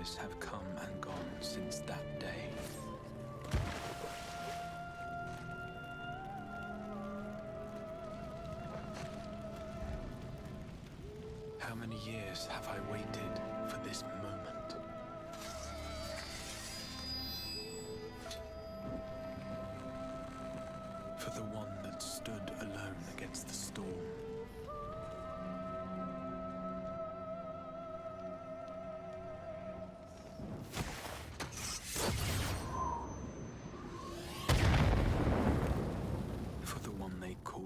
years have come and gone since that day. How many years have I waited for this moment? For the one that stood alone against the storm. For the one they called.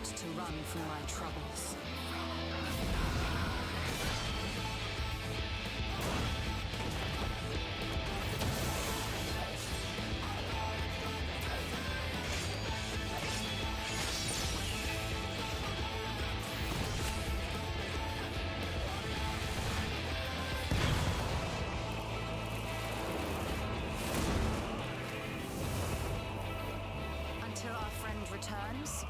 To run from my troubles. Until our friend returns,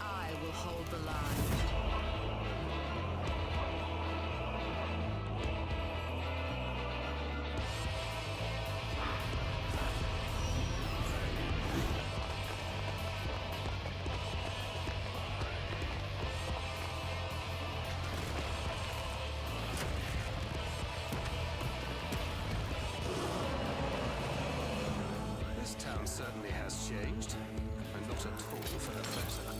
I will hold the line. This town certainly has changed, and not at all for the better.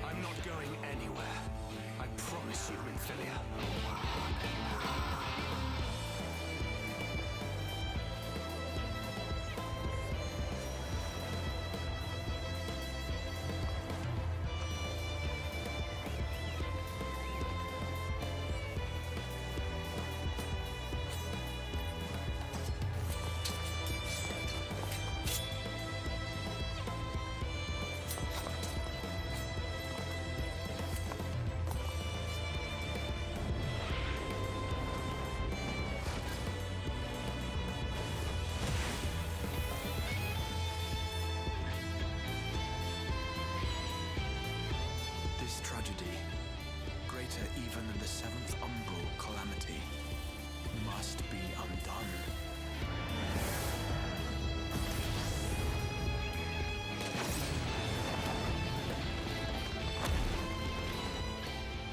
I'm not going anywhere. I promise you, Infilia. Even the seventh umbral calamity must be undone.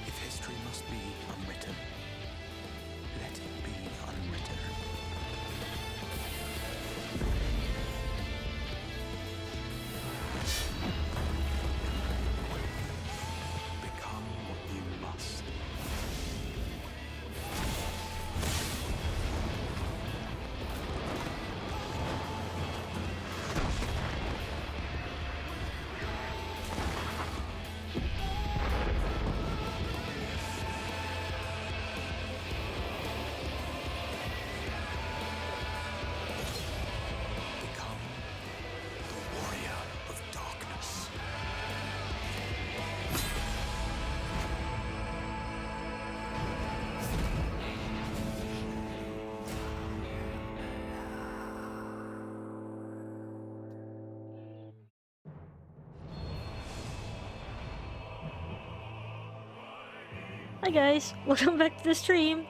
If history must be unwritten, let it be unwritten. Hi guys, welcome back to the stream.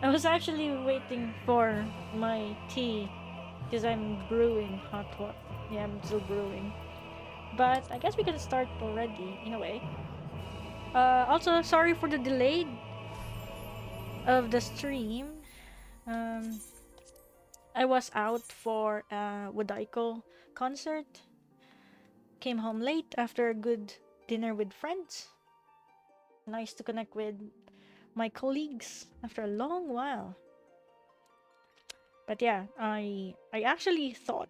I was actually waiting for my tea because I'm brewing hot water. Yeah, I'm still brewing. But I guess we can start already in a way. Also, sorry for the delay of the stream. Um, I was out for a Wadaiko concert. Came home late after a good dinner with friends. Nice to connect with my colleagues after a long while. But yeah, I actually thought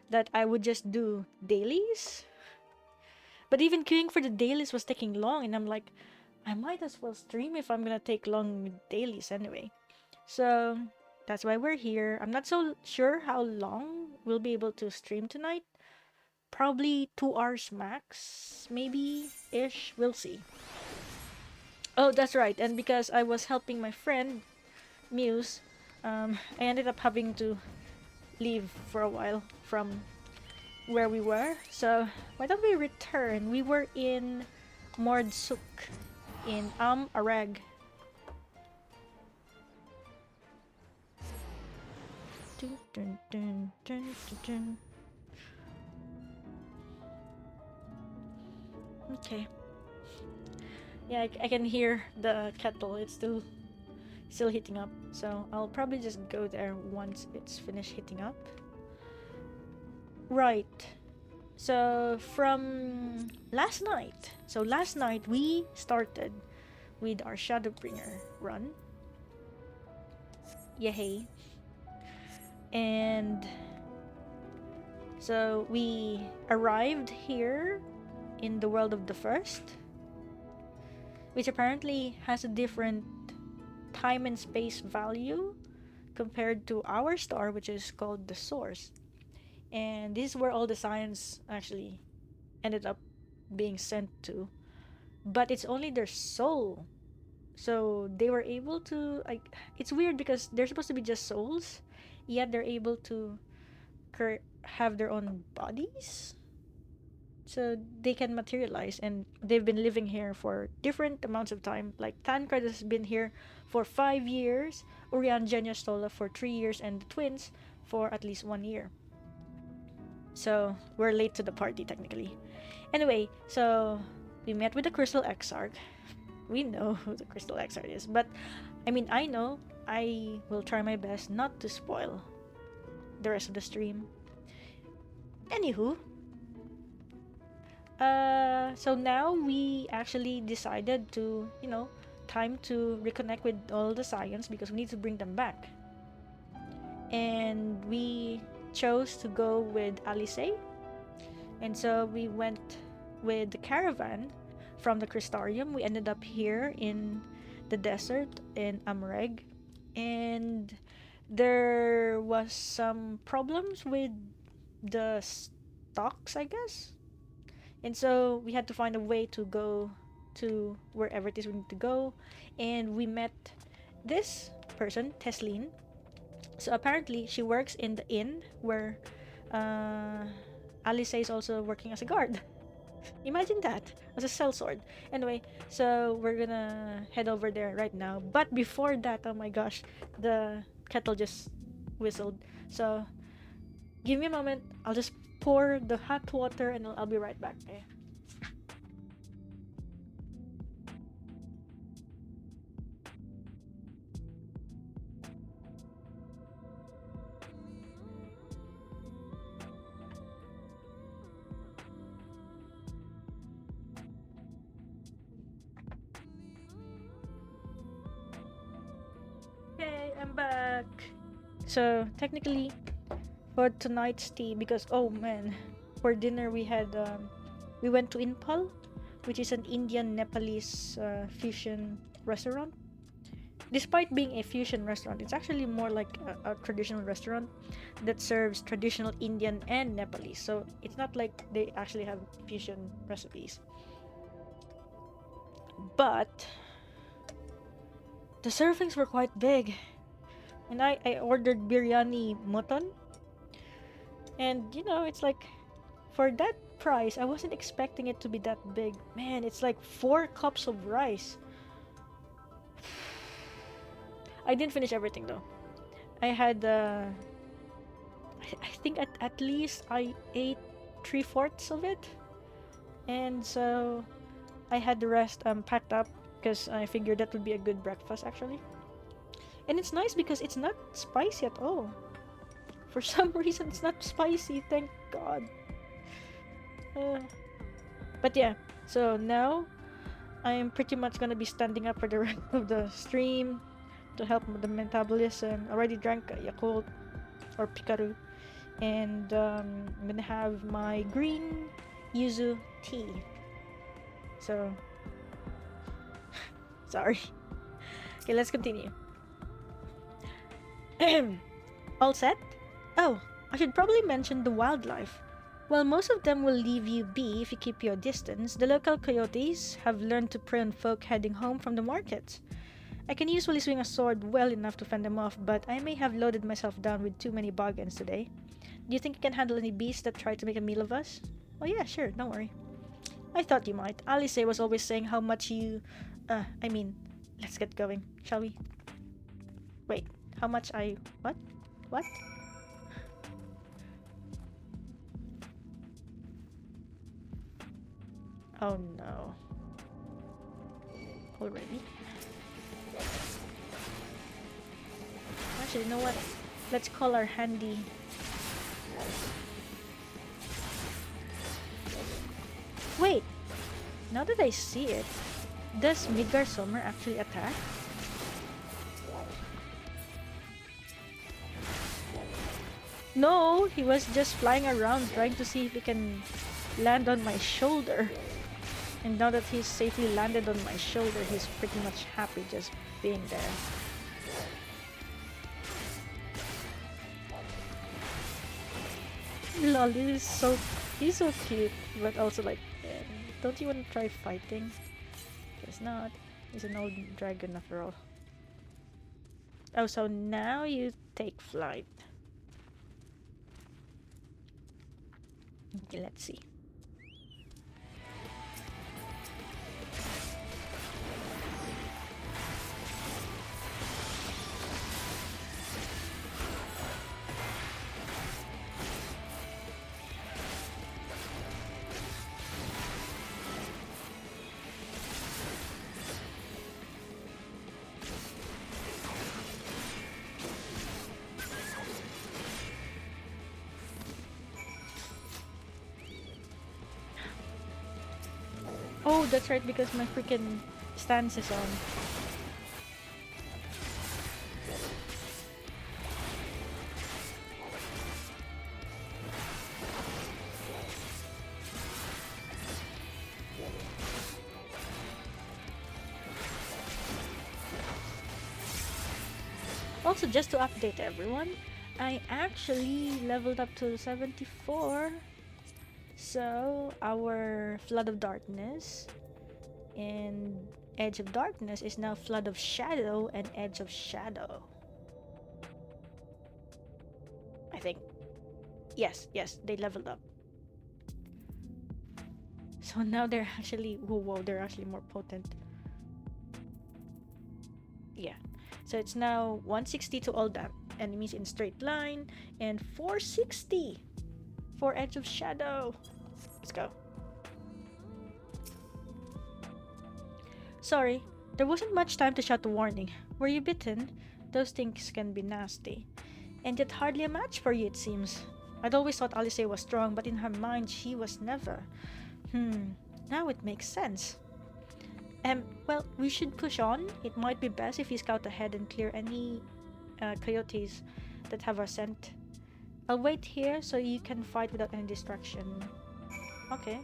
that I would just do dailies. But even queuing for the dailies was taking long, and I'm like, I might as well stream if I'm gonna take long with dailies anyway. So that's why we're here. I'm not so sure how long we'll be able to stream tonight. Probably 2 hours max, maybe ish. We'll see. Oh, that's right. And because I was helping my friend Muse, I ended up having to leave for a while from where we were. So why don't we return? We were in Mordsuk in Arag. Dun, dun, dun, dun, dun, dun. Okay. Yeah, I can hear the kettle. It's still heating up. So I'll probably just go there once it's finished heating up. Right. So from last night. So last night we started with our Shadowbringer run. Yay. And so we arrived here in the world of the first, which apparently has a different time and space value compared to our star, which is called the source. And this is where all the science actually ended up being sent to, but it's only their soul. So they were able to, like, it's weird because they're supposed to be just souls, yet they're able to have their own bodies, so they can materialize, and they've been living here for different amounts of time. Like Tancred has been here for 5 years, Urian Geniastola for 3 years, and the twins for at least 1 year. So we're late to the party technically. Anyway, so we met with the Crystal Exarch. We know who the Crystal Exarch is, but I mean, I know I will try my best not to spoil the rest of the stream. Anywho, so now we actually decided to, time to reconnect with all the science because we need to bring them back. And we chose to go with Alisaie. And so we went with the caravan from the Crystarium. We ended up here in the desert in Amreg. And there was some problems with the stocks, I guess. And so we had to find a way to go to wherever it is we need to go. And we met this person, Tesline. So apparently she works in the inn where Alisaie is also working as a guard. Imagine that, as a sellsword. Anyway, so we're gonna head over there right now. But before that, oh my gosh, the kettle just whistled. So give me a moment. I'll just pour the hot water and I'll be right back. Okay? Okay, I'm back. So technically, for tonight's tea, because oh man, for dinner we had we went to Inpal, which is an Indian Nepalese fusion restaurant. Despite being a fusion restaurant, it's actually more like a traditional restaurant that serves traditional Indian and Nepalese. So it's not like they actually have fusion recipes. But the servings were quite big. And I ordered biryani mutton. And it's like, for that price, I wasn't expecting it to be that big. Man, it's like 4 cups of rice. I didn't finish everything though. I had I think at least I ate 3/4 of it, and so I had the rest packed up because I figured that would be a good breakfast actually. And it's nice because it's not spicy at all. For some reason, it's not spicy. Thank God. But yeah, so now I am pretty much gonna be standing up for the rest of the stream to help with the metabolism. Already drank Yakult or Pikaru, and I'm gonna have my green yuzu tea. So sorry. Okay, let's continue. All set? Oh, I should probably mention the wildlife. While most of them will leave you be if you keep your distance, the local coyotes have learned to prey on folk heading home from the market. I can usually swing a sword well enough to fend them off, but I may have loaded myself down with too many bargains today. Do you think you can handle any beasts that try to make a meal of us? Oh yeah, sure, don't worry. I thought you might. Alisaie was always saying how much you... let's get going, shall we? Wait, how much I... What? What? Oh no. Already? Actually, you know what? Let's call our handy. Wait! Now that I see it, does Midgar Sommer actually attack? No! He was just flying around trying to see if he can land on my shoulder. And now that he's safely landed on my shoulder, he's pretty much happy just being there. Lol, this is so... He's so cute, but also like... don't you want to try fighting? Guess not. He's an old dragon after all. Oh, so now you take flight. Okay, let's see. Oh, that's right, because my freaking stance is on. Also, just to update everyone, I actually leveled up to 74. So, our Flood of Darkness and Edge of Darkness is now Flood of Shadow and Edge of Shadow. I think. Yes, they leveled up. So now they're actually... Whoa, they're actually more potent. Yeah. So it's now 160 to all enemies in straight line and 460 for Edge of Shadow. Let's go. Sorry, there wasn't much time to shout a warning. Were you bitten? Those things can be nasty. And yet hardly a match for you, it seems. I'd always thought Alisaie was strong, but in her mind she was never. Now it makes sense. Well, we should push on. It might be best if you scout ahead and clear any coyotes that have our scent. I'll wait here so you can fight without any distraction. Okay.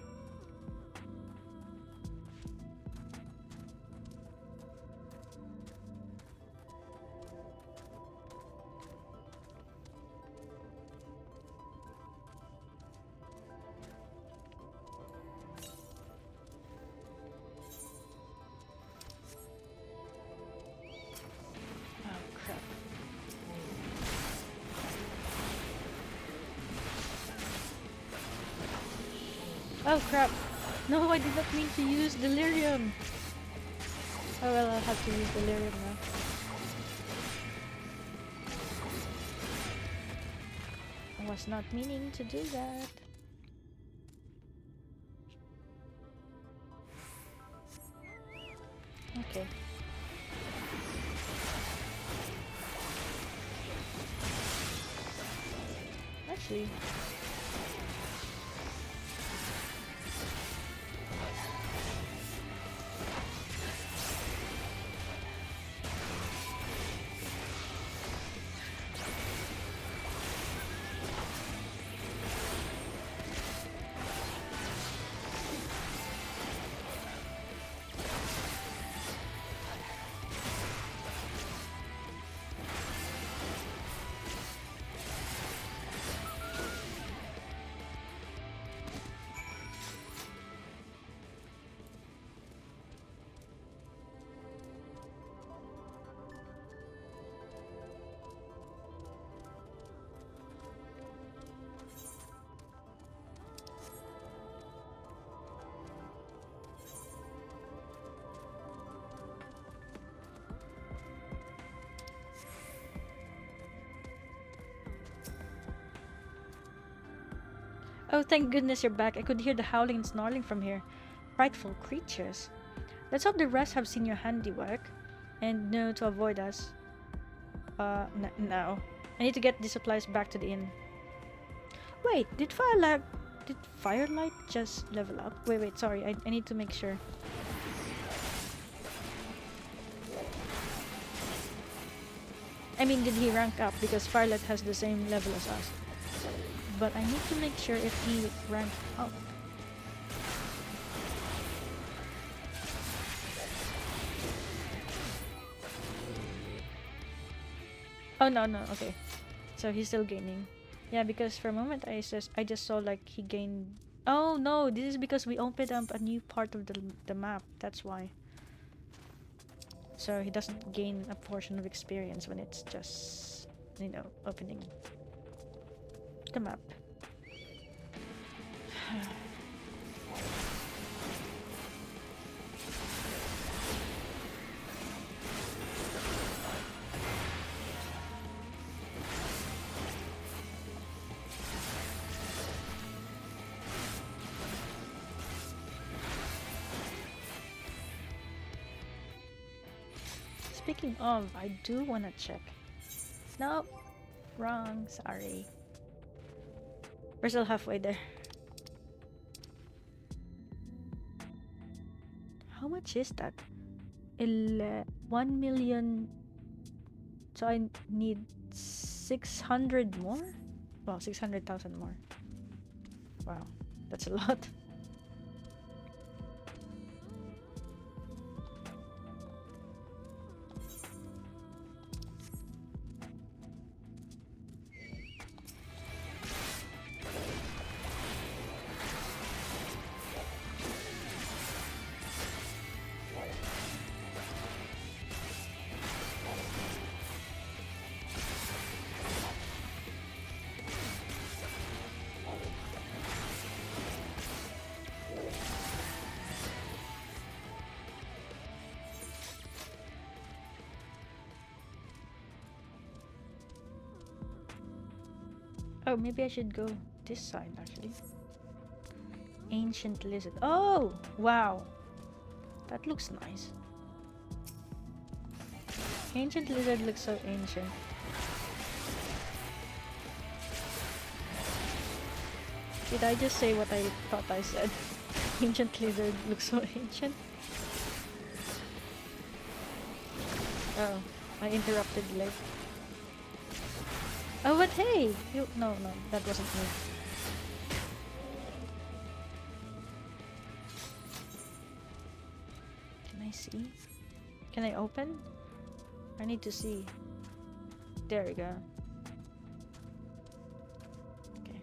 Oh crap! No, I did not mean to use delirium. Oh well, I'll have to use delirium now. I was not meaning to do that. Okay. Actually, oh, thank goodness you're back. I could hear the howling and snarling from here. Frightful creatures. Let's hope the rest have seen your handiwork and know to avoid us. Now. I need to get the supplies back to the inn. Wait, did Firelight just level up? Wait, sorry. I need to make sure. I mean, did he rank up? Because Firelight has the same level as us. But I need to make sure if he ranked up. Oh no, okay. So he's still gaining. Yeah, because for a moment I just saw like he gained. Oh no, this is because we opened up a new part of the map. That's why. So he doesn't gain a portion of experience when it's just, you know, opening the map. Speaking of, I do want to check. Nope. Wrong. Sorry. We're still halfway there. How much is that? 1 million. So I need 600 more? Well, 600,000 more. Wow. That's a lot. Oh, maybe I should go this side actually. Ancient lizard. Oh, wow. That looks nice. Ancient lizard looks so ancient. Did I just say what I thought I said? Ancient lizard looks so ancient. Oh, I interrupted like. Oh, but hey! No, that wasn't me. Can I see? Can I open? I need to see. There we go. Okay.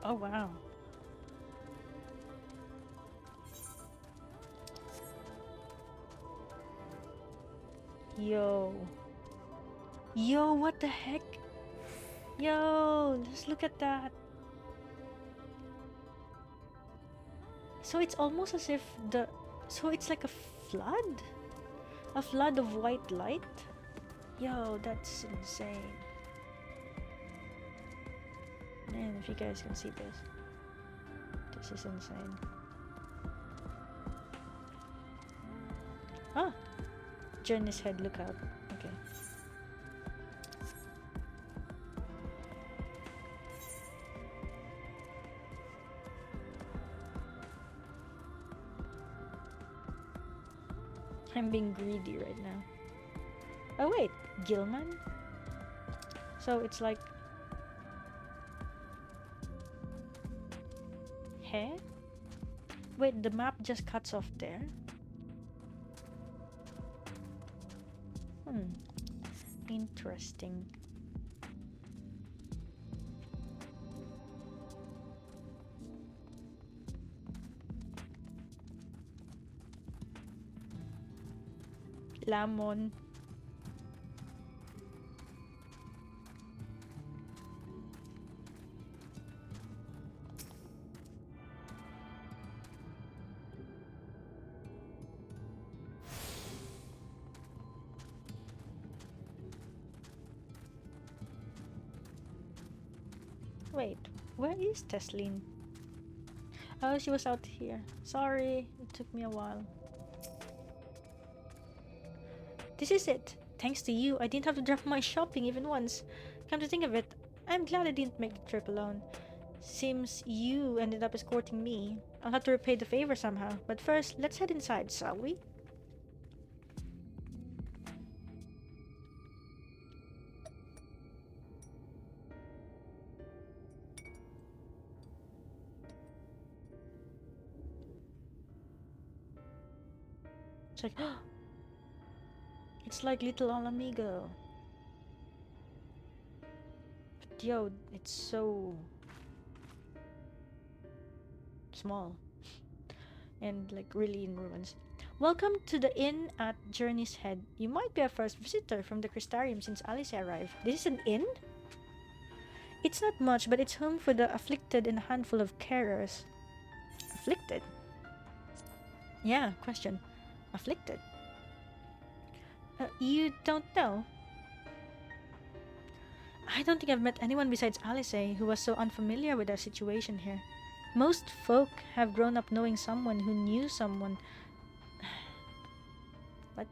Oh wow. Yo. Yo, what the heck? Yo, let's look at that. So it's almost as if so it's like a flood? A flood of white light? Yo, that's insane. Man, if you guys can see this. This is insane. Ah! Journey's head, look out. Okay. I'm being greedy right now. Oh wait, Gilman? So it's like... Hair? Wait, the map just cuts off there? Interesting. Lamon. Wait, where is Tesleen? Oh, she was out here. Sorry, it took me a while. This is it. Thanks to you, I didn't have to drop my shopping even once. Come to think of it, I'm glad I didn't make the trip alone. Seems you ended up escorting me. I'll have to repay the favor somehow. But first, let's head inside, shall we? It's like little Alamigo. But yo, it's so small and like really in ruins. Welcome to the inn at Journey's Head. You might be a first visitor from the Crystarium since Alisaie arrived. This is an inn? It's not much, but it's home for the afflicted and a handful of carers. Afflicted? Yeah, question. Afflicted? You don't know? I don't think I've met anyone besides Alisaie who was so unfamiliar with our situation here. Most folk have grown up knowing someone who knew someone. What?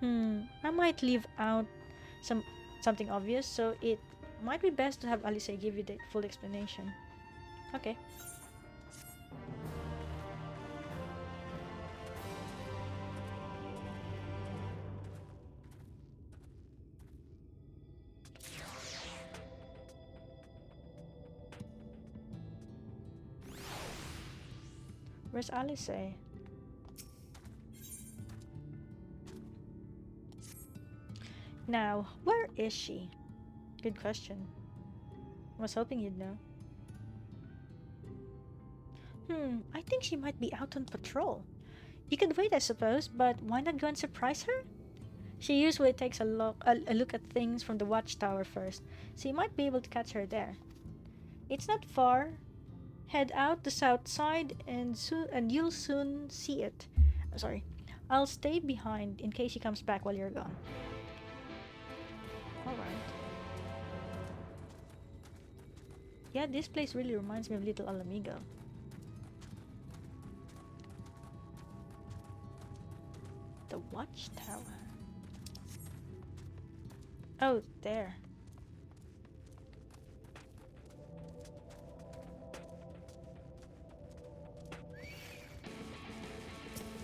I might leave out something obvious, so it might be best to have Alisaie give you the full explanation. Okay. Where's Alisaie? Now, where is she? Good question. I was hoping you'd know. I think she might be out on patrol. You could wait, I suppose, but why not go and surprise her? She usually takes a look at things from the watchtower first, so you might be able to catch her there. It's not far. Head out the south side and you'll soon see it. I'm sorry. I'll stay behind in case she comes back while you're gone. Alright. Yeah, this place really reminds me of Little Alamigo. The watchtower. Oh, there.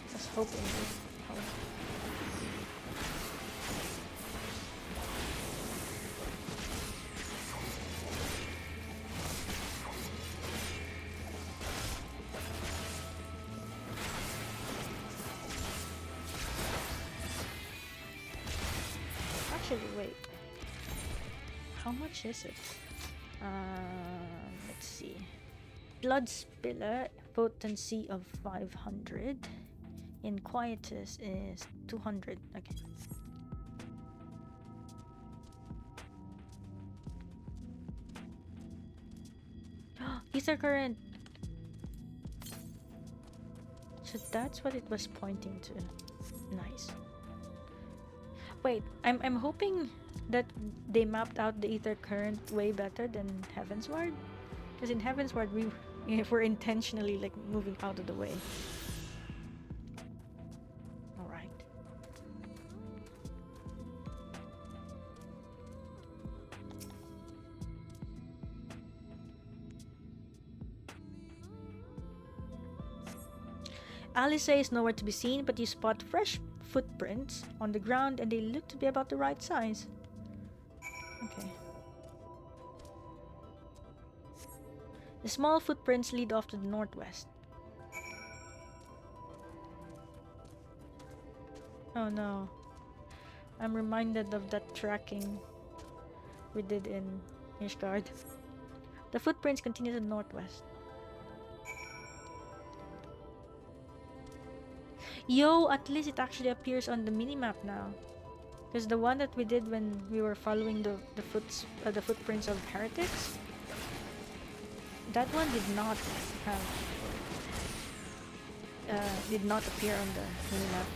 I was hoping. Actually, wait. How much is it? Let's see. Blood Spiller, potency of 500. in quietus is 200. Okay. Ether current. So that's what it was pointing to. Nice. Wait, I'm hoping that they mapped out the ether current way better than Heavensward, because in Heavensward if we're intentionally like moving out of the way. All right. Alisaie is nowhere to be seen, but you spot fresh footprints on the ground and they look to be about the right size. Okay. The small footprints lead off to the northwest. Oh no. I'm reminded of that tracking we did in Ishgard. The footprints continue to the northwest. Yo, at least it actually appears on the minimap now. Because the one that we did when we were following the footprints of heretics, that one did not appear on the minimap.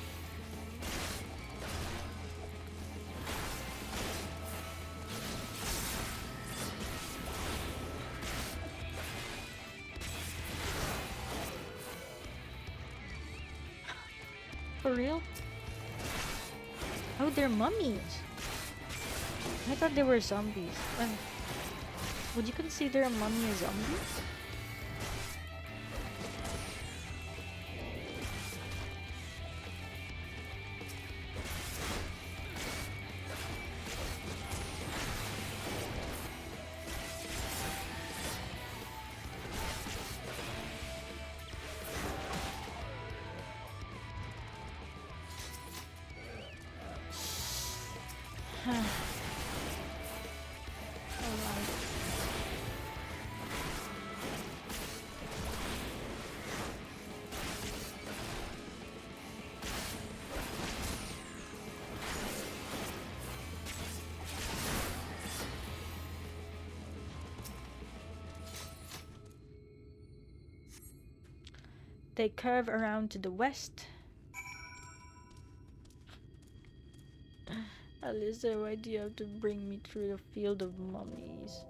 For real? Oh, they're mummies. I thought they were zombies. Would you consider a mummy a zombie? They curve around to the west. Alisaie, why do you have to bring me through the field of mummies?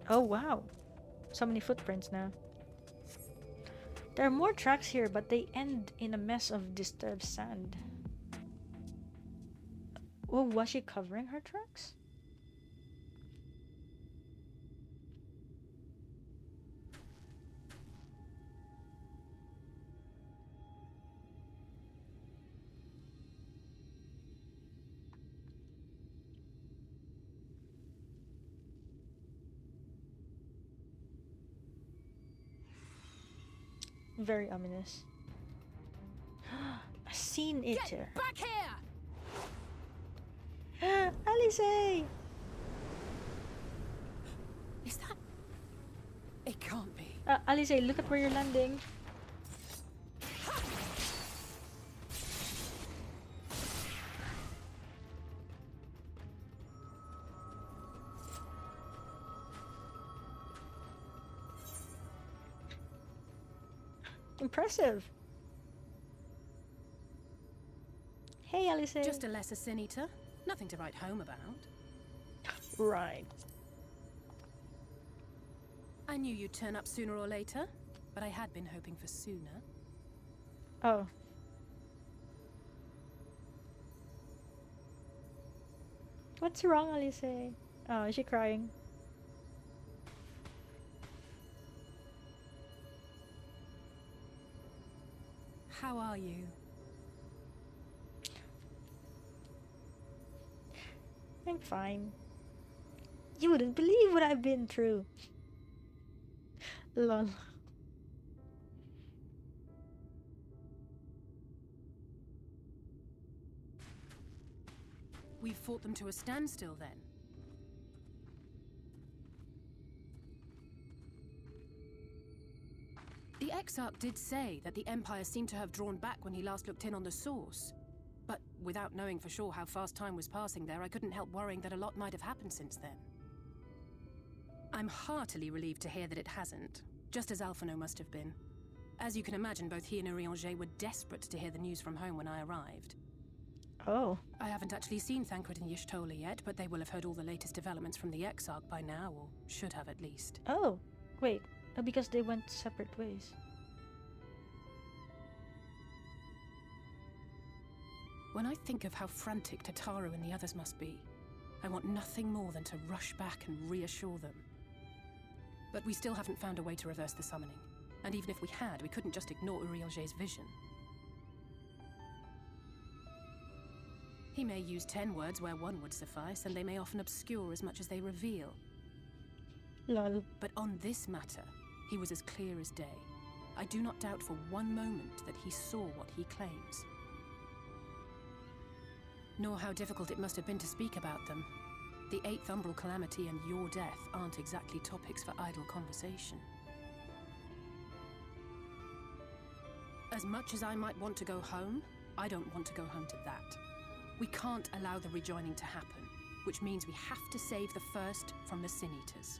Oh wow, so many footprints now. There are more tracks here, but they end in a mess of disturbed sand. Oh, was she covering her tracks? Very ominous. A scene eater. Get back here! Alisaie! Is that... It can't be. Alisaie, look at where you're landing. Impressive. Hey, Alisaie. Just a lesser sin eater. Nothing to write home about. Right. I knew you'd turn up sooner or later, but I had been hoping for sooner. Oh. What's wrong, Alisaie? Oh, is she crying? How are you? I'm fine. You wouldn't believe what I've been through. Lol. We've fought them to a standstill then. Exarch did say that the Empire seemed to have drawn back when he last looked in on the source. But without knowing for sure how fast time was passing there, I couldn't help worrying that a lot might have happened since then. I'm heartily relieved to hear that it hasn't, just as Alphinaud must have been. As you can imagine, both he and Urianger were desperate to hear the news from home when I arrived. Oh. I haven't actually seen Thancred and Y'shtola yet, but they will have heard all the latest developments from the Exarch by now, or should have at least. Oh, wait. Because they went separate ways. When I think of how frantic Tataru and the others must be, I want nothing more than to rush back and reassure them. But we still haven't found a way to reverse the summoning. And even if we had, we couldn't just ignore Urianger's vision. He may use 10 words where one would suffice, and they may often obscure as much as they reveal. Lol. But on this matter, he was as clear as day. I do not doubt for one moment that he saw what he claims. Nor how difficult it must have been to speak about them. The 8th Umbral Calamity and your death aren't exactly topics for idle conversation. As much as I might want to go home, I don't want to go home to that. We can't allow the rejoining to happen, which means we have to save the first from the Sin Eaters.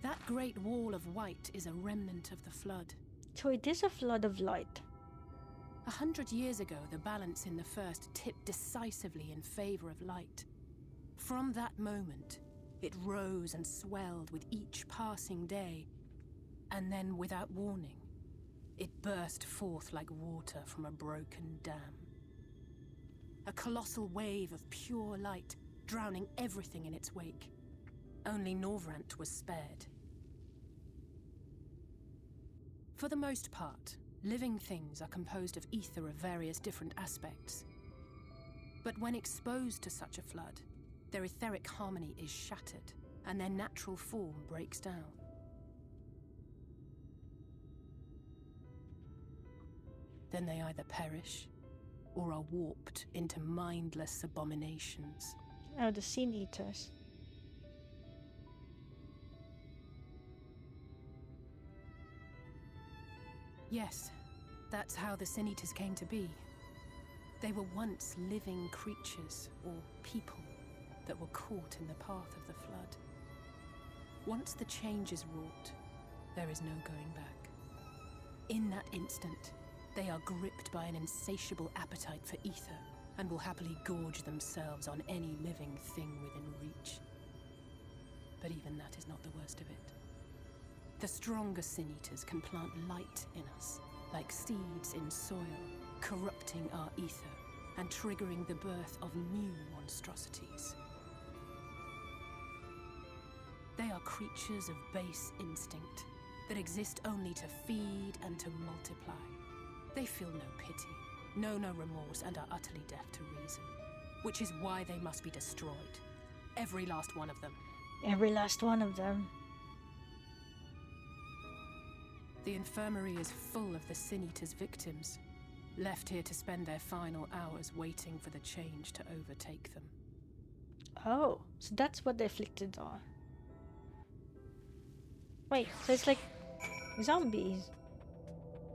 That great wall of white is a remnant of the flood. So it is a flood of light. 100 years ago, the balance in the first tipped decisively in favor of light. From that moment, it rose and swelled with each passing day, and then, without warning, it burst forth like water from a broken dam. A colossal wave of pure light, drowning everything in its wake. Only Norvrant was spared. For the most part, living things are composed of ether of various different aspects. But when exposed to such a flood, their etheric harmony is shattered, and their natural form breaks down. Then they either perish, or are warped into mindless abominations. Oh, the Sin Eaters. Yes, that's how the Sin Eaters came to be. They were once living creatures, or people, that were caught in the path of the flood. Once the change is wrought, there is no going back. In that instant, they are gripped by an insatiable appetite for ether, and will happily gorge themselves on any living thing within reach. But even that is not the worst of it. The stronger Sin Eaters can plant light in us, like seeds in soil, corrupting our ether, and triggering the birth of new monstrosities. They are creatures of base instinct, that exist only to feed and to multiply. They feel no pity, know no remorse, and are utterly deaf to reason. Which is why they must be destroyed. Every last one of them. Every last one of them. The infirmary is full of the Sin Eaters' victims, left here to spend their final hours waiting for the change to overtake them. Oh, so that's what the afflicted are. Wait, so it's like zombies.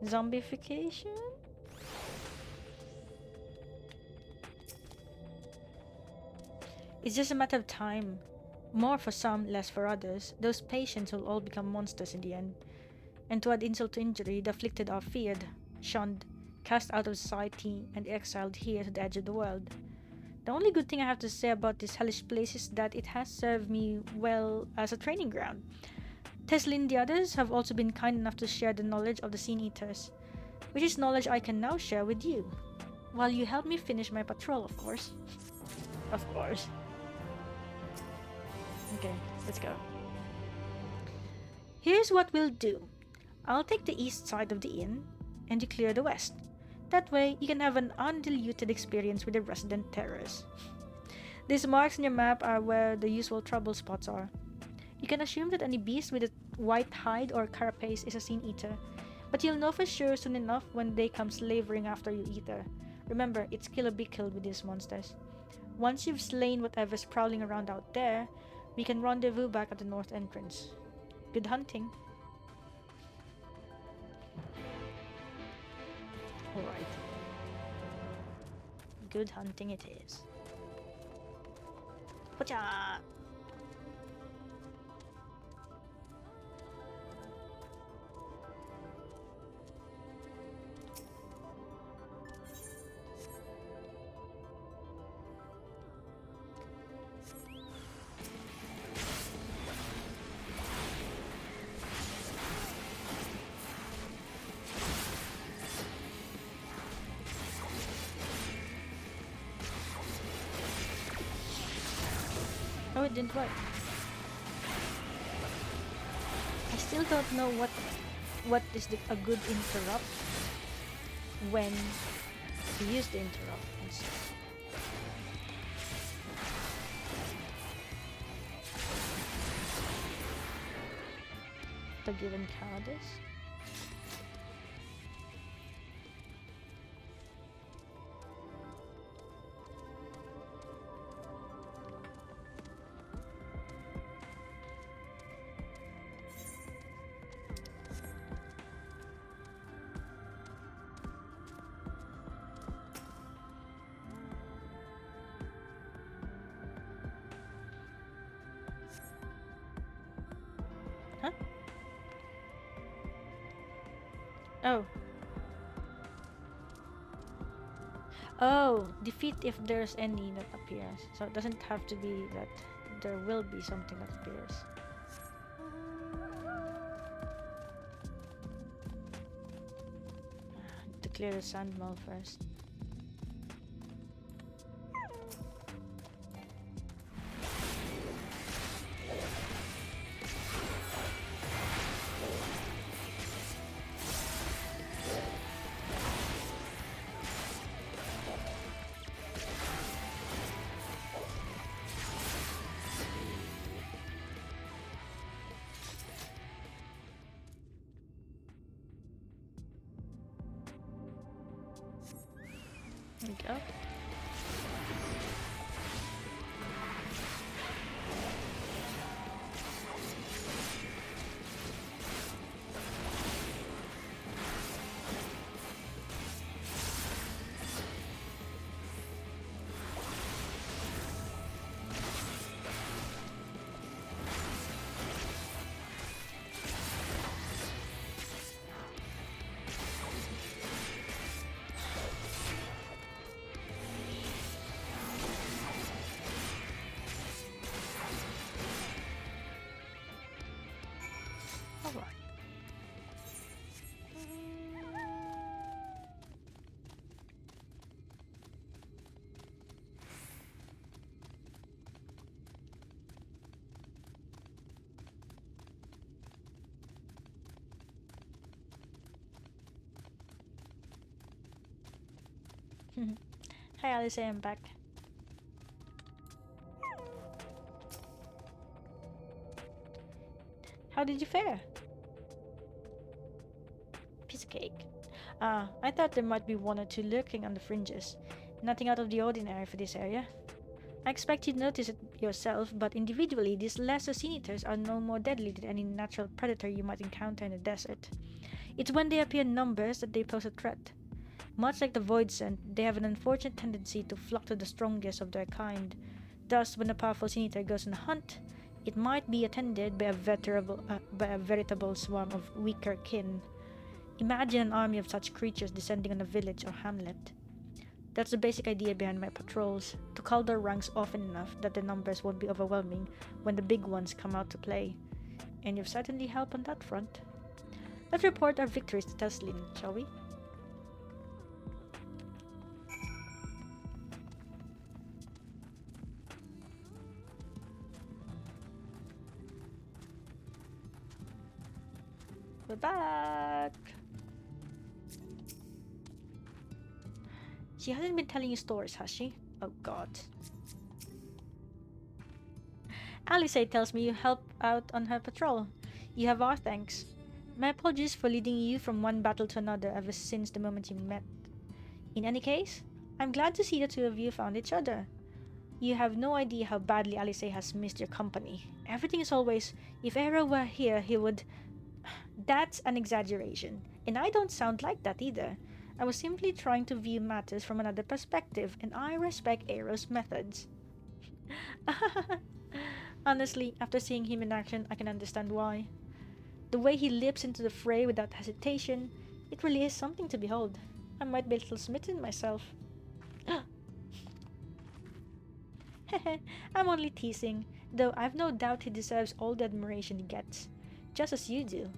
Zombification? It's just a matter of time. More for some, less for others. Those patients will all become monsters in the end. And to add insult to injury, the afflicted are feared, shunned, cast out of society, and exiled here to the edge of the world. The only good thing I have to say about this hellish place is that it has served me well as a training ground. Tesla and the others have also been kind enough to share the knowledge of the Sin Eaters, which is knowledge I can now share with you. While you help me finish my patrol, of course. Of course. Okay, let's go. Here's what we'll do. I'll take the east side of the inn, and you clear the west. That way, you can have an undiluted experience with the resident terrors. These marks on your map are where the usual trouble spots are. You can assume that any beast with a white hide or carapace is a Sin Eater, but you'll know for sure soon enough when they come slavering after you either. Remember, it's kill or be killed with these monsters. Once you've slain whatever's prowling around out there, We can rendezvous back at the north entrance. Good hunting. Alright. Good hunting it is. Pacha! Oh, it didn't work. I still don't know what is a good interrupt when you use the interrupt and stuff. The given Cowardice. Huh? Oh. Oh, defeat if there's any that appears. So it doesn't have to be that there will be something that appears. To clear the sand mall first. There we go. Alright. Hi Alisaie, I'm back. How did you fare? Piece of cake. I thought there might be one or two lurking on the fringes. Nothing out of the ordinary for this area. I expect you'd notice it yourself, but individually, these lesser sin-eaters are no more deadly than any natural predator you might encounter in the desert. It's when they appear in numbers that they pose a threat. Much like the void scent, they have an unfortunate tendency to flock to the strongest of their kind. Thus, when a powerful sin-eater goes on a hunt, it might be attended by a veritable swarm of weaker kin. Imagine an army of such creatures descending on a village or hamlet. That's the basic idea behind my patrols, to cull their ranks often enough that the numbers won't be overwhelming when the big ones come out to play. And you've certainly helped on that front. Let's report our victories to Teslin, shall we? We're back! She hasn't been telling you stories, has she? Oh god. Alisaie tells me you help out on her patrol. You have our thanks. My apologies for leading you from one battle to another ever since the moment you met. In any case, I'm glad to see the two of you found each other. You have no idea how badly Alisaie has missed your company. Everything is always, if Era were here, he would... That's an exaggeration. And I don't sound like that either. I was simply trying to view matters from another perspective, and I respect Era's methods. Honestly, after seeing him in action, I can understand why. The way he leaps into the fray without hesitation, it really is something to behold. I might be a little smitten myself. I'm only teasing, though I've no doubt he deserves all the admiration he gets, just as you do.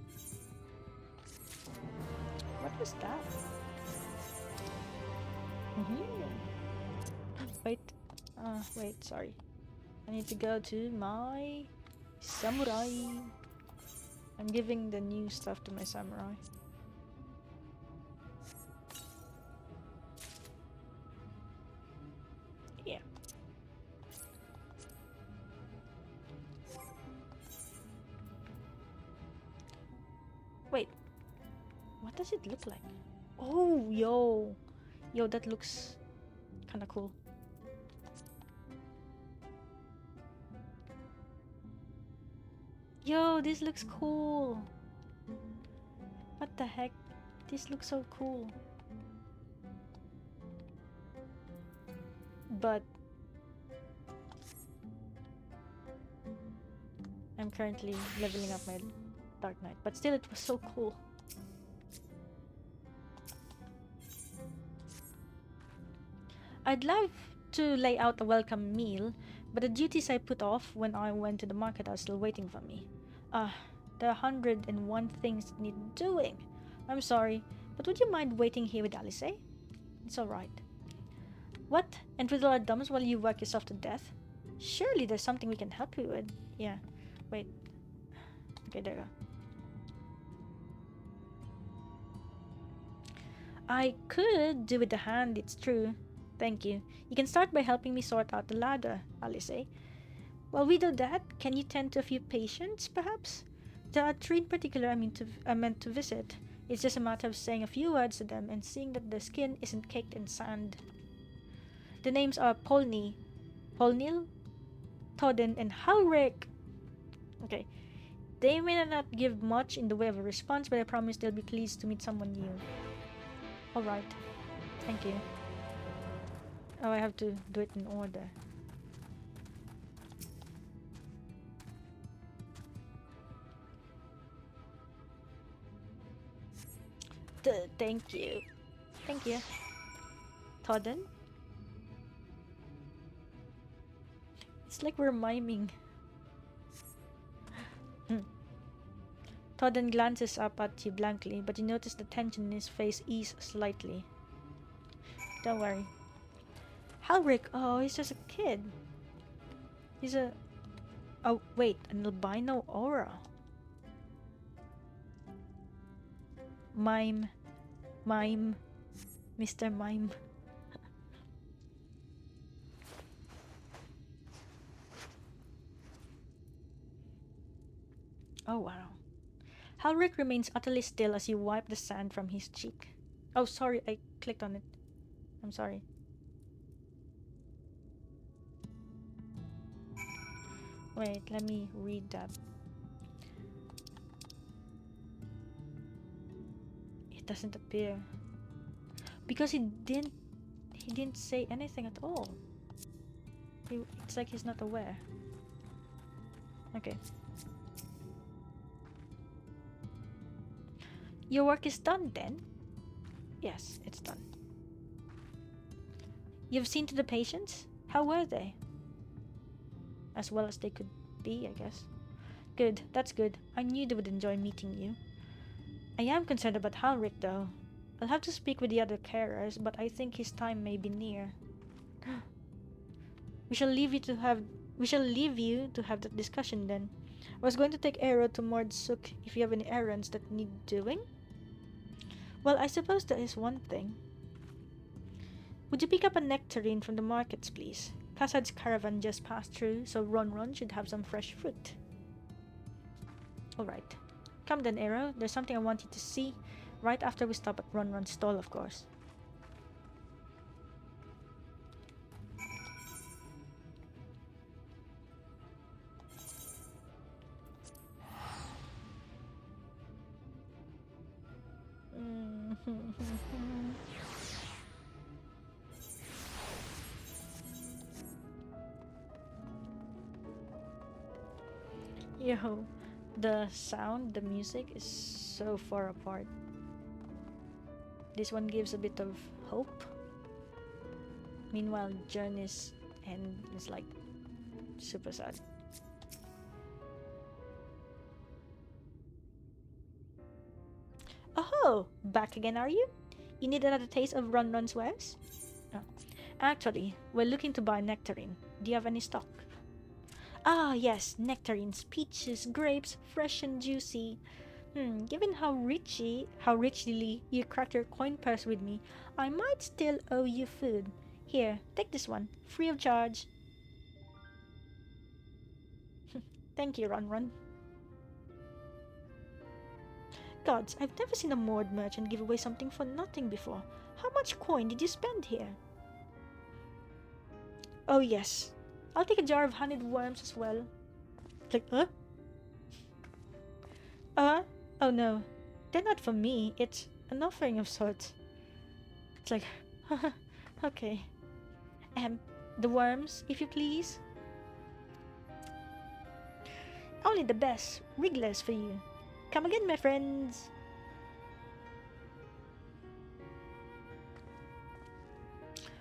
What was that? Wait, sorry. I need to go to my samurai. I'm giving the new stuff to my samurai. Yeah. Wait. What does it look like? Oh, yo. Yo, that looks kind of cool. Yo, this looks cool. What the heck? This looks so cool. But I'm currently leveling up my Dark Knight. But still, it was so cool. I'd love to lay out a welcome meal, but the duties I put off when I went to the market are still waiting for me. There are 101 things that need doing. I'm sorry, but would you mind waiting here with Alisaie? It's alright. What? And twiddle our thumbs while you work yourself to death? Surely there's something we can help you with. Yeah. Wait. Okay, there you go. I could do with the hand, it's true. Thank you. You can start by helping me sort out the ladder, Alisaie. While we do that, can you tend to a few patients, perhaps? There are 3 in particular I'm meant to visit. It's just a matter of saying a few words to them and seeing that their skin isn't caked in sand. The names are Polnil, Todden, and Halric. Okay. They may not give much in the way of a response, but I promise they'll be pleased to meet someone new. Alright. Thank you. Oh, I have to do it in order. Thank you. Thank you. Todden? It's like we're miming. Todden glances up at you blankly, but you notice the tension in his face ease slightly. Don't worry. Halric, oh, he's just a kid. He's a... Oh, wait, an albino aura. Mime. Mr. Mime. Oh, wow. Halric remains utterly still as you wipe the sand from his cheek. Oh, sorry, I clicked on it. I'm sorry. Wait, let me read that. It doesn't appear. Because he didn't say anything at all. It's like he's not aware. Okay. Your work is done then? Yes, it's done. You've seen to the patients? How were they? As well as they could be, I guess. Good, that's good. I knew they would enjoy meeting you. I am concerned about Halric though. I'll have to speak with the other carers, but I think his time may be near. We shall leave you to have that discussion then. I was going to take Aero to Mordsuk if you have any errands that need doing. Well, I suppose there is one thing. Would you pick up a nectarine from the markets, please? Kassad's caravan just passed through, so Ron should have some fresh fruit. Alright. Come then, Aero. There's something I want you to see. Right after we stop at Ron's stall, of course. Yo, the sound, the music is so far apart. This one gives a bit of hope. Meanwhile, Journey's end is like super sad. Oh, back again, are you? You need another taste of Run's wares? Oh. Actually, we're looking to buy nectarine. Do you have any stock? Ah, yes, nectarines, peaches, grapes, fresh and juicy. Given how richly you cracked your coin purse with me, I might still owe you food. Here, take this one, free of charge. Thank you, Run. Gods, I've never seen a moored merchant give away something for nothing before. How much coin did you spend here? Oh yes, I'll take a jar of honeyed worms as well. Like, oh no, they're not for me. It's an offering of sorts. It's like, okay. The worms, if you please. Only the best, wrigglers for you. Come again, my friends.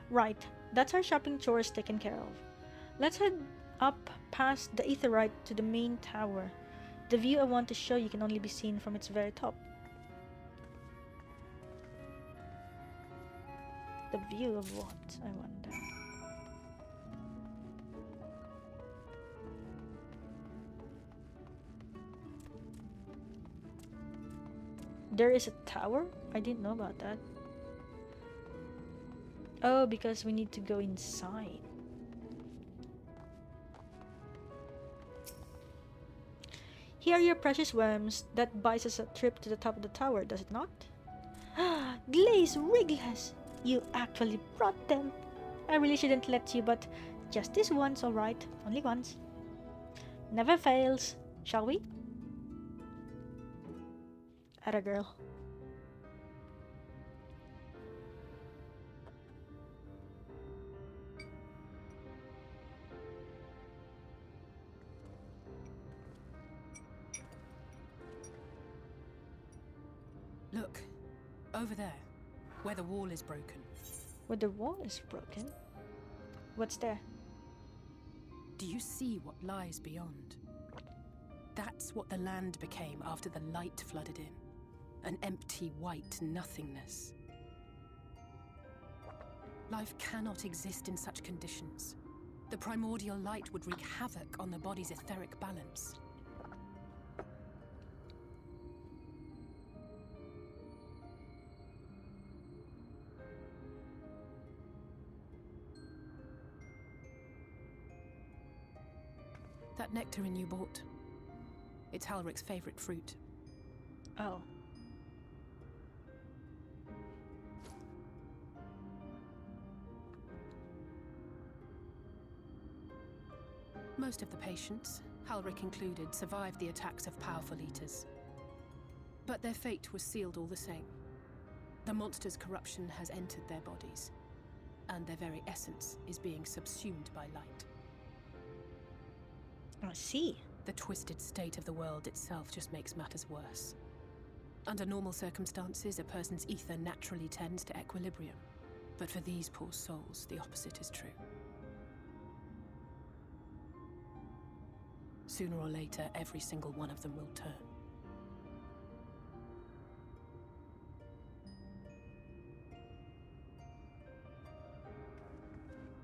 Right, that's our shopping chores taken care of. Let's head up past the Aetheryte to the main tower. The view I want to show you can only be seen from its very top. The view of what, I wonder? There is a tower? I didn't know about that. Oh, because we need to go inside. Here are your precious worms. That buys us a trip to the top of the tower, does it not? Glaze wrigglers! You actually brought them. I really shouldn't let you, but just this once, alright? Only once. Never fails. Shall we? Atta girl. Look, over there, where the wall is broken. Where the wall is broken? What's there? Do you see what lies beyond? That's what the land became after the light flooded in. An empty white nothingness. Life cannot exist in such conditions. The primordial light would wreak havoc on the body's etheric balance. That nectarine you bought. It's Halric's favorite fruit. Oh. Most of the patients, Halric included, survived the attacks of powerful eaters. But their fate was sealed all the same. The monster's corruption has entered their bodies, and their very essence is being subsumed by light. I see. The twisted state of the world itself just makes matters worse. Under normal circumstances, a person's ether naturally tends to equilibrium. But for these poor souls, the opposite is true. Sooner or later, every single one of them will turn.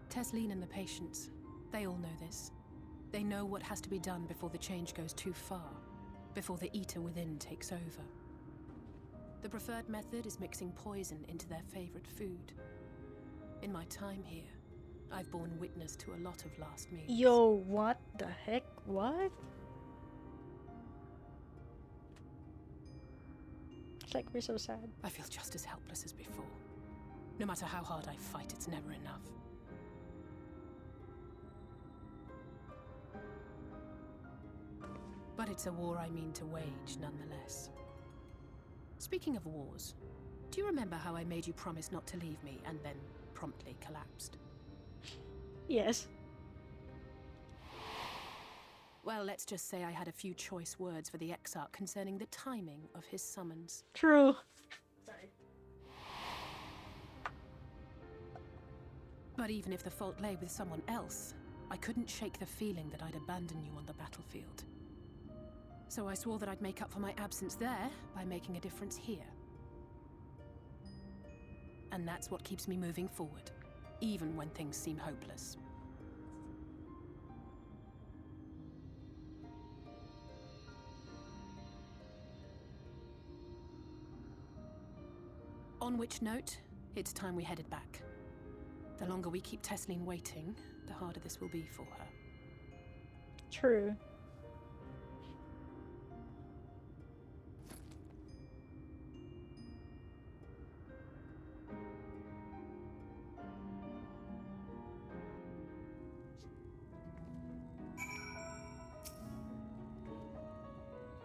Tesleen and the patients, they all know this. They know what has to be done before the change goes too far, before the eater within takes over. The preferred method is mixing poison into their favorite food. In my time here, I've borne witness to a lot of last meals. Yo, what the heck? What? It's like we're so sad. I feel just as helpless as before. No matter how hard I fight, it's never enough. But it's a war I mean to wage, nonetheless. Speaking of wars, Do you remember how I made you promise not to leave me and then promptly collapsed? Yes. Well, let's just say I had a few choice words for the Exarch concerning the timing of his summons. True. But even if the fault lay with someone else, I couldn't shake the feeling that I'd abandon you on the battlefield. So I swore that I'd make up for my absence there by making a difference here. And that's what keeps me moving forward, even when things seem hopeless. On which note, it's time we headed back. The longer we keep Tesleen waiting, the harder this will be for her. True.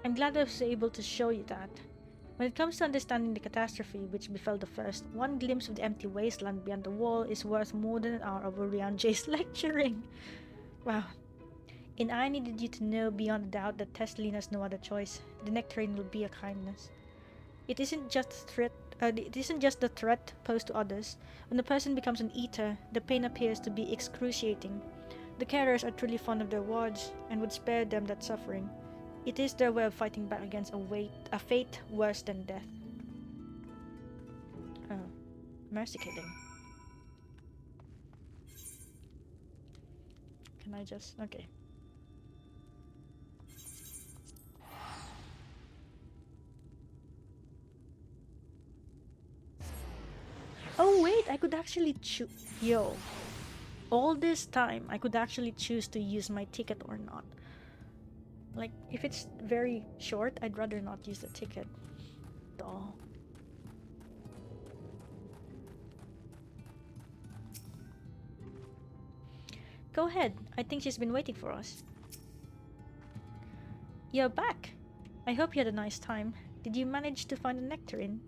I'm glad I was able to show you that. When it comes to understanding the catastrophe which befell the first, one glimpse of the empty wasteland beyond the wall is worth more than an hour of Orion J's lecturing. Wow. And I needed you to know beyond a doubt that Tesleen has no other choice. The nectarine will be a kindness. It isn't just the threat posed to others. When a person becomes an eater, the pain appears to be excruciating. The carers are truly fond of their wards and would spare them that suffering. It is their way of fighting back against a fate worse than death. Oh, mercy killing. Can I just... okay. Oh wait, I could actually choose... Yo. All this time, I could actually choose to use my ticket or not. Like, if it's very short, I'd rather not use the ticket. Duh. Go ahead. I think she's been waiting for us. You're back. I hope you had a nice time. Did you manage to find the nectarine?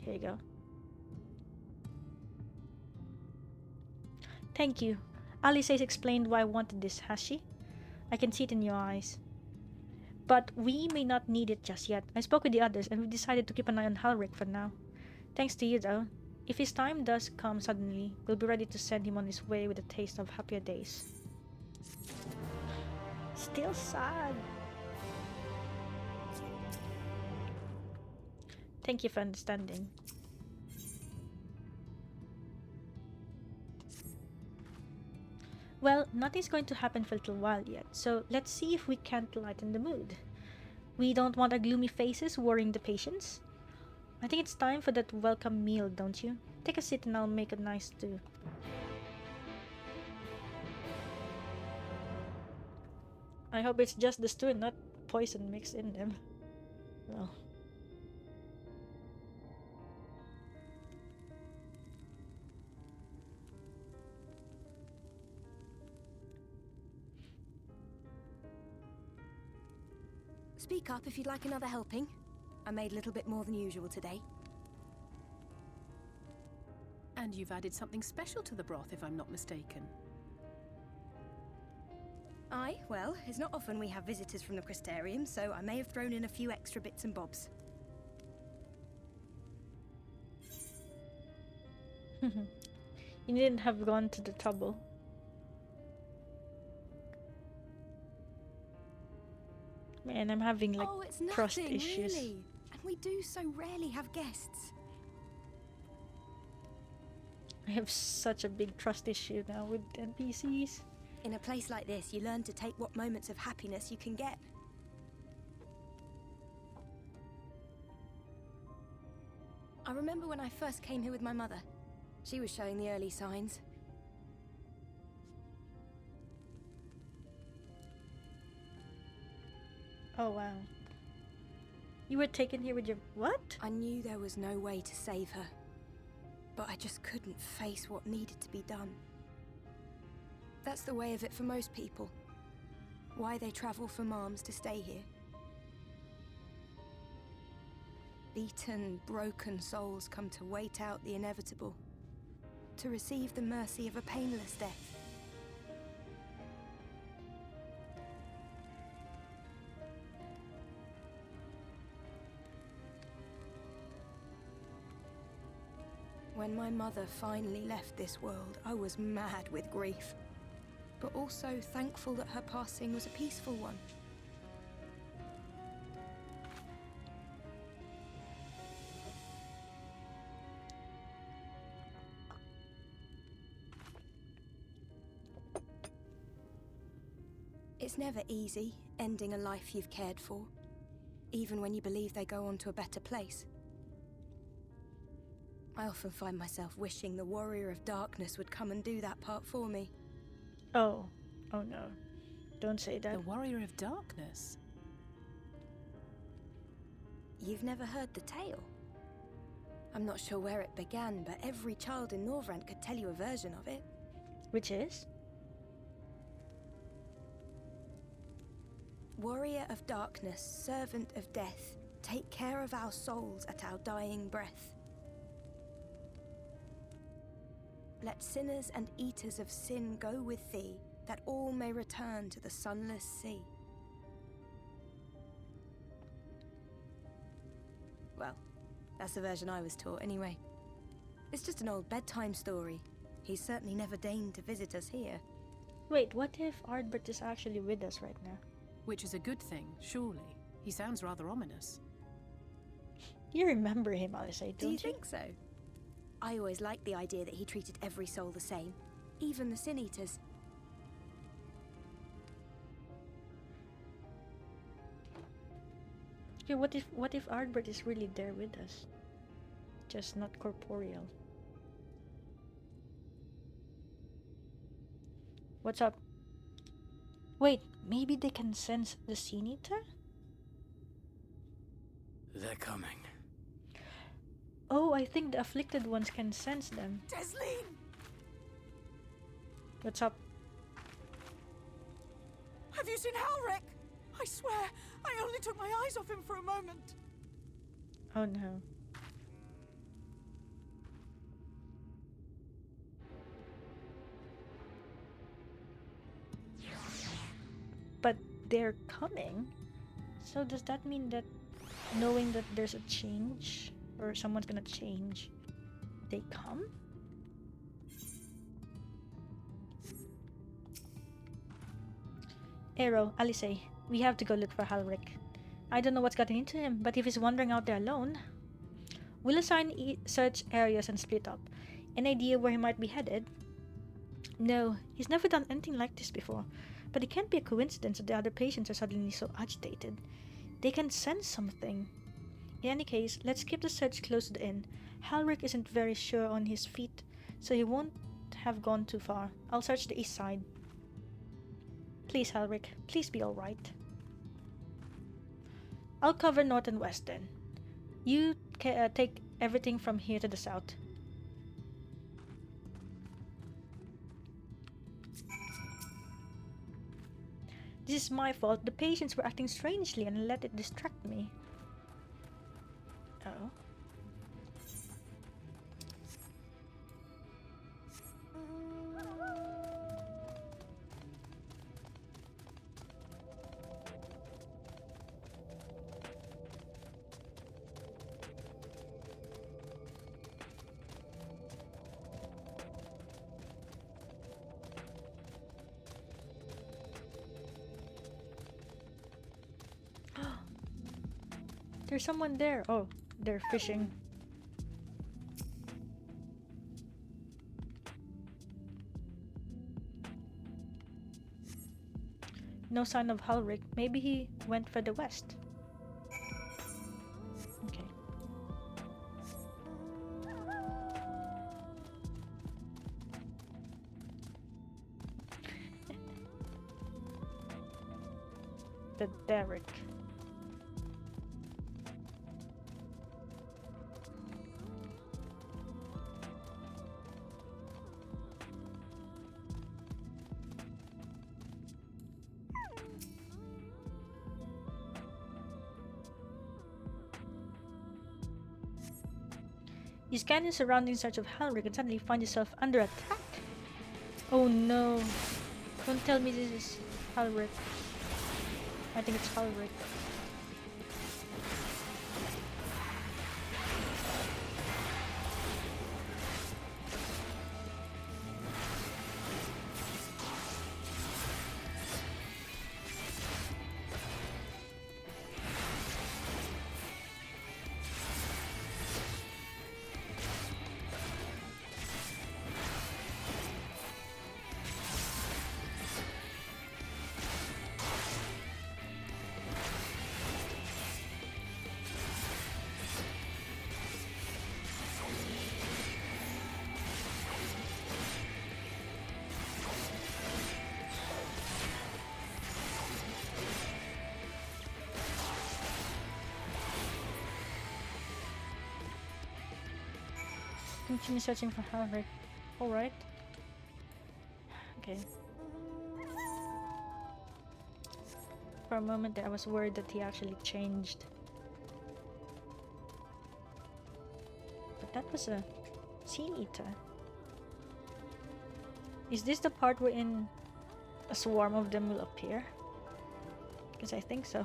Here you go. Thank you. Alisaie explained why I wanted this, has she? I can see it in your eyes. But we may not need it just yet. I spoke with the others and we decided to keep an eye on Halric for now. Thanks to you though. If his time does come suddenly, we'll be ready to send him on his way with a taste of happier days. Still sad. Thank you for understanding. Well, nothing's going to happen for a little while yet, so let's see if we can't lighten the mood. We don't want our gloomy faces worrying the patients. I think it's time for that welcome meal, don't you? Take a seat and I'll make a nice stew. I hope it's just the stew and not poison mixed in them. Well. Speak up if you'd like another helping. I made a little bit more than usual today. And you've added something special to the broth, if I'm not mistaken. Aye, well, it's not often we have visitors from the Crystarium, so I may have thrown in a few extra bits and bobs. You needn't have gone to the trouble. Man, I'm having like it's trust nothing, issues. really. And we do so rarely have guests. I have such a big trust issue now with NPCs. In a place like this, you learn to take what moments of happiness you can get. I remember when I first came here with my mother. She was showing the early signs. Oh wow. You were taken here with your... what? I knew there was no way to save her. But I just couldn't face what needed to be done. That's the way of it for most people. Why they travel from arms to stay here. Beaten, broken souls come to wait out the inevitable, to receive the mercy of a painless death. When my mother finally left this world, I was mad with grief, but also thankful that her passing was a peaceful one. It's never easy, ending a life you've cared for, even when you believe they go on to a better place. I often find myself wishing the Warrior of Darkness would come and do that part for me. Oh no. Don't say that. The Warrior of Darkness? You've never heard the tale? I'm not sure where it began, but every child in Norvrent could tell you a version of it. Which is? Warrior of Darkness, servant of death, take care of our souls at our dying breath. Let sinners and eaters of sin go with thee, that all may return to the sunless sea. Well, that's the version I was taught anyway. It's just an old bedtime story. He's certainly never deigned to visit us here. Wait, what if Ardbert is actually with us right now? Which is a good thing, surely. He sounds rather ominous. You remember him, Alisaie, Do don't you think so? I always liked the idea that he treated every soul the same, even the Sin Eaters. Okay, what if Ardbert is really there with us? Just not corporeal. What's up? Wait, maybe they can sense the Sin Eater? They're coming. Oh, I think the afflicted ones can sense them. Desleen! What's up? Have you seen Halric? I swear, I only took my eyes off him for a moment. Oh no. But they're coming? So does that mean that knowing that there's a change or someone's gonna change, they come? Aero, Alisaie, we have to go look for Halric. I don't know what's gotten into him, but if he's wandering out there alone, we'll assign search areas and split up. Any idea where he might be headed? No, he's never done anything like this before, but it can't be a coincidence that the other patients are suddenly so agitated. They can sense something. In any case, let's keep the search close to the inn. Halric isn't very sure on his feet, so he won't have gone too far. I'll search the east side. Please, Halric, please be alright. I'll cover north and west then. You take everything from here to the south. This is my fault. The patients were acting strangely and I let it distract me. Oh. There's someone there. Oh, they're fishing. No sign of Halric. Maybe he went further west. Okay. The Derrick. You scan the surrounding search of Halric and suddenly find yourself under attack. Oh no. Don't tell me this is Halric. I think it's Halric. Continue searching for Halric. Alright. Okay. For a moment there I was worried that he actually changed. But that was a Sea Eater. Is this the part wherein a swarm of them will appear? Because I think so.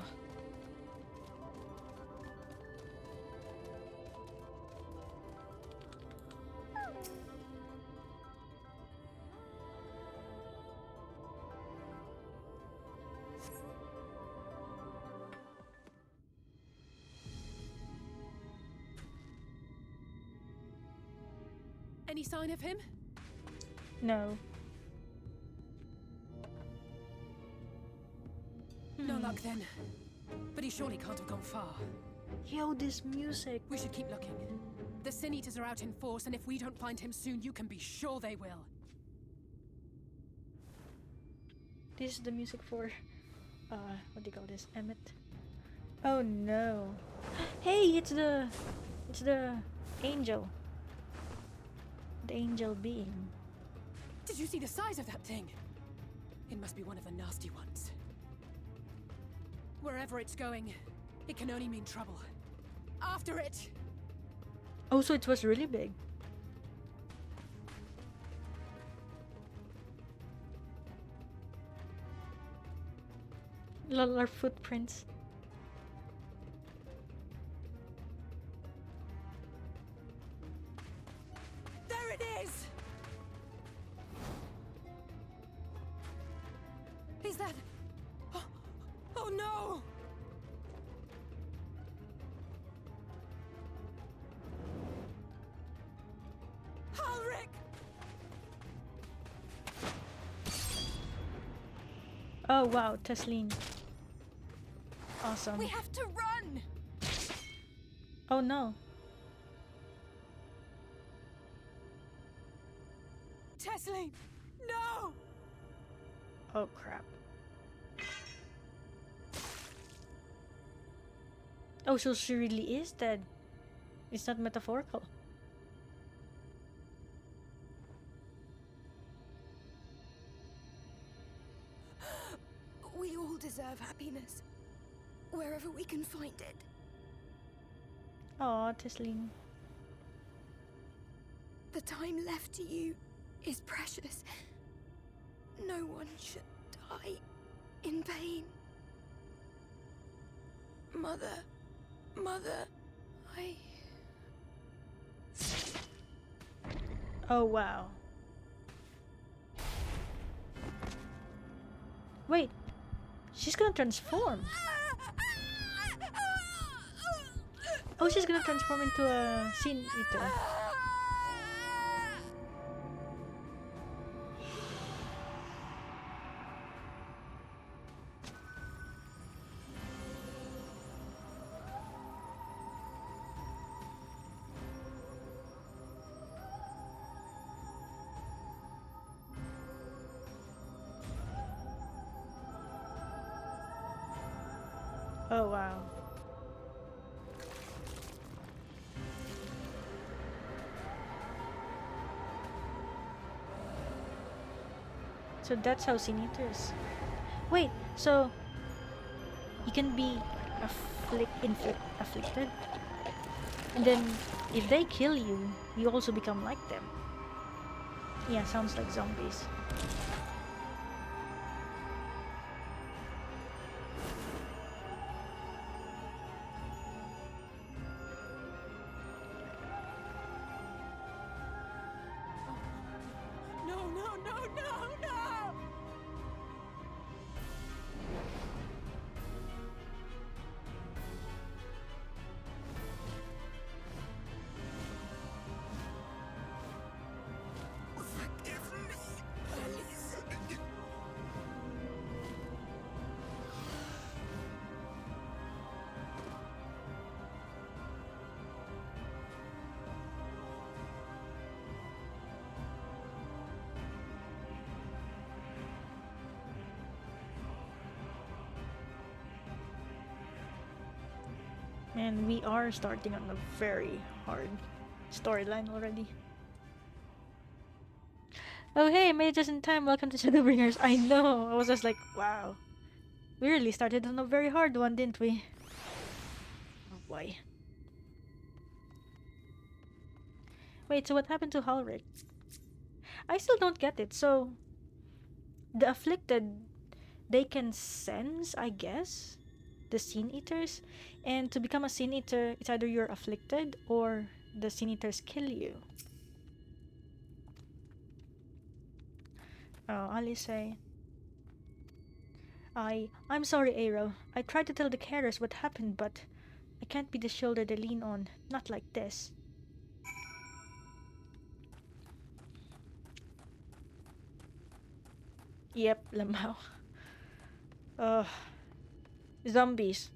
Any sign of him? No. No luck then. But he surely can't have gone far. Yo, this music. We should keep looking. The Sin Eaters are out in force, and if we don't find him soon, you can be sure they will. This is the music for what do you call this? Emmet. Oh no. Hey, it's the angel. The angel being. Did you see the size of that thing? It must be one of the nasty ones. Wherever it's going, it can only mean trouble. After it! Oh, so it was really big. Lol, our footprints. There it is! Is that... Oh no! Halric! Oh wow, Tesleen. Awesome. We have to run! Oh no. Tesleen! No! Oh crap. Oh, so she really is dead. It's not metaphorical. We all deserve happiness. Wherever we can find it. Aw, Tesleen. The time left to you is precious. No one should die in pain. Mother, I... Oh wow. Wait, she's gonna transform. Oh, she's gonna transform into a Sin Eater. Oh wow. So that's how Sin Eaters. Wait, so you can be afflicted? And then, if they kill you, you also become like them. Yeah, sounds like zombies. No, no, no, no, no! And we are starting on a very hard storyline already. Oh hey, I made it just in time. Welcome to Shadowbringers. I know. I was just like, wow. We really started on a very hard one, didn't we? Oh boy. Wait, so what happened to Halric? I still don't get it. So, the afflicted, they can sense, I guess, the Sin Eaters? And to become a Sin Eater, it's either you're afflicted or the Sin Eaters kill you. Oh, Alisaie. I'm sorry, Aero. I tried to tell the carers what happened, but I can't be the shoulder they lean on. Not like this. Yep, Lamau. Ugh. Zombies.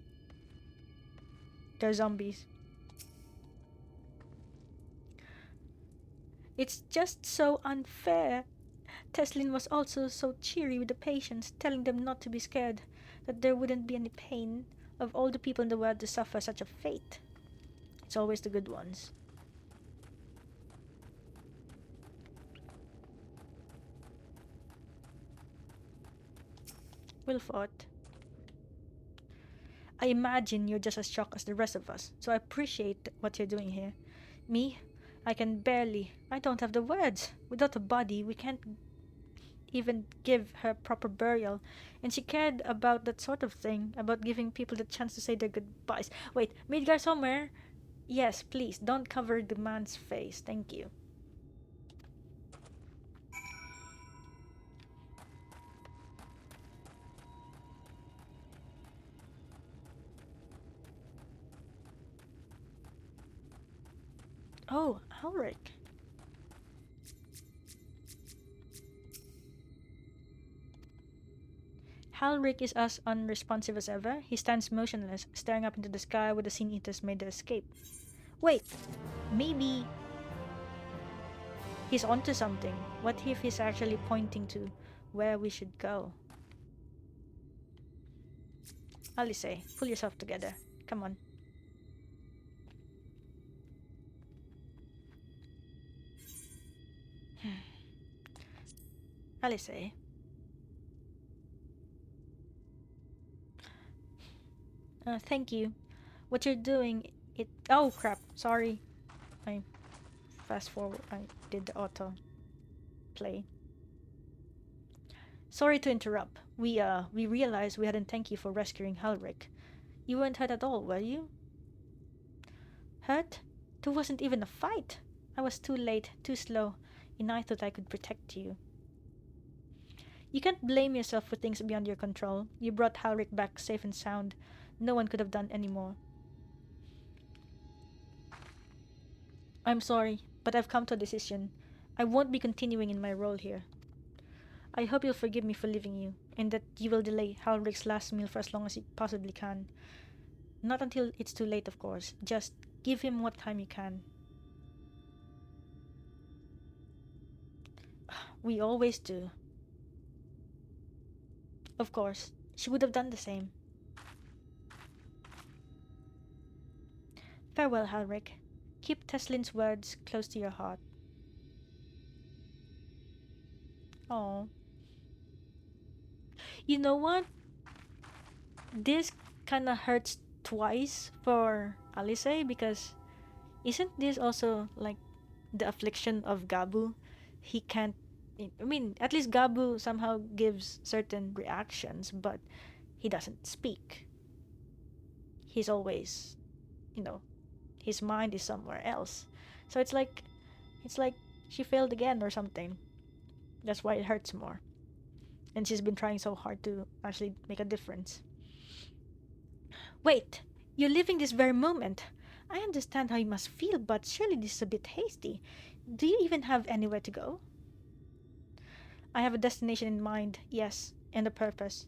They're zombies. It's just so unfair. Teslin was also so cheery with the patients, telling them not to be scared, that there wouldn't be any pain of all the people in the world to suffer such a fate. It's always the good ones. Wilford. I imagine you're just as shocked as the rest of us, so I appreciate what you're doing here. Me? I don't have the words. Without a body, we can't even give her proper burial. And she cared about that sort of thing, about giving people the chance to say their goodbyes. Wait, Midgar somewhere? Yes, please, don't cover the man's face. Thank you. Oh, Alric. Halric is as unresponsive as ever. He stands motionless, staring up into the sky where the Sin Eaters made their escape. Wait, maybe he's onto something. What if he's actually pointing to where we should go? Alisaie, pull yourself together. Come on. Alisaie. Thank you. What you're doing, it... Oh, crap. Sorry. I fast forward. I did the auto play. Sorry to interrupt. We realized we hadn't thanked you for rescuing Halric. You weren't hurt at all, were you? Hurt? There wasn't even a fight. I was too late, too slow, and I thought I could protect you. You can't blame yourself for things beyond your control. You brought Halric back safe and sound. No one could have done any more. I'm sorry, but I've come to a decision. I won't be continuing in my role here. I hope you'll forgive me for leaving you, and that you will delay Halric's last meal for as long as you possibly can. Not until it's too late, of course. Just give him what time you can. We always do. Of course, she would have done the same. Farewell, Halric. Keep Teslin's words close to your heart. Oh. You know what? This kinda hurts twice for Alisaie because Isn't this also like the affliction of Gabu? He can't. I mean, at least Gabu somehow gives certain reactions, but he doesn't speak. He's always, you know, his mind is somewhere else. So it's like she failed again or something. That's why it hurts more. And she's been trying so hard to actually make a difference. Wait, you're living this very moment. I understand how you must feel, but surely this is a bit hasty. Do you even have anywhere to go? I have a destination in mind, yes, and a purpose.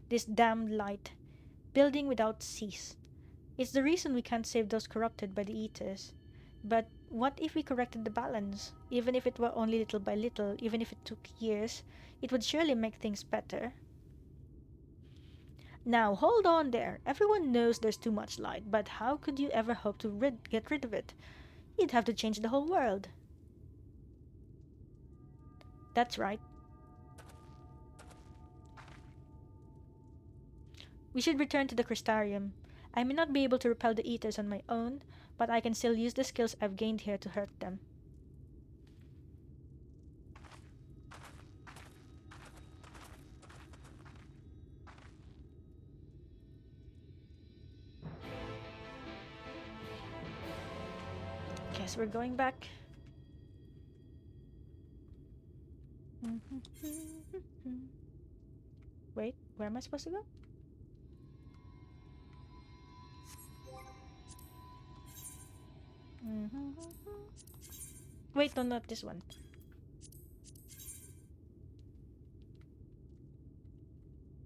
This damned light, building without cease. It's the reason we can't save those corrupted by the eaters. But what if we corrected the balance? Even if it were only little by little, even if it took years, it would surely make things better. Now, hold on there. Everyone knows there's too much light, but how could you ever hope to get rid of it? You'd have to change the whole world. That's right. We should return to the Crystarium. I may not be able to repel the Eaters on my own, but I can still use the skills I've gained here to hurt them. Guess we're going back. Wait, where am I supposed to go? Wait, no, not this one.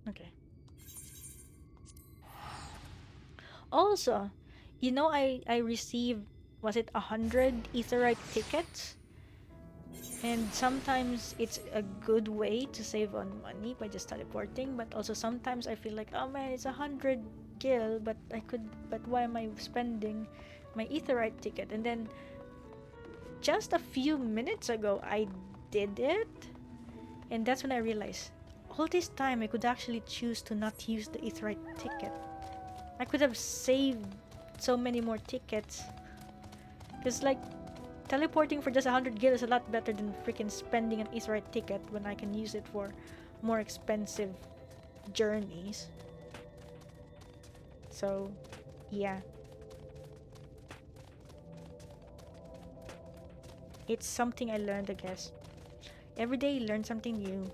Okay. Also, you know I received, was it 100 Aetherite tickets? And sometimes it's a good way to save on money by just teleporting, but also sometimes I feel like, oh man, it's 100 gil, but why am I spending my Aetherite ticket? And then just a few minutes ago I did it, and that's when I realized all this time I could actually choose to not use the Aetherite ticket. I could have saved so many more tickets, because like teleporting for just 100 gil is a lot better than freaking spending an Aetherite ticket when I can use it for more expensive journeys. So yeah, it's something I learned, I guess. Every day you learn something new.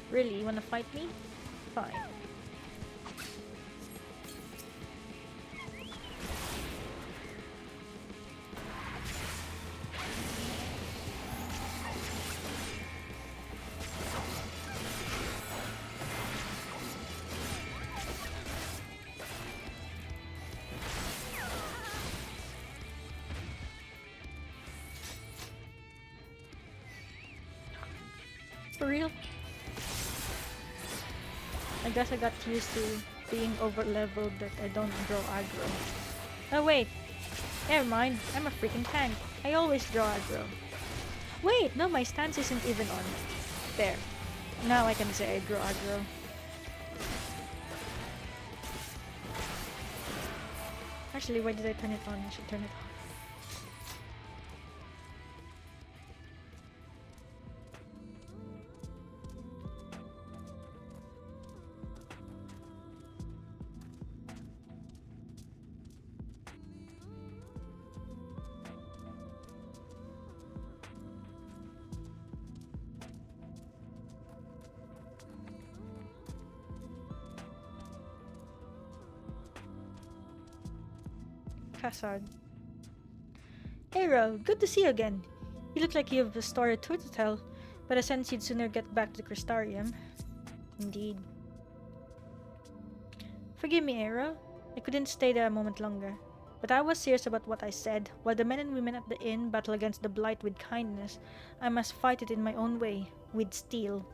Really, you wanna fight me? Fine. For real? I guess I got used to being over-leveled that I don't draw aggro. Oh wait, never mind, I'm a freaking tank. I always draw aggro. Wait, no, my stance isn't even on. There. Now I can say I draw aggro. Actually, why did I turn it on? I should turn it off. Hazard. Hey Ro, good to see you again. You look like you have a story to tell, but I sense you'd sooner get back to the Crystarium. Indeed. Forgive me, Aro. I couldn't stay there a moment longer. But I was serious about what I said. While the men and women at the inn battle against the blight with kindness, I must fight it in my own way, with steel.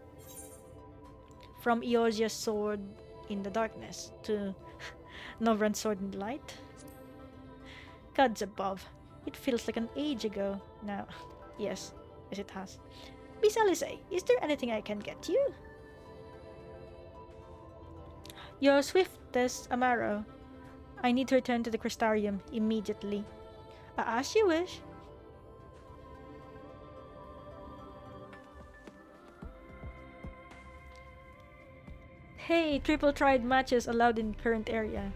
From Eorzea's sword in the darkness to Novran's sword in the light. Gods above. It feels like an age ago now. Yes, it has. Miss Alisaie, is there anything I can get you? Your swiftest Amaro. I need to return to the Crystarium immediately. As you wish. Hey, triple tried matches allowed in current area.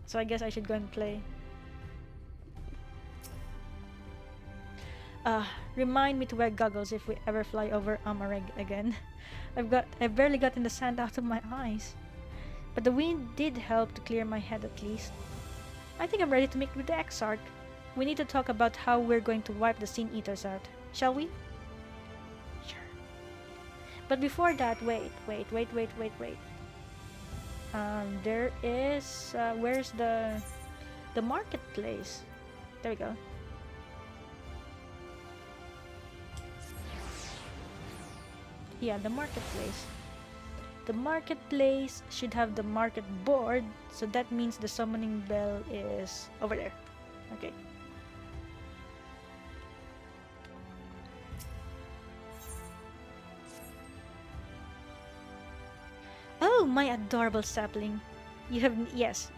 So I guess I should go and play. Remind me to wear goggles if we ever fly over Amareg again. I've barely gotten the sand out of my eyes. But the wind did help to clear my head at least. I think I'm ready to meet with the Exarch. We need to talk about how we're going to wipe the Sin Eaters out. Shall we? Sure. But before that, wait. There is... where's the marketplace? There we go. Yeah, the marketplace. The marketplace should have the market board, so that means the summoning bell is over there. Okay. Oh, my adorable sapling. You have... yes.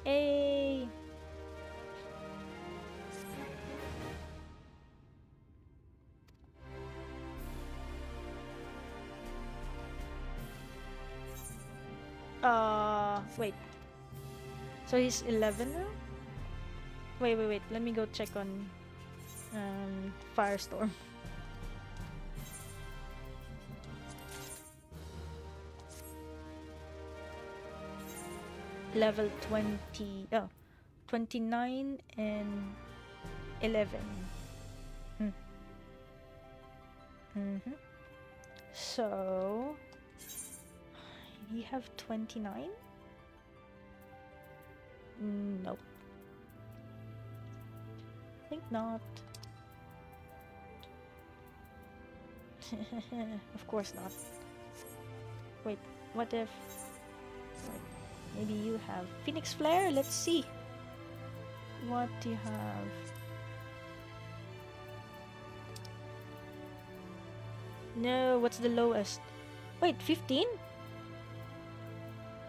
Hey. Wait. So he's 11 now? Wait. Let me go check on Firestorm. Level 20. Oh, 29 and 11. So we have 29? Nope. I think not. Of course not. Wait, what if... Wait, maybe you have Phoenix Flare? Let's see. What do you have? No, what's the lowest? Wait, 15?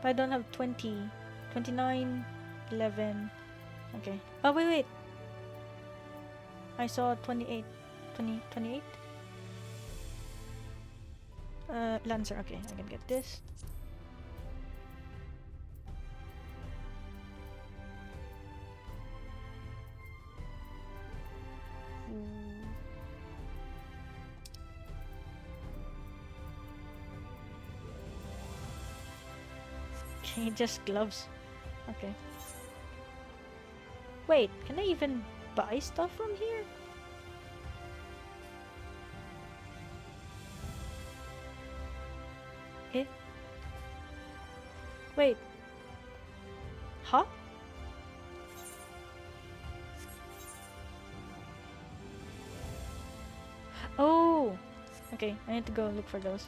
But I don't have 20. 29, 11. Okay. Oh, wait. I saw 28. 28? Lancer. Okay, I can get this. Okay, just gloves. Okay. Wait, can I even buy stuff from here? Eh? Wait. Huh? Oh! Okay, I need to go look for those.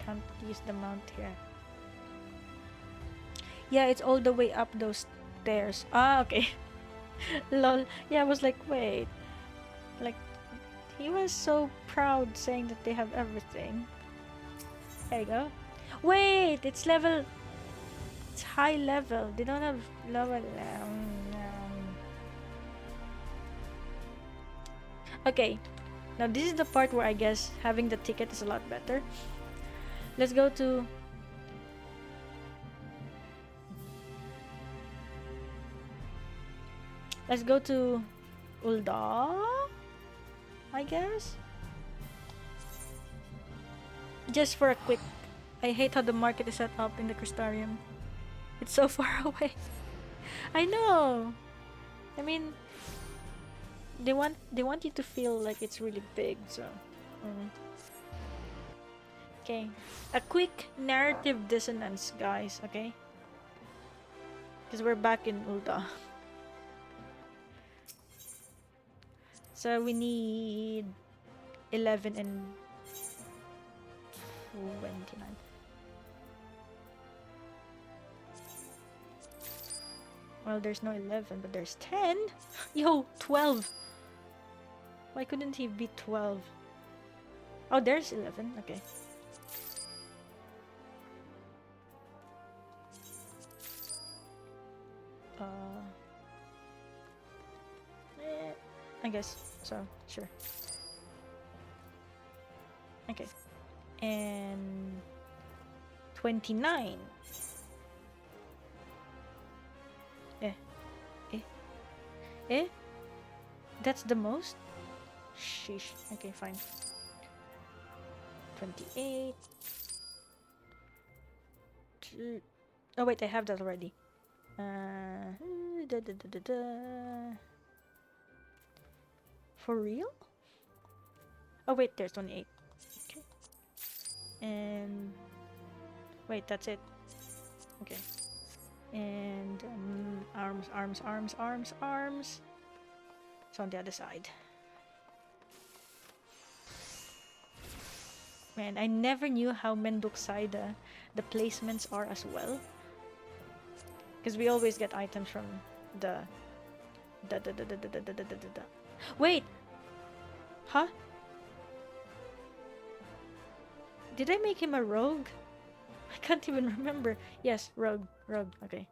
Can't use the mount here. Yeah, it's all the way up those stairs. Ah, okay. Lol. Yeah, I was like, wait. Like, he was so proud saying that they have everything. There you go. Wait, it's level... It's high level. They don't have lower... Okay. Now this is the part where I guess having the ticket is a lot better. Let's go to... Let's go to Ul'dah, I guess. Just for a quick... I hate how the market is set up in the Crystarium. It's so far away. I know. I mean, they want you to feel like it's really big, so... Okay. A quick narrative dissonance, guys, okay? Because we're back in Ul'dah. So we need 11 and 29. Well, there's no 11, but there's 10. Yo, 12. Why couldn't he be 12? Oh, there's 11. Okay. I guess so. Sure. Okay. And 29. That's the most? Sheesh. Okay, fine. 28. Oh wait, I have that already. For real? Oh wait, there's 28. Okay. And wait, that's it. Okay. And arms. It's on the other side. Man, I never knew how Mendokusai the placements are as well. Because we always get items from the Wait! Huh? Did I make him a rogue? I can't even remember. Yes, rogue. Okay.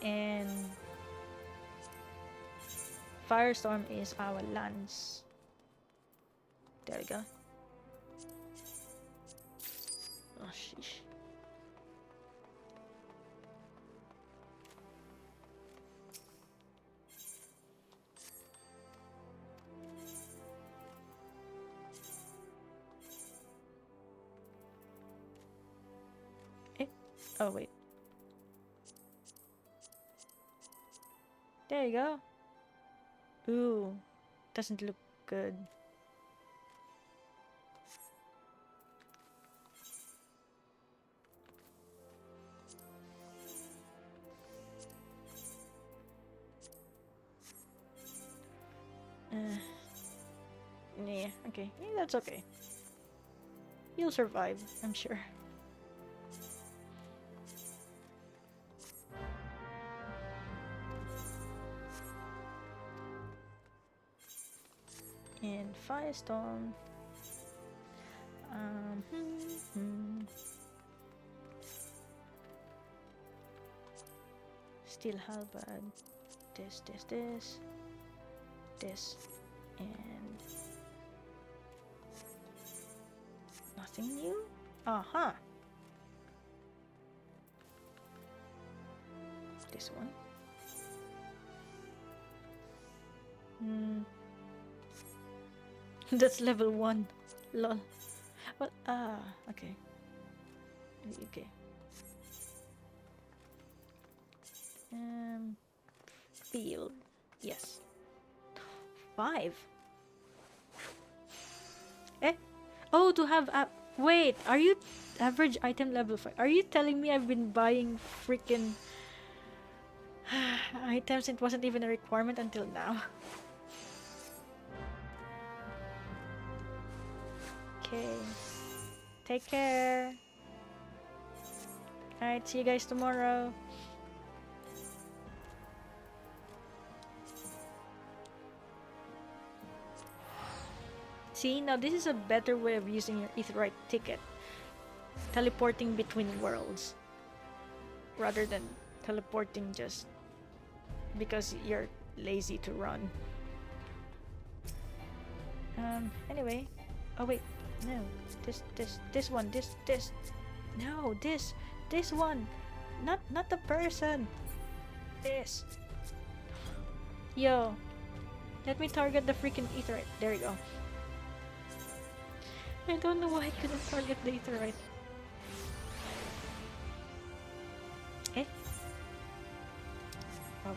And Firestorm is our lance. There we go. Oh, sheesh. Oh, wait. There you go. Ooh. Doesn't look good. Yeah, okay. Yeah, that's okay. You'll survive, I'm sure. And Firestorm. Steel halberd. This, and nothing new. Aha. This one. That's level 1. Lol. Well, okay. Okay. Field. Yes. 5. Oh, to have a... Wait, are you... Average item level 5. Are you telling me I've been buying freaking... items? It wasn't even a requirement until now. Okay. Take care. Alright, see you guys tomorrow. See, now this is a better way of using your Aetheryte ticket. Teleporting between worlds. Rather than teleporting just because you're lazy to run. Anyway. Oh wait, no. This one. No, this one. Not the person. This. Yo. Let me target the freaking Aetheryte. There you go. I don't know why I couldn't target the Aetheryte. Oh.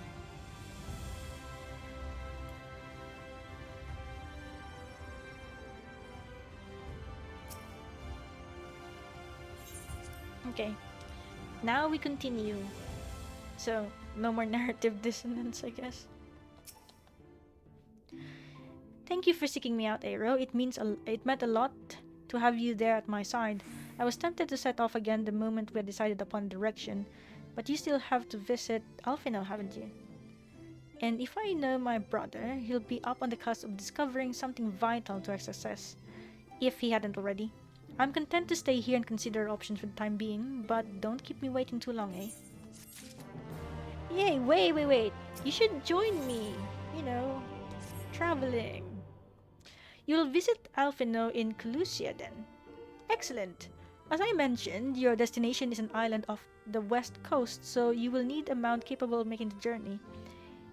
Okay. Now we continue. So, no more narrative dissonance, I guess. Thank you for seeking me out, Aero. It meant a lot to have you there at my side. I was tempted to set off again the moment we had decided upon direction, but you still have to visit Alphinaud, haven't you? And if I know my brother, he'll be up on the cusp of discovering something vital to our success, if he hadn't already. I'm content to stay here and consider options for the time being, but don't keep me waiting too long, eh? Yay, wait. You should join me. You know, traveling. You'll visit Alphinaud in Kholusia then. Excellent. As I mentioned, your destination is an island off the west coast, so you will need a mount capable of making the journey.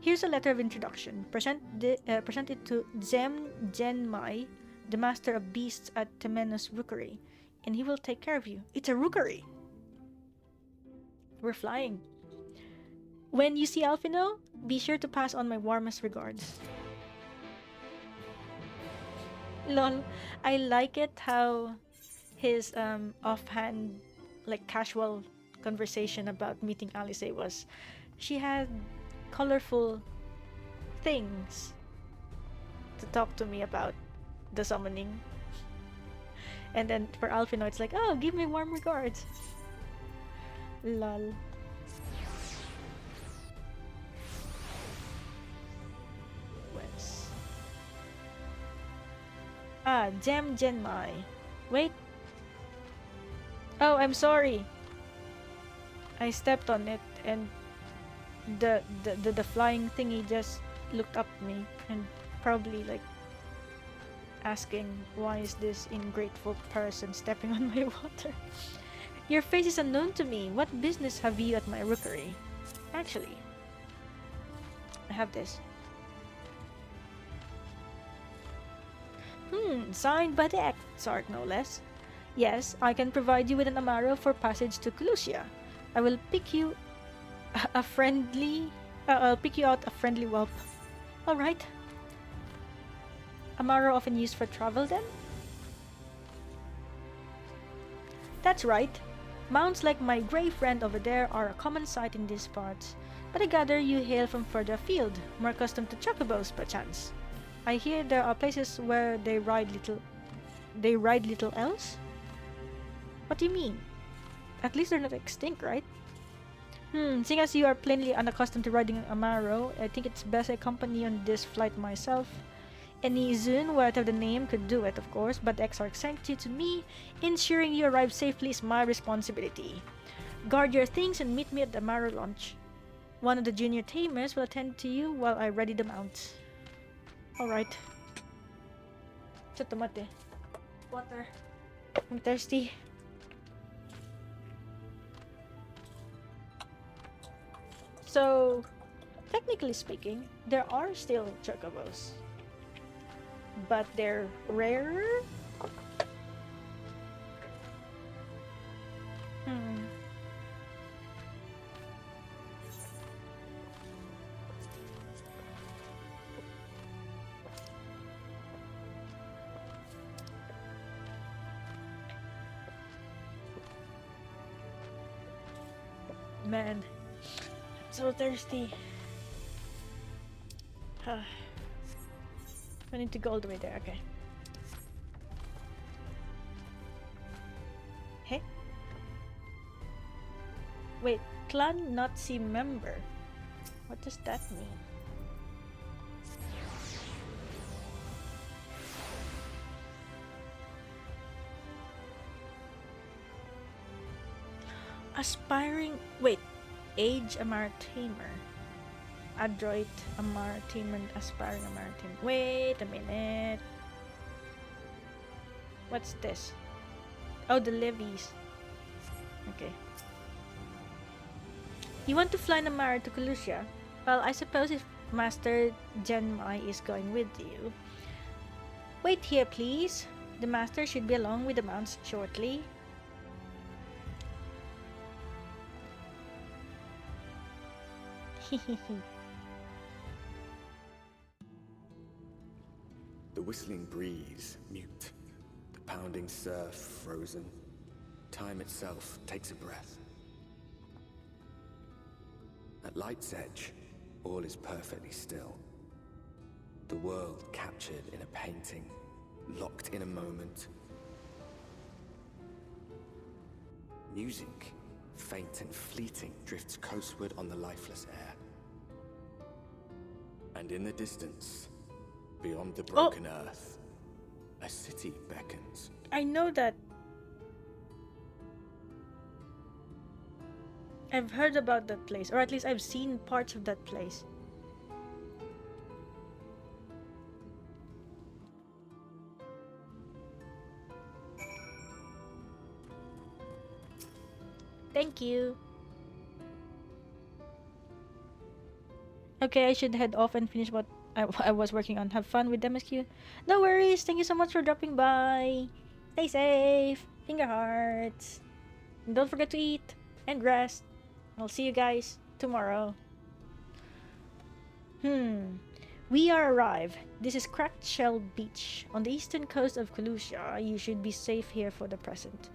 Here's a letter of introduction. Present it to Zem Genmai, the master of beasts at Temenos Rookery, and he will take care of you. It's a rookery! We're flying. When you see Alphinaud, be sure to pass on my warmest regards. Lol, I like it how his offhand, like casual conversation about meeting Alisaie was. She had colorful things to talk to me about the summoning. And then for Alphinaud, it's like, oh, give me warm regards. Lol. Whence? Ah, Gem Genmai. Wait. Oh, I'm sorry. I stepped on it and the flying thingy just looked up at me and probably like asking, why is this ungrateful person stepping on my water? Your face is unknown to me. What business have you at my rookery? Actually, I have this. Signed by the Exarch, no less. Yes, I can provide you with an Amaro for passage to Kholusia. I will pick you a friendly... I'll pick you out a friendly whelp. Alright. Amaro often used for travel then? That's right. Mounts like my grey friend over there are a common sight in these parts. But I gather you hail from further afield, more accustomed to chocobos, perchance. I hear there are places where they ride little elves? What do you mean? At least they're not extinct, right? Seeing as you are plainly unaccustomed to riding an Amaro, I think it's best I accompany you on this flight myself. Any Zun, whatever the name, could do it, of course, but the Exarch sent you to me. Ensuring you arrive safely is my responsibility. Guard your things and meet me at the Amaro launch. One of the junior tamers will attend to you while I ready the mounts. Alright. Tomate. Water. I'm thirsty. So, technically speaking, there are still chocobos. But they're rarer? Man, I'm so thirsty. I need to go all the way there, okay. Hey? Wait, clan Nazi member. What does that mean? Aspiring... Wait. Age Amartamer. Adroit Amartamer, aspiring Amartamer. Wait a minute. What's this? Oh, the levies. Okay. You want to fly an Amaro to Kholusia? Well, I suppose if Master Genmai is going with you. Wait here, please. The Master should be along with the mounts shortly. The whistling breeze, mute. The pounding surf, frozen. Time itself takes a breath. At light's edge, all is perfectly still. The world captured in a painting, locked in a moment. Music, faint and fleeting, drifts coastward on the lifeless air. And in the distance, beyond the broken earth, a city beckons. I know that. I've heard about that place, or at least I've seen parts of that place. Thank you. Okay, I should head off and finish what I was working on. Have fun with MSQ. No worries. Thank you so much for dropping by. Stay safe. Finger hearts. And don't forget to eat and rest. I'll see you guys tomorrow. We are arrived. This is Cracked Shell Beach on the eastern coast of Kholusia. You should be safe here for the present.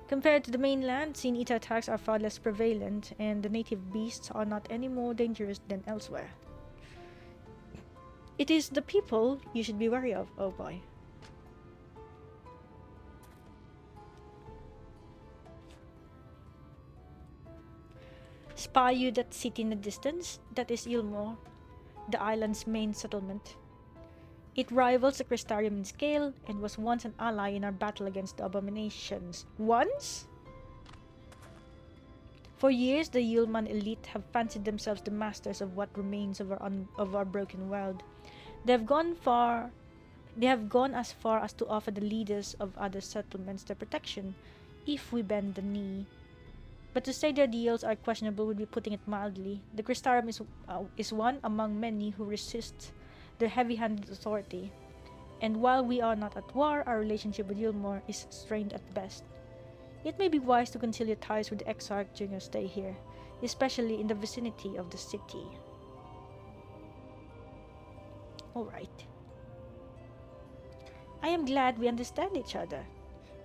Compared to the mainland, Sin Eater attacks are far less prevalent, and the native beasts are not any more dangerous than elsewhere. It is the people you should be wary of. Oh boy. Spy you that city in the distance? That is Eulmore, the island's main settlement. It rivals the Crystarium in scale and was once an ally in our battle against the abominations. Once? For years, the Eulman elite have fancied themselves the masters of what remains of our broken world. They have gone as far as to offer the leaders of other settlements their protection, if we bend the knee. But to say their deals are questionable would be putting it mildly. The Crystarium is one among many who resist their heavy-handed authority, and while we are not at war, our relationship with Eulmore is strained at best. It may be wise to conceal your ties with the Exarch during your stay here, especially in the vicinity of the city. Alright. I am glad we understand each other.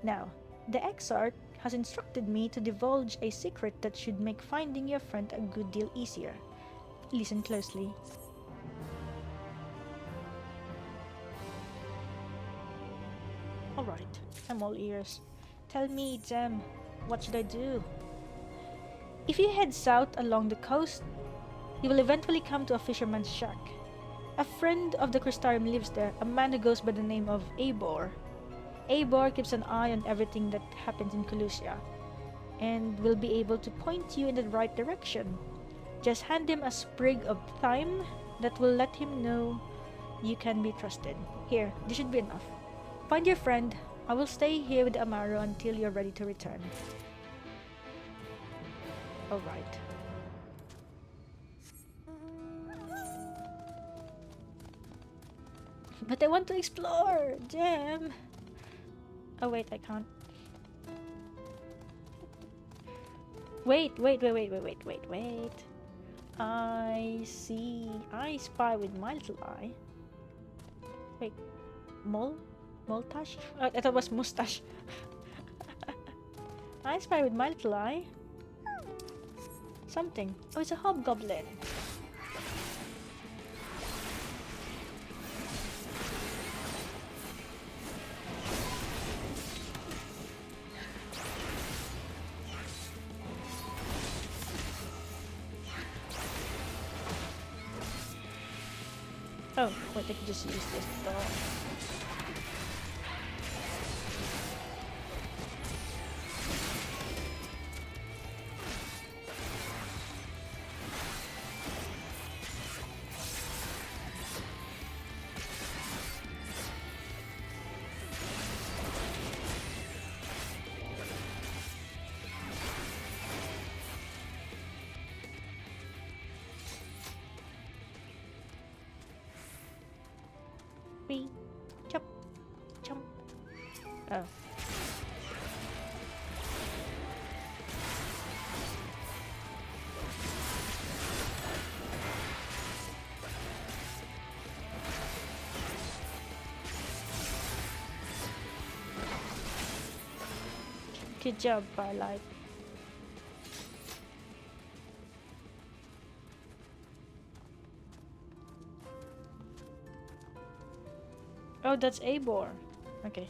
Now, the Exarch has instructed me to divulge a secret that should make finding your friend a good deal easier. Listen closely. Alright, I'm all ears. Tell me, Jem, what should I do? If you head south along the coast, you will eventually come to a fisherman's shack. A friend of the Crystarium lives there, a man who goes by the name of Eibor. Eibor keeps an eye on everything that happens in Kholusia, and will be able to point you in the right direction. Just hand him a sprig of thyme that will let him know you can be trusted. Here, this should be enough. Find your friend. I will stay here with Amaro until you're ready to return. Alright. But I want to explore! Damn! Oh wait, I can't. Wait. I spy with my little eye. Wait, Moltash? I thought it was mustache. I spy with my little eye. Something. Oh, it's a hobgoblin. Oh, wait, I could just use this though. Jump. Oh. Good job, Firelight. Oh, that's Eibor. Okay.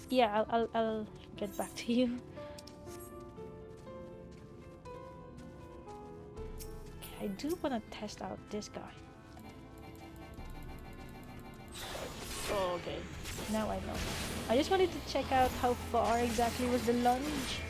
Yeah, I'll get back to you. do want to test out this guy. Oh, okay, now I know. I just wanted to check out how far exactly was the lunge.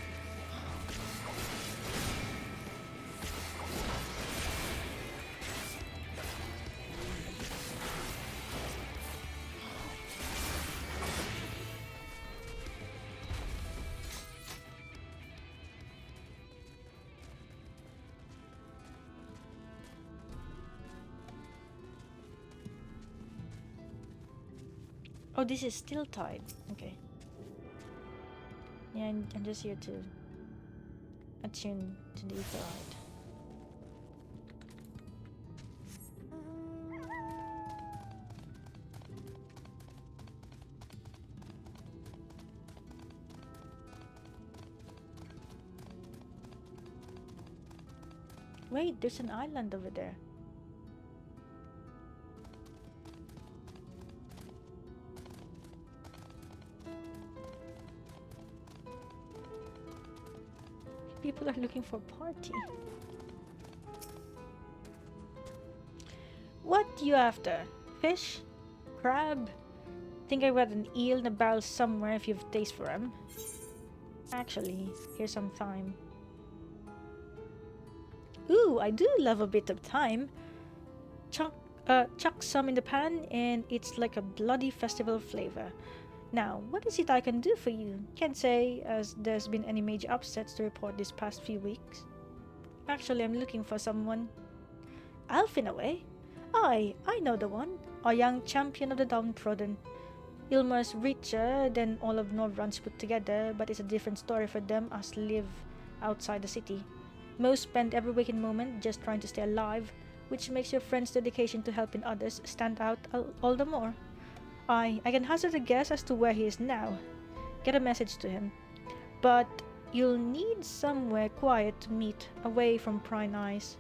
Oh, this is still tied. Okay. Yeah, I'm just here to attune to the etherite. Wait, there's an island over there. People are looking for a party. What you after? Fish? Crab? Think I got an eel in a barrel somewhere if you've taste for them. Actually, here's some thyme. Ooh, I do love a bit of thyme. Chuck some in the pan and it's like a bloody festival flavor. Now, what is it I can do for you? Can't say as there's been any major upsets to report this past few weeks. Actually, I'm looking for someone. Alphinaud? I know the one. A young champion of the downtrodden. Eulmore's richer than all of Norvrun's put together, but it's a different story for them as live outside the city. Most spend every waking moment just trying to stay alive, which makes your friend's dedication to helping others stand out all the more. I can hazard a guess as to where he is now. Get a message to him. But you'll need somewhere quiet to meet, away from prying eyes.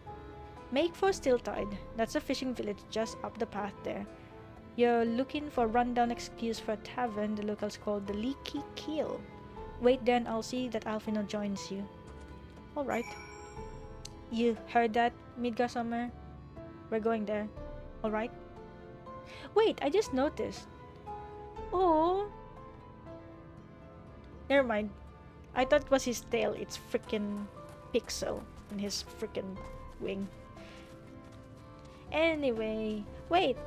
Make for Stilltide. That's a fishing village just up the path there. You're looking for a rundown excuse for a tavern the locals call the Leaky Keel. Wait then, I'll see that Alphinaud joins you. Alright. You heard that, Midgar Summer? We're going there. Alright? Wait, I just noticed. Oh. Never mind. I thought it was his tail. It's freaking Pixel in his freaking wing. Anyway, wait.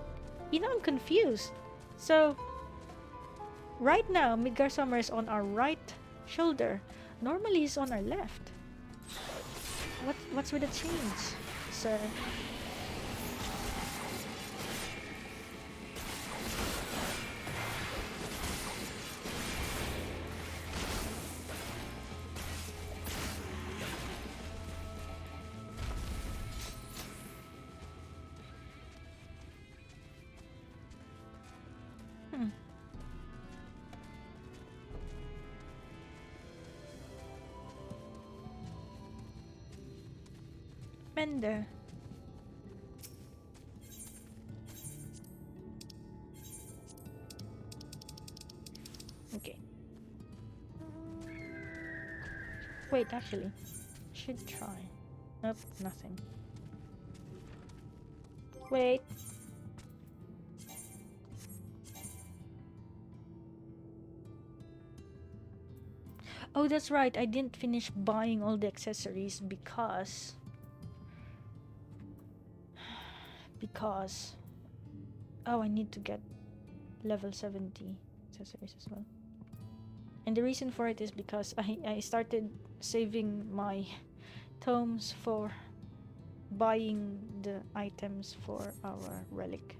You know, I'm confused. So, right now, Midgar Summer is on our right shoulder. Normally, he's on our left. What's with the change, sir? Mender. Okay. Wait, actually, should try. Nope, nothing. Wait. Oh, that's right. I didn't finish buying all the accessories because oh, I need to get level 70 accessories as well. And the reason for it is because I started saving my tomes for buying the items for our relic.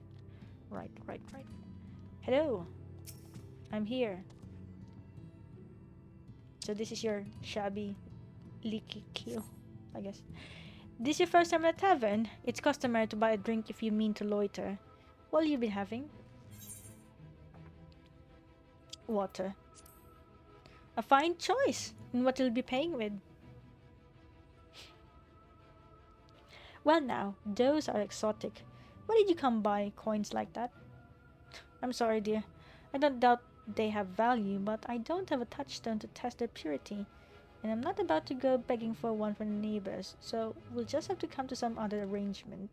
Right. Hello, I'm here. So this is your shabby leaky keel, I guess. This your first time at a tavern? It's customary to buy a drink if you mean to loiter. What have you been having? Water. A fine choice in what you'll be paying with. Well now, those are exotic. Why did you come by coins like that? I'm sorry, dear. I don't doubt they have value, but I don't have a touchstone to test their purity. And I'm not about to go begging for one from the neighbors, so we'll just have to come to some other arrangement.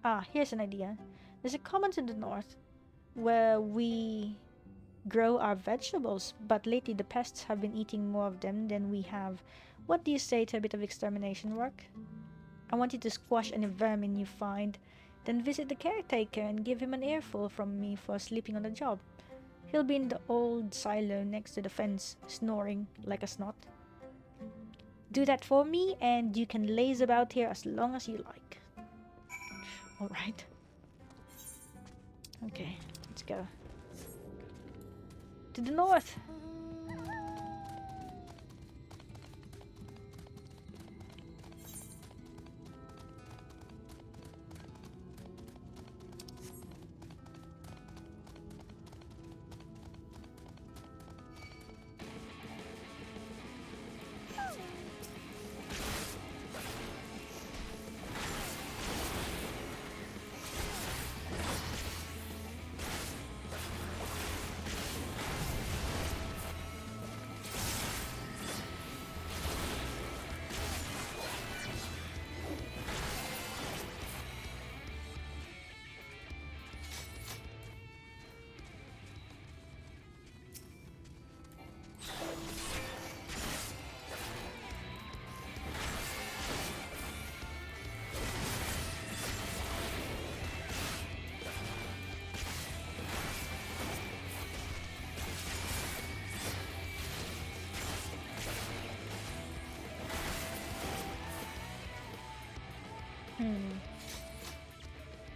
Ah, here's an idea. There's a common to the north where we grow our vegetables, but lately the pests have been eating more of them than we have. What do you say to a bit of extermination work? I want you to squash any vermin you find, then visit the caretaker and give him an earful from me for sleeping on the job. He'll be in the old silo next to the fence, snoring like a snot. Do that for me, and you can laze about here as long as you like. Alright. Okay, let's go. To the north!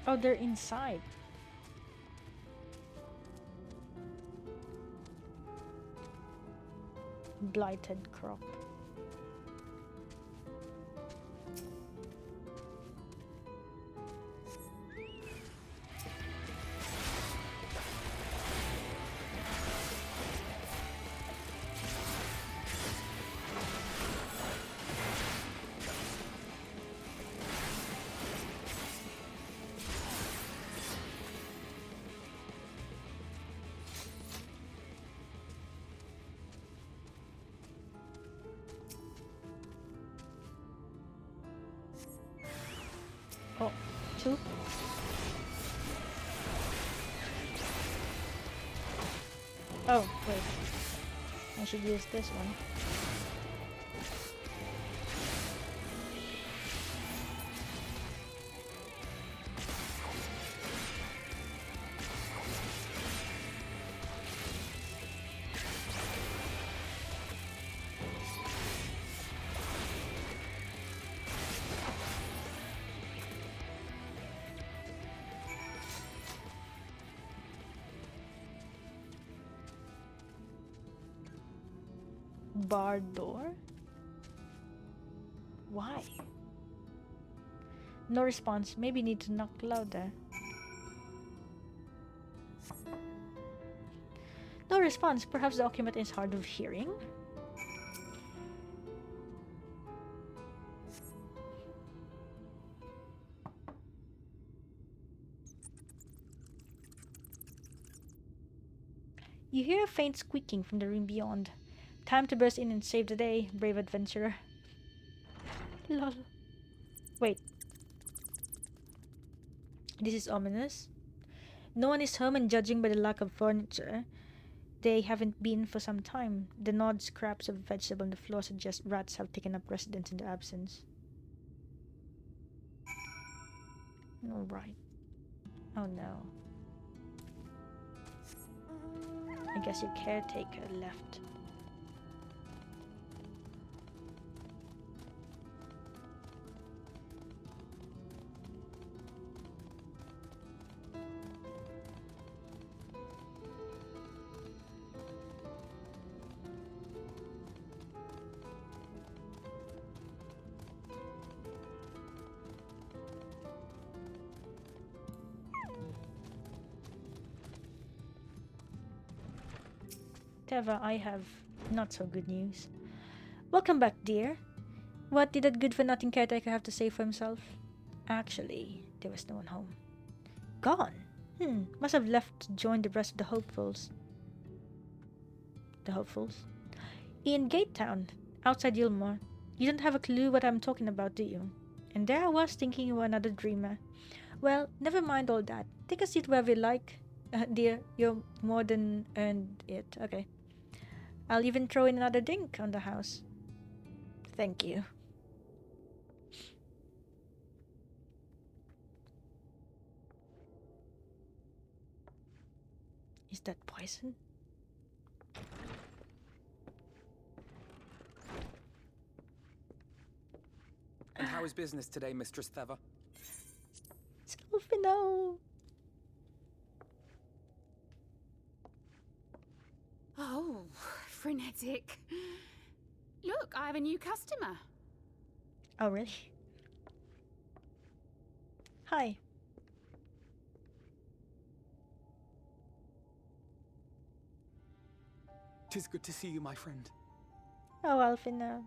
Oh, they're inside. Blighted crop. Oh, two. Oh, wait. I should use this one. Barred door? Why? No response. Maybe need to knock louder. No response. Perhaps the occupant is hard of hearing? You hear a faint squeaking from the room beyond. Time to burst in and save the day, brave adventurer. Lol. Wait. This is ominous. No one is home, and judging by the lack of furniture, they haven't been for some time. The gnawed scraps of vegetable on the floor suggest rats have taken up residence in the absence. Alright. Oh no. I guess your caretaker left. Teva, I have not so good news. Welcome back, dear. What did that good-for-nothing caretaker have to say for himself? Actually, there was no one home. Gone? Must have left to join the rest of the hopefuls. The hopefuls? In Gate Town, outside Eulmore. You don't have a clue what I'm talking about, do you? And there I was thinking you were another dreamer. Well, never mind all that. Take a seat wherever you like. Dear, you're more than earned it. Okay. I'll even throw in another drink on the house. Thank you. Is that poison? And how is business today, Mistress Theva? It's Alphinaud. Oh, frenetic. Look, I have a new customer. Oh, really? Hi. 'Tis good to see you, my friend. Oh, Alphinaud.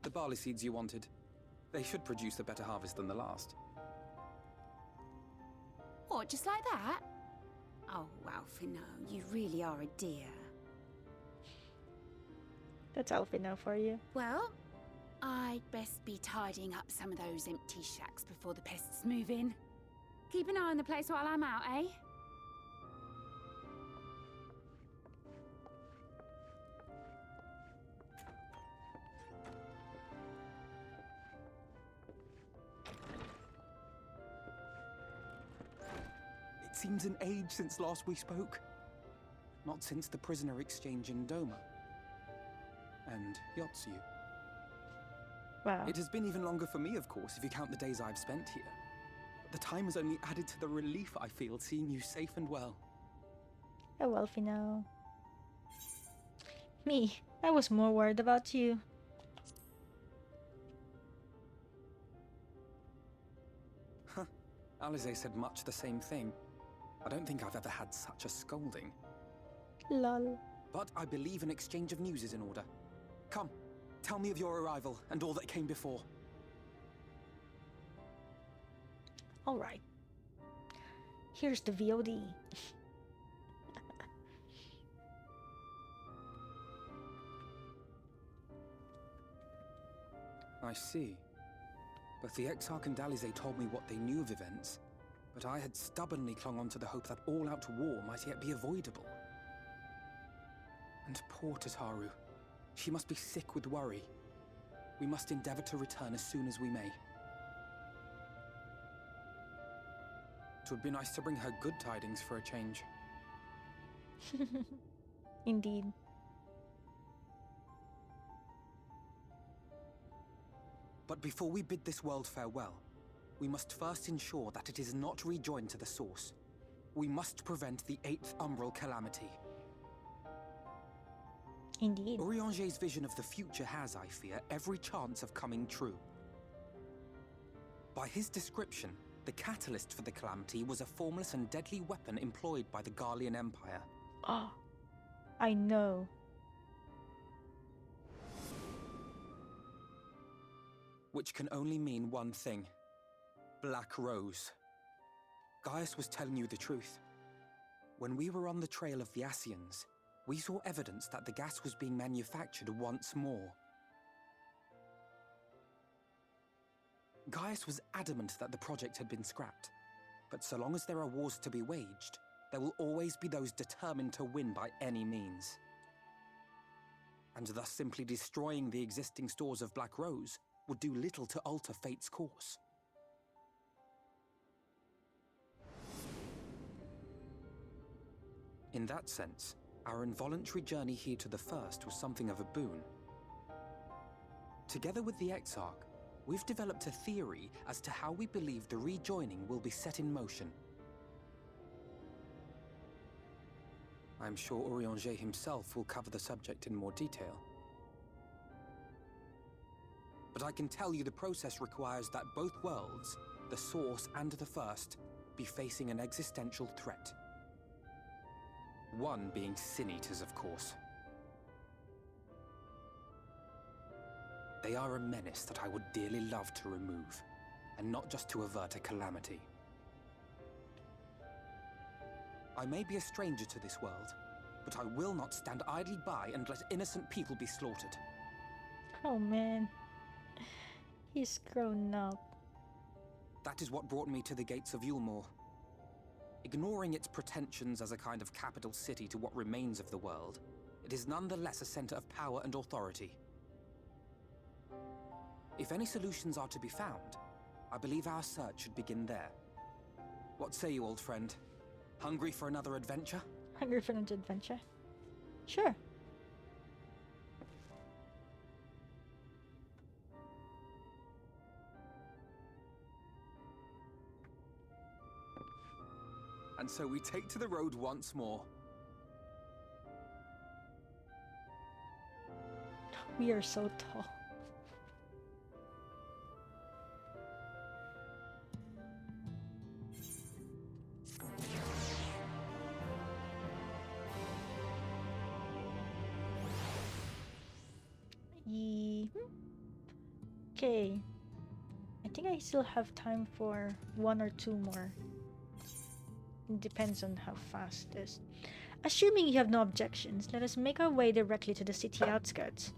The barley seeds you wanted. They should produce a better harvest than the last. What, just like that? Oh, Alphinaud, you really are a dear. That's Alphinaud for you. Well, I'd best be tidying up some of those empty shacks before the pests move in. Keep an eye on the place while I'm out, eh? It seems an age since last we spoke. Not since the prisoner exchange in Doma. And Yotsu. Wow. It has been even longer for me, of course, if you count the days I've spent here. But the time has only added to the relief I feel seeing you safe and well. Oh, Alphinaud. Me, I was more worried about you. Huh. Alisaie said much the same thing. I don't think I've ever had such a scolding. Lol. But I believe an exchange of news is in order. Come, tell me of your arrival and all that came before. Alright. Here's the VOD. I see. Both the Exarch and Alisaie told me what they knew of events, but I had stubbornly clung on to the hope that all-out war might yet be avoidable. And poor Tataru. She must be sick with worry. We must endeavor to return as soon as we may. It would be nice to bring her good tidings for a change. Indeed. But before we bid this world farewell, we must first ensure that it is not rejoined to the source. We must prevent the 8th Umbral calamity. Indeed. Urianger's vision of the future has, I fear, every chance of coming true. By his description, the catalyst for the calamity was a formless and deadly weapon employed by the Garlean Empire. Oh, I know. Which can only mean one thing. Black Rose. Gaius was telling you the truth. When we were on the trail of the Ascians, we saw evidence that the gas was being manufactured once more. Gaius was adamant that the project had been scrapped. But so long as there are wars to be waged, there will always be those determined to win by any means. And thus simply destroying the existing stores of Black Rose would do little to alter fate's course. In that sense, our involuntary journey here to the First was something of a boon. Together with the Exarch, we've developed a theory as to how we believe the rejoining will be set in motion. I'm sure Urianger himself will cover the subject in more detail. But I can tell you the process requires that both worlds, the Source and the First, be facing an existential threat. One being Sin Eaters, of course. They are a menace that I would dearly love to remove, and not just to avert a calamity. I may be a stranger to this world, but I will not stand idly by and let innocent people be slaughtered. Oh man. He's grown up. That is what brought me to the gates of Eulmore. Ignoring its pretensions as a kind of capital city to what remains of the world, it is nonetheless a center of power and authority. If any solutions are to be found, I believe our search should begin there. What say you, old friend? Hungry for another adventure? Hungry for another adventure? Sure. And so we take to the road once more. We are so tall. Okay. I think I still have time for 1 or 2 more. It depends on how fast it is. Assuming you have no objections, let us make our way directly to the city outskirts.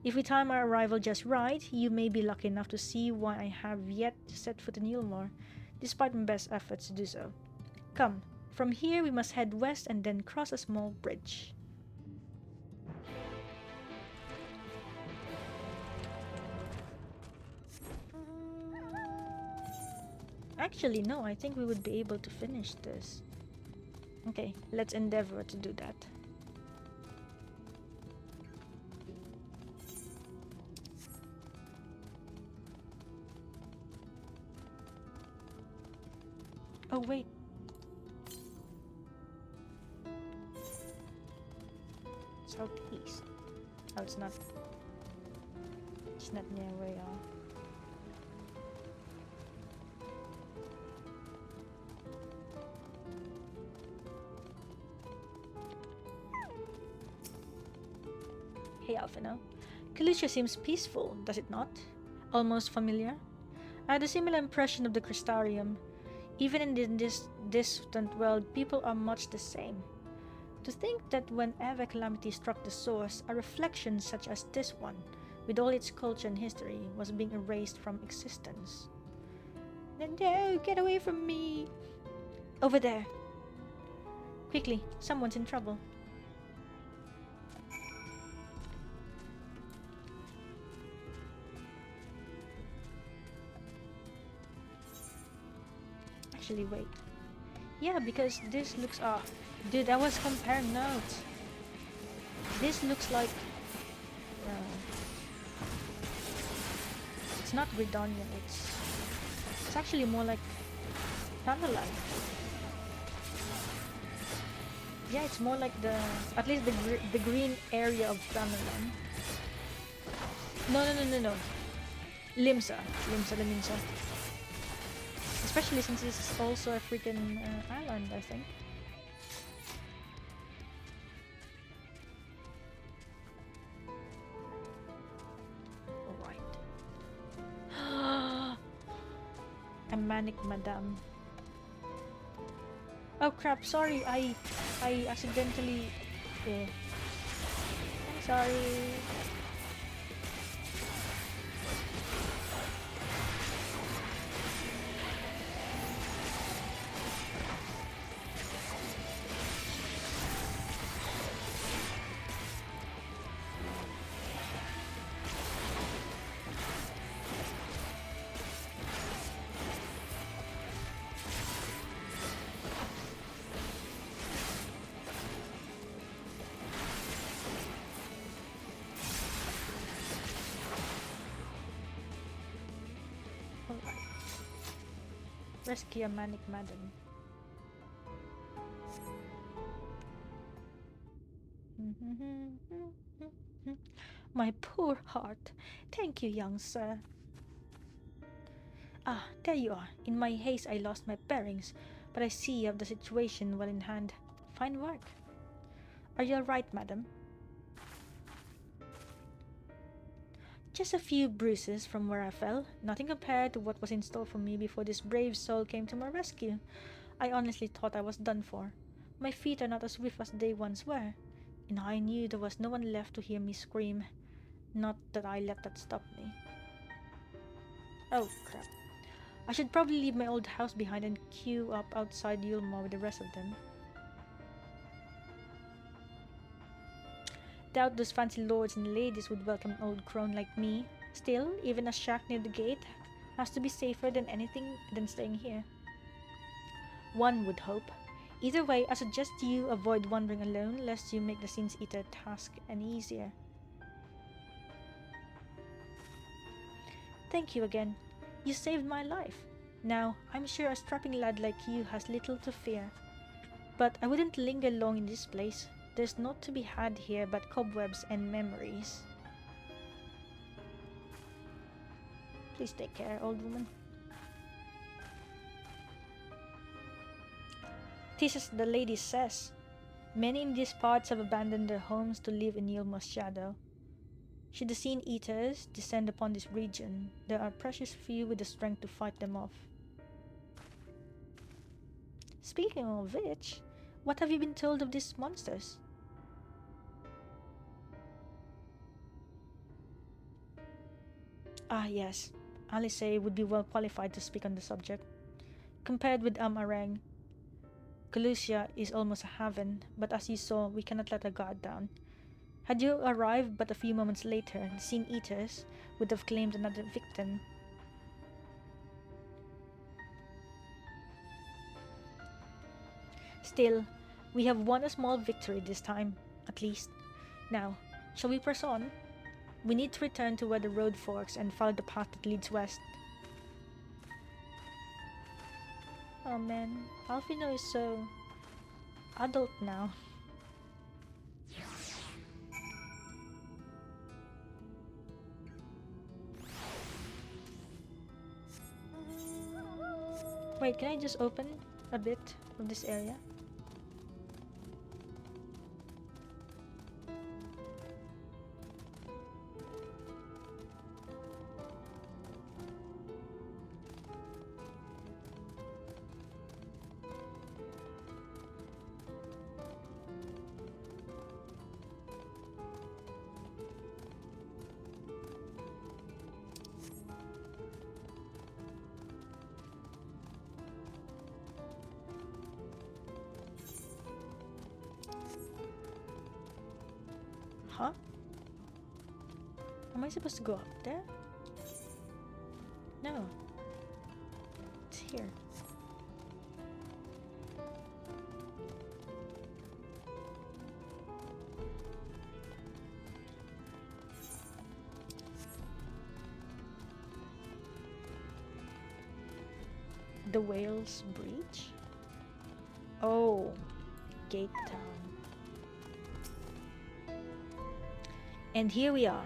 If we time our arrival just right, you may be lucky enough to see why I have yet to set foot in Eulmore, despite my best efforts to do so. Come, from here we must head west and then cross a small bridge. Actually, no, I think we would be able to finish this. Okay, let's endeavor to do that. Oh, wait. Southeast. Oh, it's not. It's not near where you are. Hey, Alphinaud. Kholusia seems peaceful, does it not? Almost familiar? I had a similar impression of the Crystarium. Even in this distant world, people are much the same. To think that whenever calamity struck the source, a reflection such as this one, with all its culture and history, was being erased from existence. No, get away from me! Over there! Quickly, someone's in trouble. Actually, wait. Yeah, because this looks... Ah, dude, I was comparing notes. This looks like... it's not Gridonia, it's actually more like Thunderland. Yeah, it's more like the... At least the green area of Thunderland. No. Limsa. Especially since this is also a freaking island, I think. Alright. A manic madame. Oh crap, sorry, I accidentally... I'm sorry. Rescue a manic madam. My poor heart. Thank you, young sir. Ah, there you are. In my haste I lost my bearings, but I see you have the situation well in hand. Fine work. Are you all right, madam? Just a few bruises from where I fell, nothing compared to what was in store for me before this brave soul came to my rescue. I honestly thought I was done for. My feet are not as swift as they once were, and I knew there was no one left to hear me scream. Not that I let that stop me. Oh crap. I should probably leave my old house behind and queue up outside Eulmore with the rest of them. Doubt those fancy lords and ladies would welcome an old crone like me. Still, even a shack near the gate has to be safer than staying here. One would hope. Either way, I suggest you avoid wandering alone, lest you make the Sin's Eater task any easier. Thank you again. You saved my life. Now, I'm sure a strapping lad like you has little to fear. But I wouldn't linger long in this place. There's naught to be had here but cobwebs and memories. Please take care, old woman. 'Tis as the lady says. Many in these parts have abandoned their homes to live in Eulmore's shadow. Should the Sin Eaters descend upon this region, there are precious few with the strength to fight them off. Speaking of which, what have you been told of these monsters? Ah yes, Alisaie would be well qualified to speak on the subject. Compared with Arang, Kholusia is almost a haven, but as you saw, we cannot let our guard down. Had you arrived but a few moments later, the Sin Eaters would have claimed another victim. Still, we have won a small victory this time, at least. Now, shall we press on? We need to return to where the road forks and follow the path that leads west. Oh man, Alphinaud is so adult now. Wait, can I just open a bit of this area? Huh? Am I supposed to go up there? No. It's here. The Whale's Breach? Oh, Gate Town. And here we are.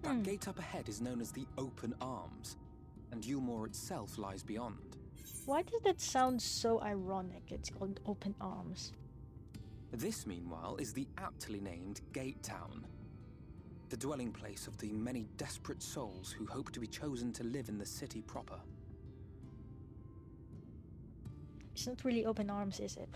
That gate up ahead is known as the Open Arms, and Eulmore itself lies beyond. Why does that sound so ironic? It's called Open Arms. This, meanwhile, is the aptly named Gate Town, the dwelling place of the many desperate souls who hope to be chosen to live in the city proper. It's not really Open Arms, is it?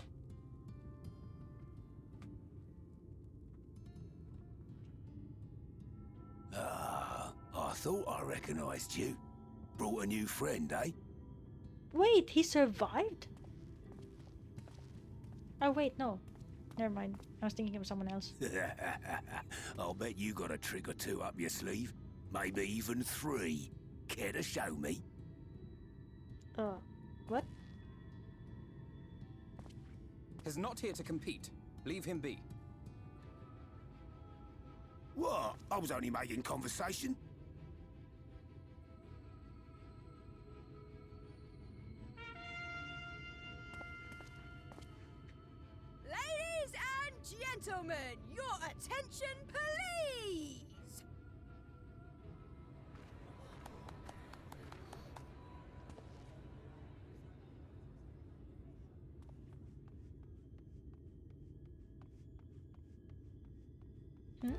Ah, I thought I recognized you. Brought a new friend, eh? Wait, he survived? Oh wait, no. Never mind. I was thinking of someone else. I'll bet you got a trick or two up your sleeve. Maybe even 3. Care to show me? What? He's not here to compete. Leave him be. What? I was only making conversation. Ladies and gentlemen, your attention, please! Hmm?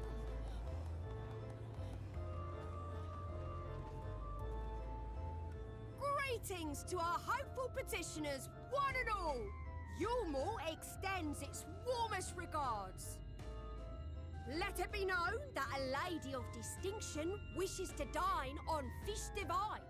Greetings to our hopeful petitioners, one and all! Eulmore extends its warmest regards. Let it be known that a lady of distinction wishes to dine on fish divine.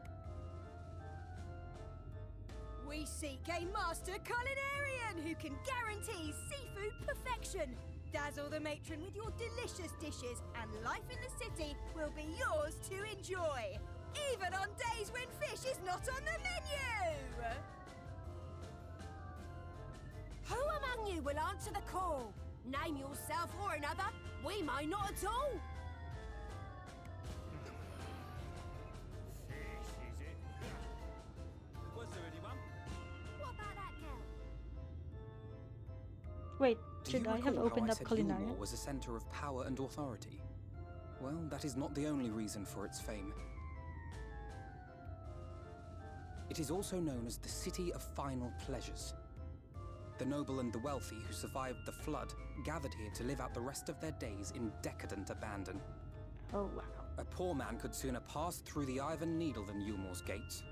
We seek a master culinarian who can guarantee seafood perfection. Dazzle the matron with your delicious dishes, and life in the city will be yours to enjoy, even on days when fish is not on the menu! Who among you will answer the call? Name yourself or another. We may not at all. Fish, is it? Was there anyone? What about that girl? Wait, Do should you I have recall opened how I up said culinary? Eulmore was a center of power and authority? Well, that is not the only reason for its fame. It is also known as the City of Final Pleasures. The noble and the wealthy who survived the flood gathered here to live out the rest of their days in decadent abandon. Oh wow. A poor man could sooner pass through the Iron Needle than Eulmore's gates.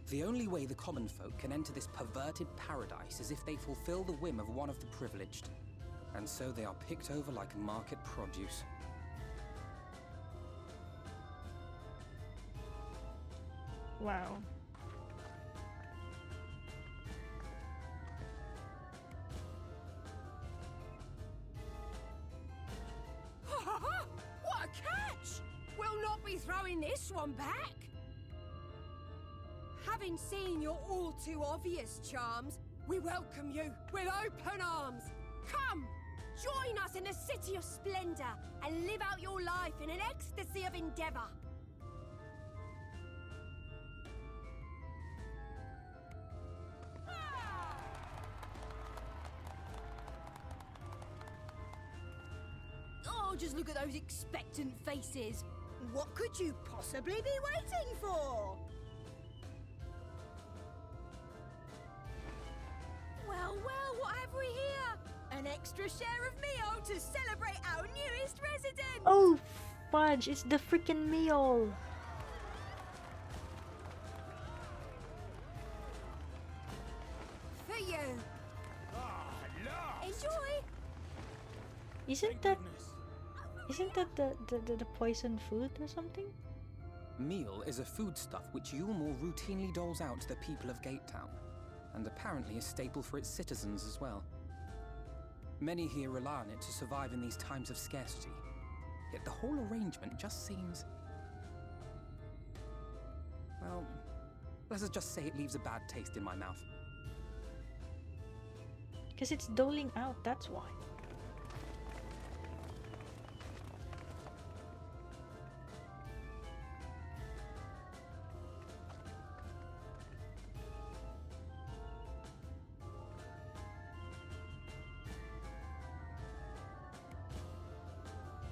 The only way the common folk can enter this perverted paradise is if they fulfill the whim of one of the privileged. And so they are picked over like market produce. Wow. What a catch! We'll not be throwing this one back. Having seen your all too obvious charms, we welcome you with open arms. Come, join us in the City of Splendor and live out your life in an ecstasy of endeavor. Oh, just look at those expectant faces. What could you possibly be waiting for? Well, what have we here? An extra share of meal to celebrate our newest resident! Oh fudge, it's the freaking meal. For you! Ah, look! Enjoy! Isn't that the poison food or something? Meal is a foodstuff which Eulmore routinely doles out to the people of Gatetown, and apparently a staple for its citizens as well. Many here rely on it to survive in these times of scarcity, yet the whole arrangement just seems... well, let us just say it leaves a bad taste in my mouth. Because it's doling out, that's why.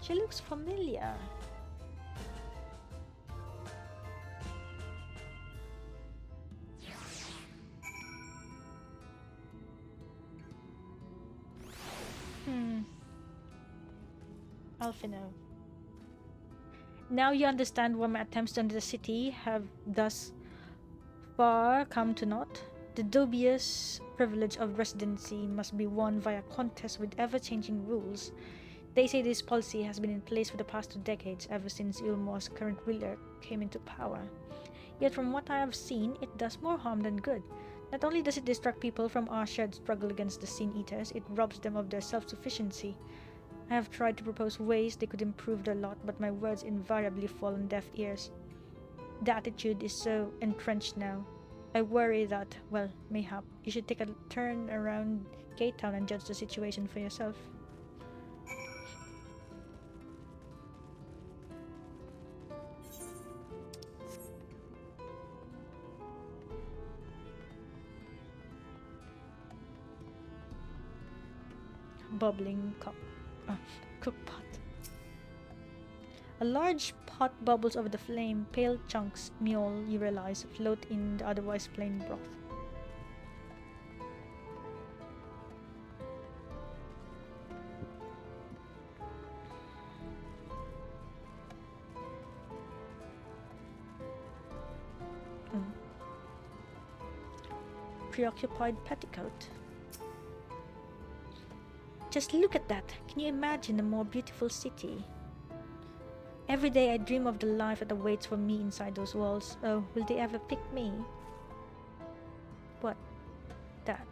She looks familiar. Alphinaud. Now you understand why my attempts to enter the city have thus far come to naught. The dubious privilege of residency must be won via contest with ever-changing rules. They say this policy has been in place for the past 2 decades, ever since Eulmore's current ruler came into power. Yet from what I have seen, it does more harm than good. Not only does it distract people from our shared struggle against the Sin Eaters, it robs them of their self-sufficiency. I have tried to propose ways they could improve their lot, but my words invariably fall on deaf ears. The attitude is so entrenched now. I worry that, well, mayhap, you should take a turn around Gatetown and judge the situation for yourself. Bubbling cup. Cookpot. A large pot bubbles over the flame. Pale chunks, meal, you realize, float in the otherwise plain broth. preoccupied petticoat. Just look at that. Can you imagine a more beautiful city? Every day I dream of the life that awaits for me inside those walls. Oh, will they ever pick me? What? That.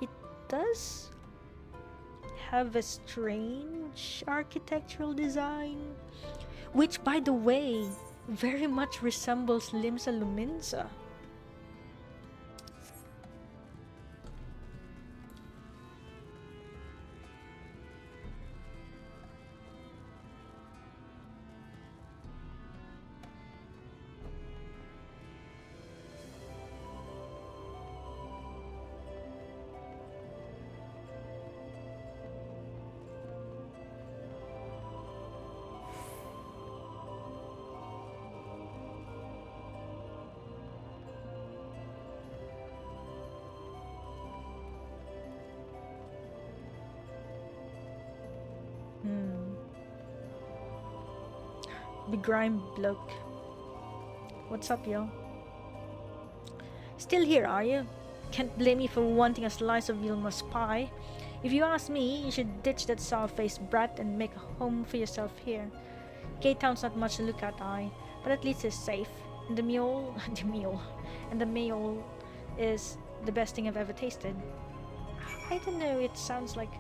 It does have a strange architectural design, which, by the way, very much resembles Limsa Luminsa. Begrimed bloke. What's up, yo? Still here, are you? Can't blame me for wanting a slice of Eulmore's pie. If you ask me, you should ditch that sour-faced brat and make a home for yourself here. Gate Town's not much to look at, but at least it's safe. And the mule, and the mule is the best thing I've ever tasted. I don't know, it sounds like...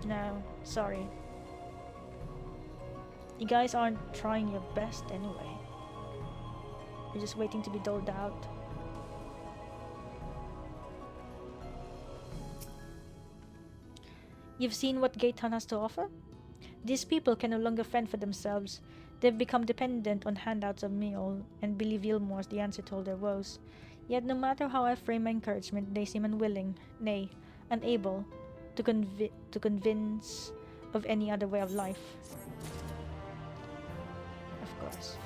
no, sorry. You guys aren't trying your best anyway. You're just waiting to be doled out. You've seen what Gate Town has to offer? These people can no longer fend for themselves. They've become dependent on handouts of meal and believe Eulmore's the answer to all their woes. Yet no matter how I frame my encouragement, they seem unwilling, nay, unable, to convince of any other way of life. Of course.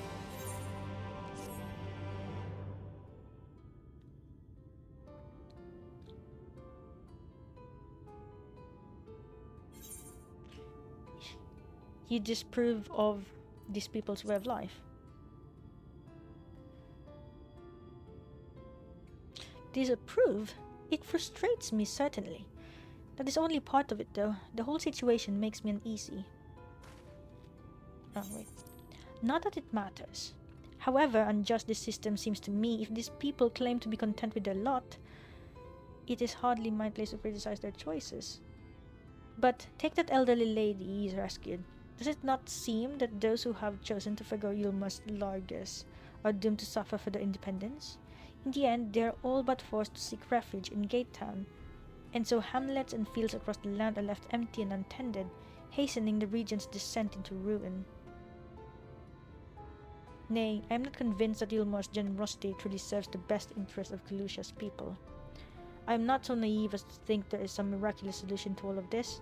You disapprove of these people's way of life. Disapprove? It frustrates me, certainly. That is only part of it, though. The whole situation makes me uneasy. Oh, wait. Not that it matters. However unjust this system seems to me, if these people claim to be content with their lot, it is hardly my place to criticize their choices. But take that elderly lady he's rescued. Does it not seem that those who have chosen to forgo Eulmore's largesse are doomed to suffer for their independence? In the end, they are all but forced to seek refuge in Gate Town, and so hamlets and fields across the land are left empty and untended, hastening the region's descent into ruin. Nay, I am not convinced that Eulmore's generosity truly serves the best interest of Kholusia's people. I am not so naive as to think there is some miraculous solution to all of this,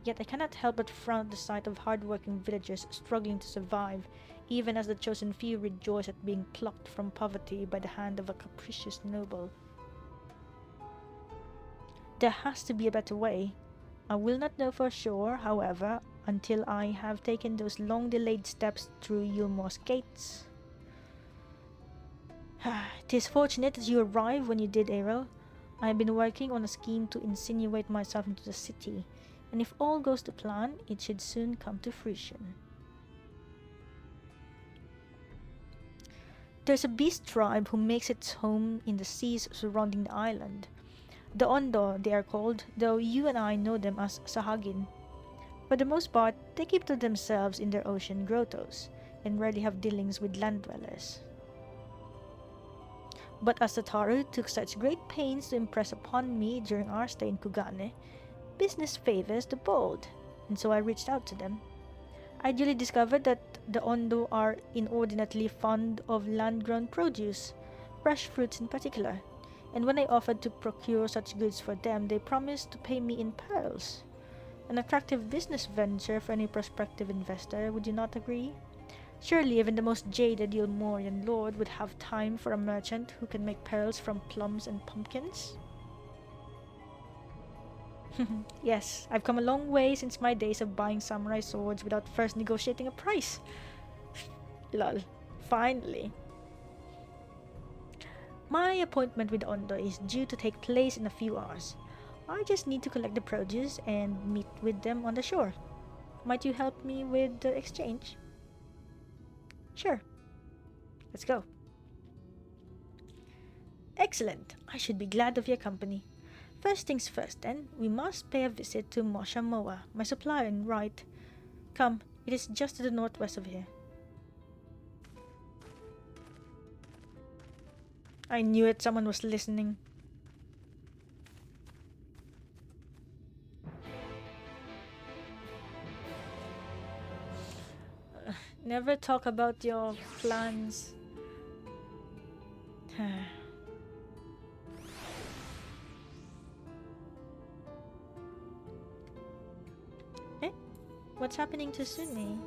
yet I cannot help but frown at the sight of hard-working villagers struggling to survive, even as the chosen few rejoice at being plucked from poverty by the hand of a capricious noble. There has to be a better way. I will not know for sure, however, until I have taken those long-delayed steps through Eulmore's gates. 'Tis fortunate that you arrived when you did, Aero. I have been working on a scheme to insinuate myself into the city, and if all goes to plan, it should soon come to fruition. There's a beast tribe who makes its home in the seas surrounding the island. The Ondo, they are called, though you and I know them as Sahagin. For the most part, they keep to themselves in their ocean grottos, and rarely have dealings with land dwellers. But as Sataru took such great pains to impress upon me during our stay in Kugane, business favors the bold, and so I reached out to them. I duly discovered that the Ondo are inordinately fond of land-grown produce, fresh fruits in particular, and when I offered to procure such goods for them, they promised to pay me in pearls. An attractive business venture for any prospective investor, would you not agree? Surely even the most jaded Eulmorian lord would have time for a merchant who can make pearls from plums and pumpkins? Yes, I've come a long way since my days of buying samurai swords without first negotiating a price. Lol. Finally. My appointment with Ondo is due to take place in a few hours. I just need to collect the produce and meet with them on the shore. Might you help me with the exchange? Sure. Let's go. Excellent. I should be glad of your company. First things first, then, we must pay a visit to Mosha Moa, my supplier in Right. Come, it is just to the northwest of here. I knew it, someone was listening. Never talk about your plans. Eh? What's happening to Sunmi?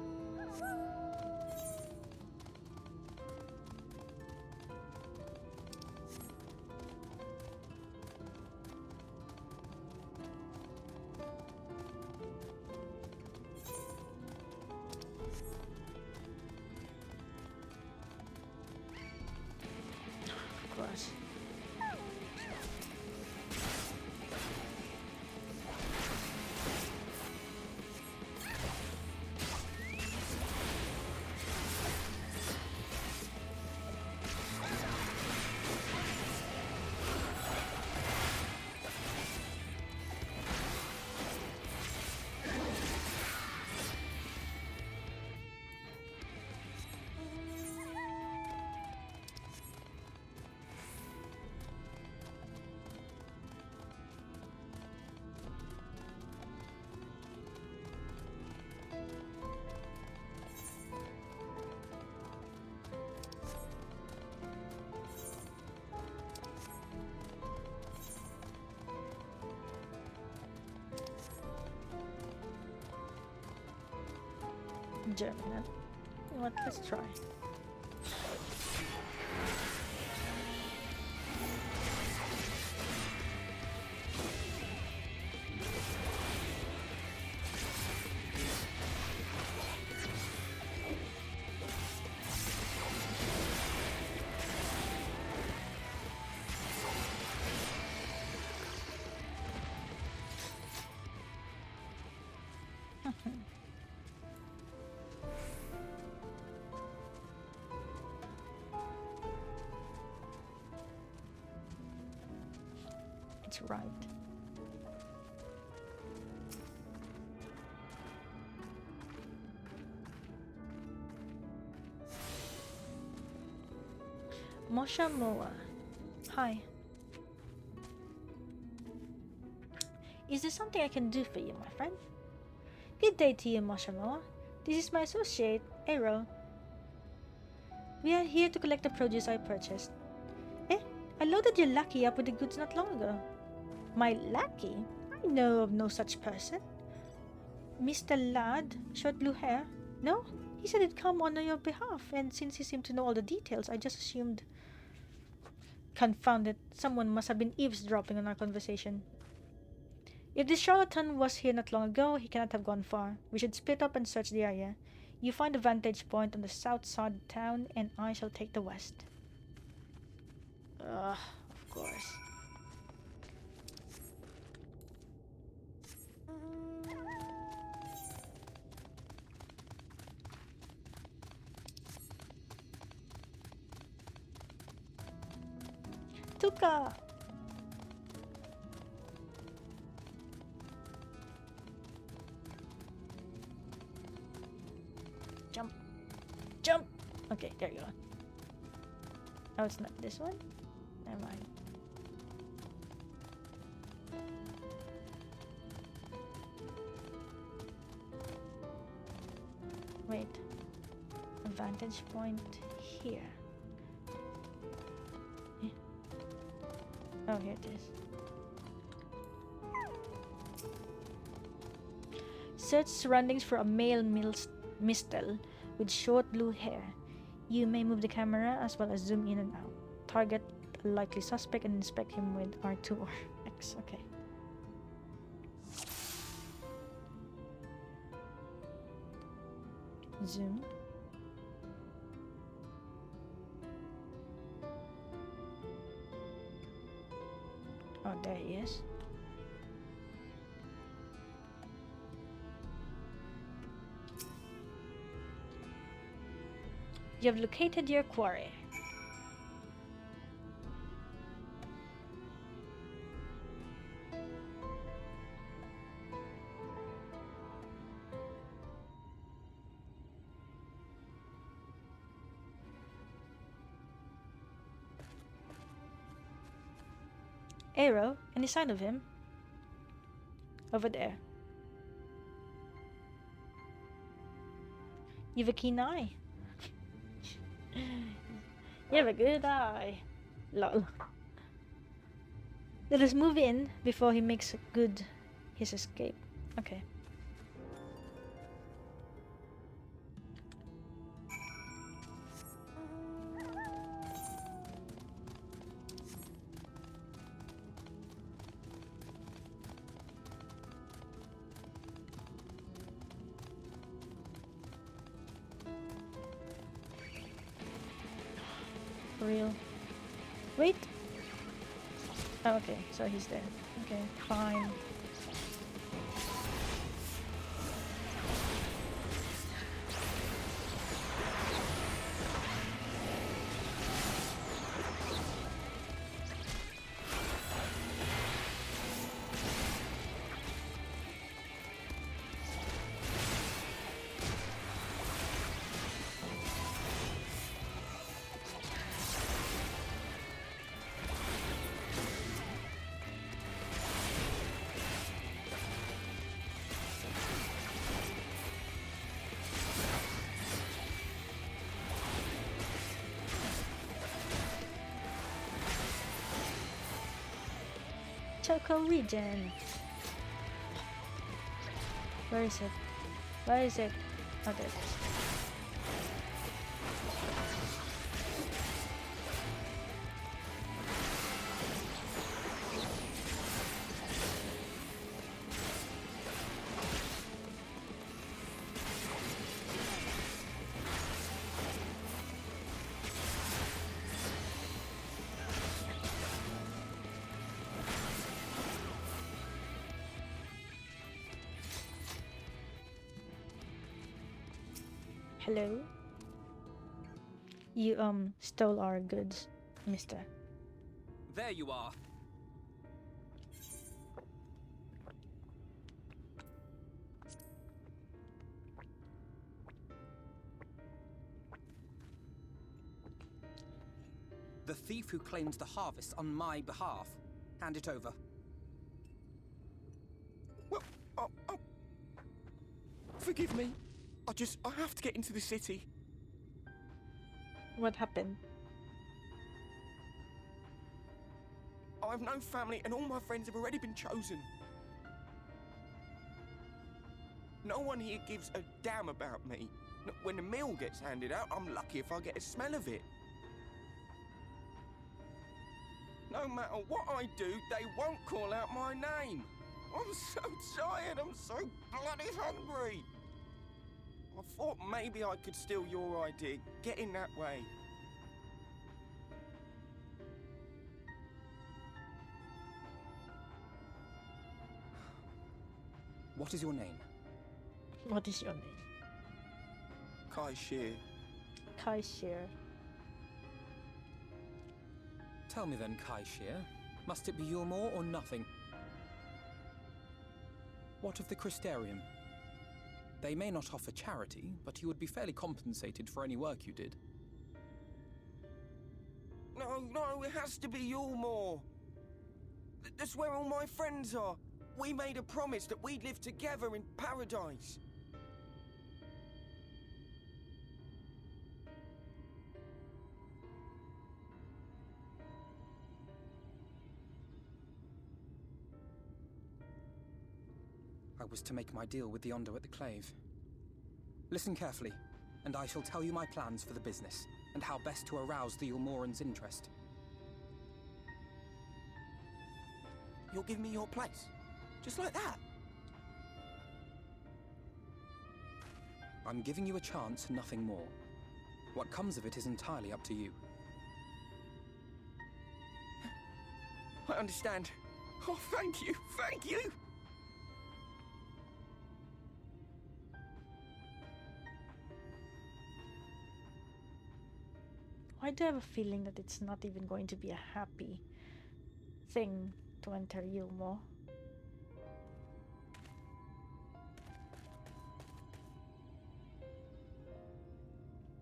Of course. German. You know what? Let's try. It's right. Mosha Moa. Hi. Is there something I can do for you, my friend? Good day to you, Mosha Moa. This is my associate, Aero. We are here to collect the produce I purchased. Eh? I loaded your lackey up with the goods not long ago. My lackey? I know of no such person. Mr. Ladd, short blue hair? No? He said he'd come on your behalf, and since he seemed to know all the details, I just assumed... Confound it, someone must have been eavesdropping on our conversation. If this charlatan was here not long ago, he cannot have gone far. We should split up and search the area. You find a vantage point on the south side of town, and I shall take the west. Of course. Tuka! Jump! Jump! Okay, there you go. Oh, it's not this one? Never mind. Wait. A vantage point here. Oh, here it is. Search surroundings for a male mistel with short blue hair. You may move the camera as well as zoom in and out. Target a likely suspect and inspect him with R2 or X. Okay. Zoom. Oh, there he is. You have located your quarry. Arrow? Any sign of him? Over there. You have a keen eye. You have a good eye. Lol. Let us move in before he makes good his escape. Okay. For real. Wait. Oh, okay, so he's there. Okay, fine. Choco region. Where is it? Where is it? Oh, there it is. Hello? You, stole our goods, mister. There you are. The thief who claimed the harvest on my behalf. Hand it over. Well, forgive me. I have to get into the city. What happened? I've no family and all my friends have already been chosen. No one here gives a damn about me. When the meal gets handed out, I'm lucky if I get a smell of it. No matter what I do, they won't call out my name. I'm so tired, I'm so bloody hungry. I thought maybe I could steal your idea, get in that way. What is your name? What is your name? Kai Shear. Kai Shear. Tell me then, Kai Shear. Must it be Eulmore or nothing? What of the Crystarium? They may not offer charity, but you would be fairly compensated for any work you did. No, it has to be Eulmore. That's where all my friends are. We made a promise that we'd live together in paradise. I was to make my deal with the Ondo at the Clave. Listen carefully, and I shall tell you my plans for the business, and how best to arouse the Eulmoran's interest. You'll give me your place? Just like that? I'm giving you a chance, nothing more. What comes of it is entirely up to you. I understand. Oh, thank you, thank you! Why do I have a feeling that it's not even going to be a happy thing to enter Eulmore?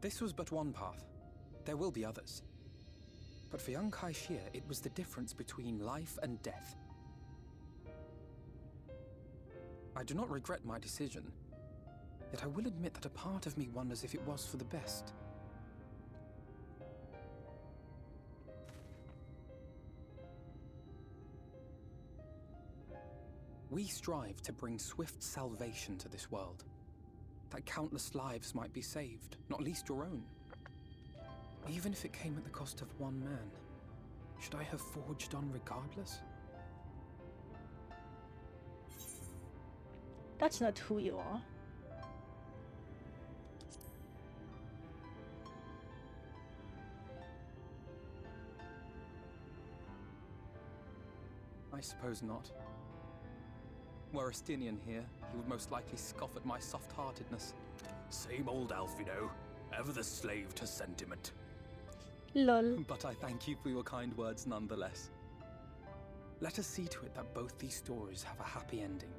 This was but one path. There will be others. But for young Kaishir, it was the difference between life and death. I do not regret my decision, yet I will admit that a part of me wonders if it was for the best. We strive to bring swift salvation to this world, that countless lives might be saved, not least your own. Even if it came at the cost of one man, should I have forged on regardless? That's not who you are. I suppose not. Were Astinian here, he would most likely scoff at my soft-heartedness. Same old Alphinaud, ever the slave to sentiment. Lol. But I thank you for your kind words nonetheless. Let us see to it that both these stories have a happy ending.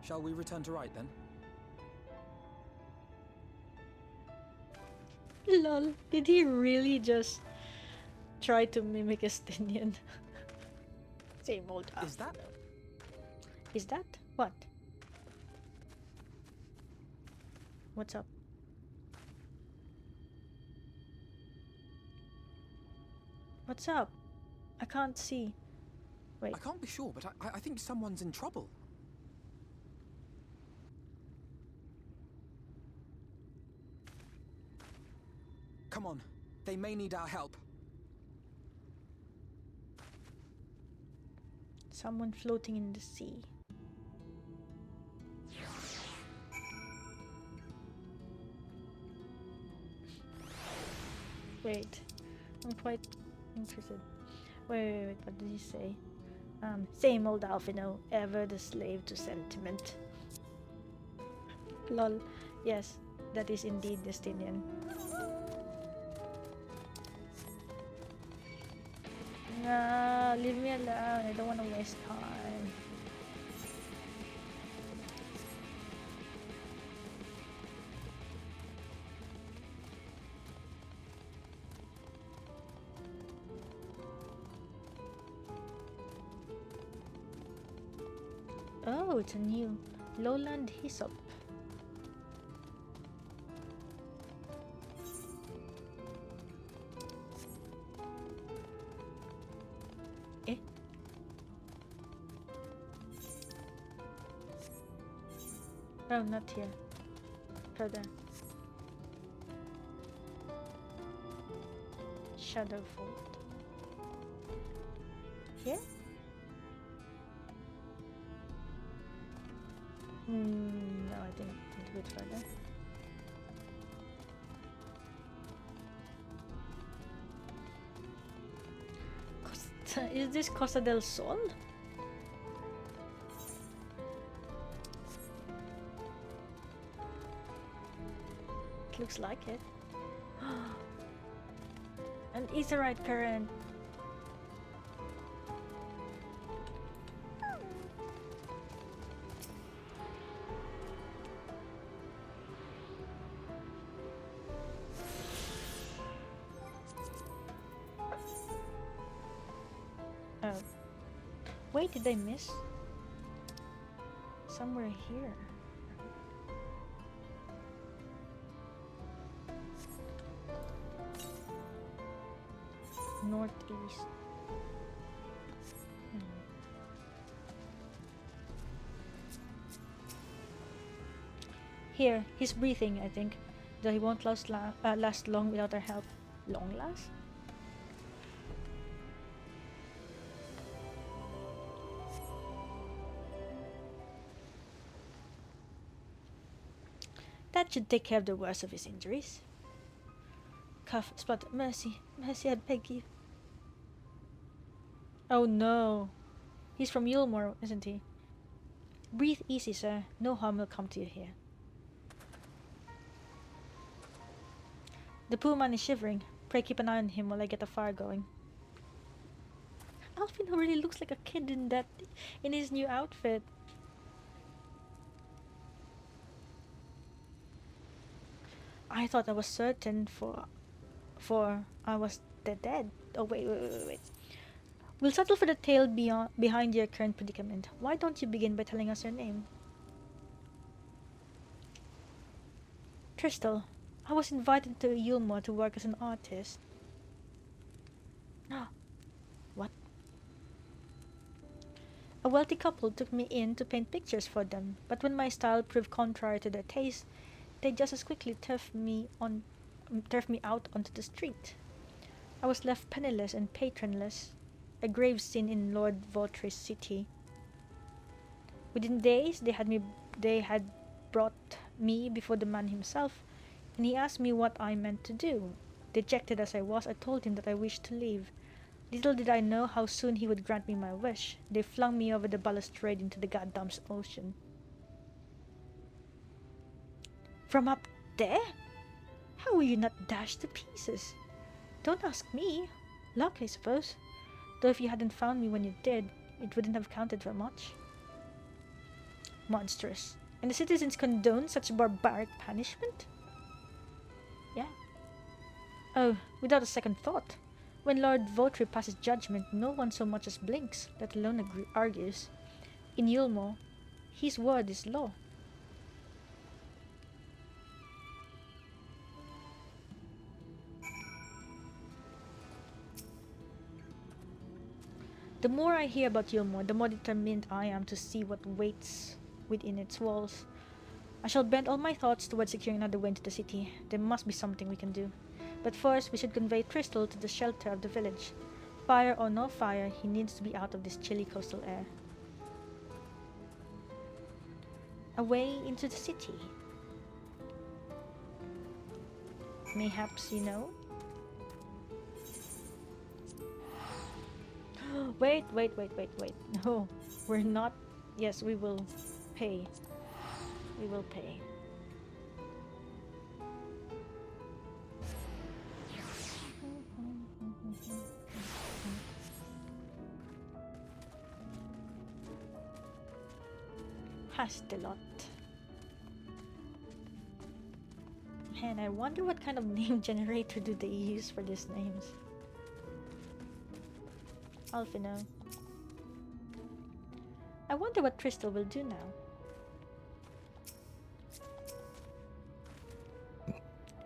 Shall we return to Rite then? Lol. Did he really just try to mimic Astinian? Same old Is that? Is that? What? What's up? What's up? I can't see. Wait. I can't be sure, but I think someone's in trouble. Come on. They may need our help. Someone floating in the sea. Wait. I'm quite interested. Wait, what did he say? Same old Alphinaud, ever the slave to sentiment. Lol. Yes, that is indeed Destinian. Nah, leave me alone. I don't want to waste time. Oh, it's a new lowland hyssop. Eh? Oh, not here. Further. Shadowfold. Here? No, I think it's a bit further. Is this Costa del Sol? It looks like it. An etherite current. Oh. Wait, did I miss? Somewhere here. Northeast. Here, he's breathing, I think. Though he won't last long without our help. Long last? That should take care of the worst of his injuries. Cough, splutter, mercy, mercy, I beg you. Oh no. He's from Eulmore, isn't he? Breathe easy, sir. No harm will come to you here. The poor man is shivering. Pray keep an eye on him while I get a fire going. Alphinaud really looks like a kid in his new outfit. I thought I was certain for I was dead. Oh wait. We'll settle for the tale behind your current predicament. Why don't you begin by telling us your name? Tristal. I was invited to Eulmore to work as an artist. What? A wealthy couple took me in to paint pictures for them, but when my style proved contrary to their taste, they just as quickly turfed me out onto the street. I was left penniless and patronless, a grave sin in Lord Vauthry's city. Within days, they had brought me before the man himself, and he asked me what I meant to do. Dejected as I was, I told him that I wished to leave. Little did I know how soon he would grant me my wish. They flung me over the balustrade into the goddamn ocean. From up there? How were you not dashed to pieces? Don't ask me. Luck, I suppose. Though if you hadn't found me when you did, it wouldn't have counted for much. Monstrous. And the citizens condone such barbaric punishment? Yeah. Oh, without a second thought. When Lord Vauthry passes judgment, no one so much as blinks, let alone argues. In Eulmore, his word is law. The more I hear about Eulmore, the more determined I am to see what waits within its walls. I shall bend all my thoughts towards securing another way into the city. There must be something we can do. But first, we should convey Tristal to the shelter of the village. Fire or no fire, he needs to be out of this chilly coastal air. Away into the city. Mayhaps you know? Wait. No, we're not. Yes, we will pay. We will pay. Hastelot. Man, I wonder what kind of name generator do they use for these names. Alphinaud. I wonder what Tristal will do now.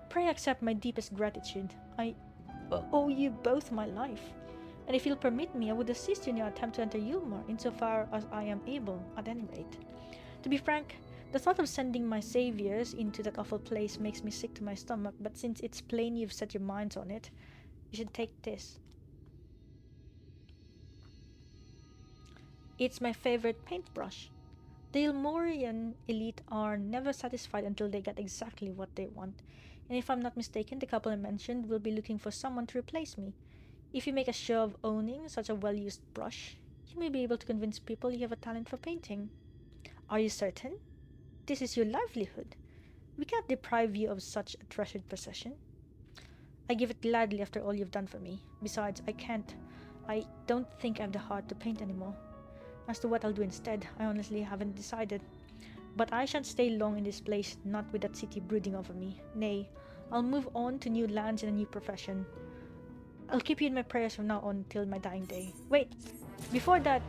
Pray accept my deepest gratitude. I owe you both my life. And if you'll permit me, I would assist you in your attempt to enter Eulmore, insofar as I am able, at any rate. To be frank, the thought of sending my saviors into that awful place makes me sick to my stomach, but since it's plain you've set your minds on it, you should take this. It's my favorite paintbrush. The Eulmorian elite are never satisfied until they get exactly what they want, and if I'm not mistaken, the couple I mentioned will be looking for someone to replace me. If you make a show of owning such a well-used brush, you may be able to convince people you have a talent for painting. Are you certain? This is your livelihood. We can't deprive you of such a treasured possession. I give it gladly after all you've done for me. Besides, I don't think I have the heart to paint anymore. As to what I'll do instead, I honestly haven't decided. But I shan't stay long in this place, not with that city brooding over me. Nay, I'll move on to new lands and a new profession. I'll keep you in my prayers from now on till my dying day. Wait, before that,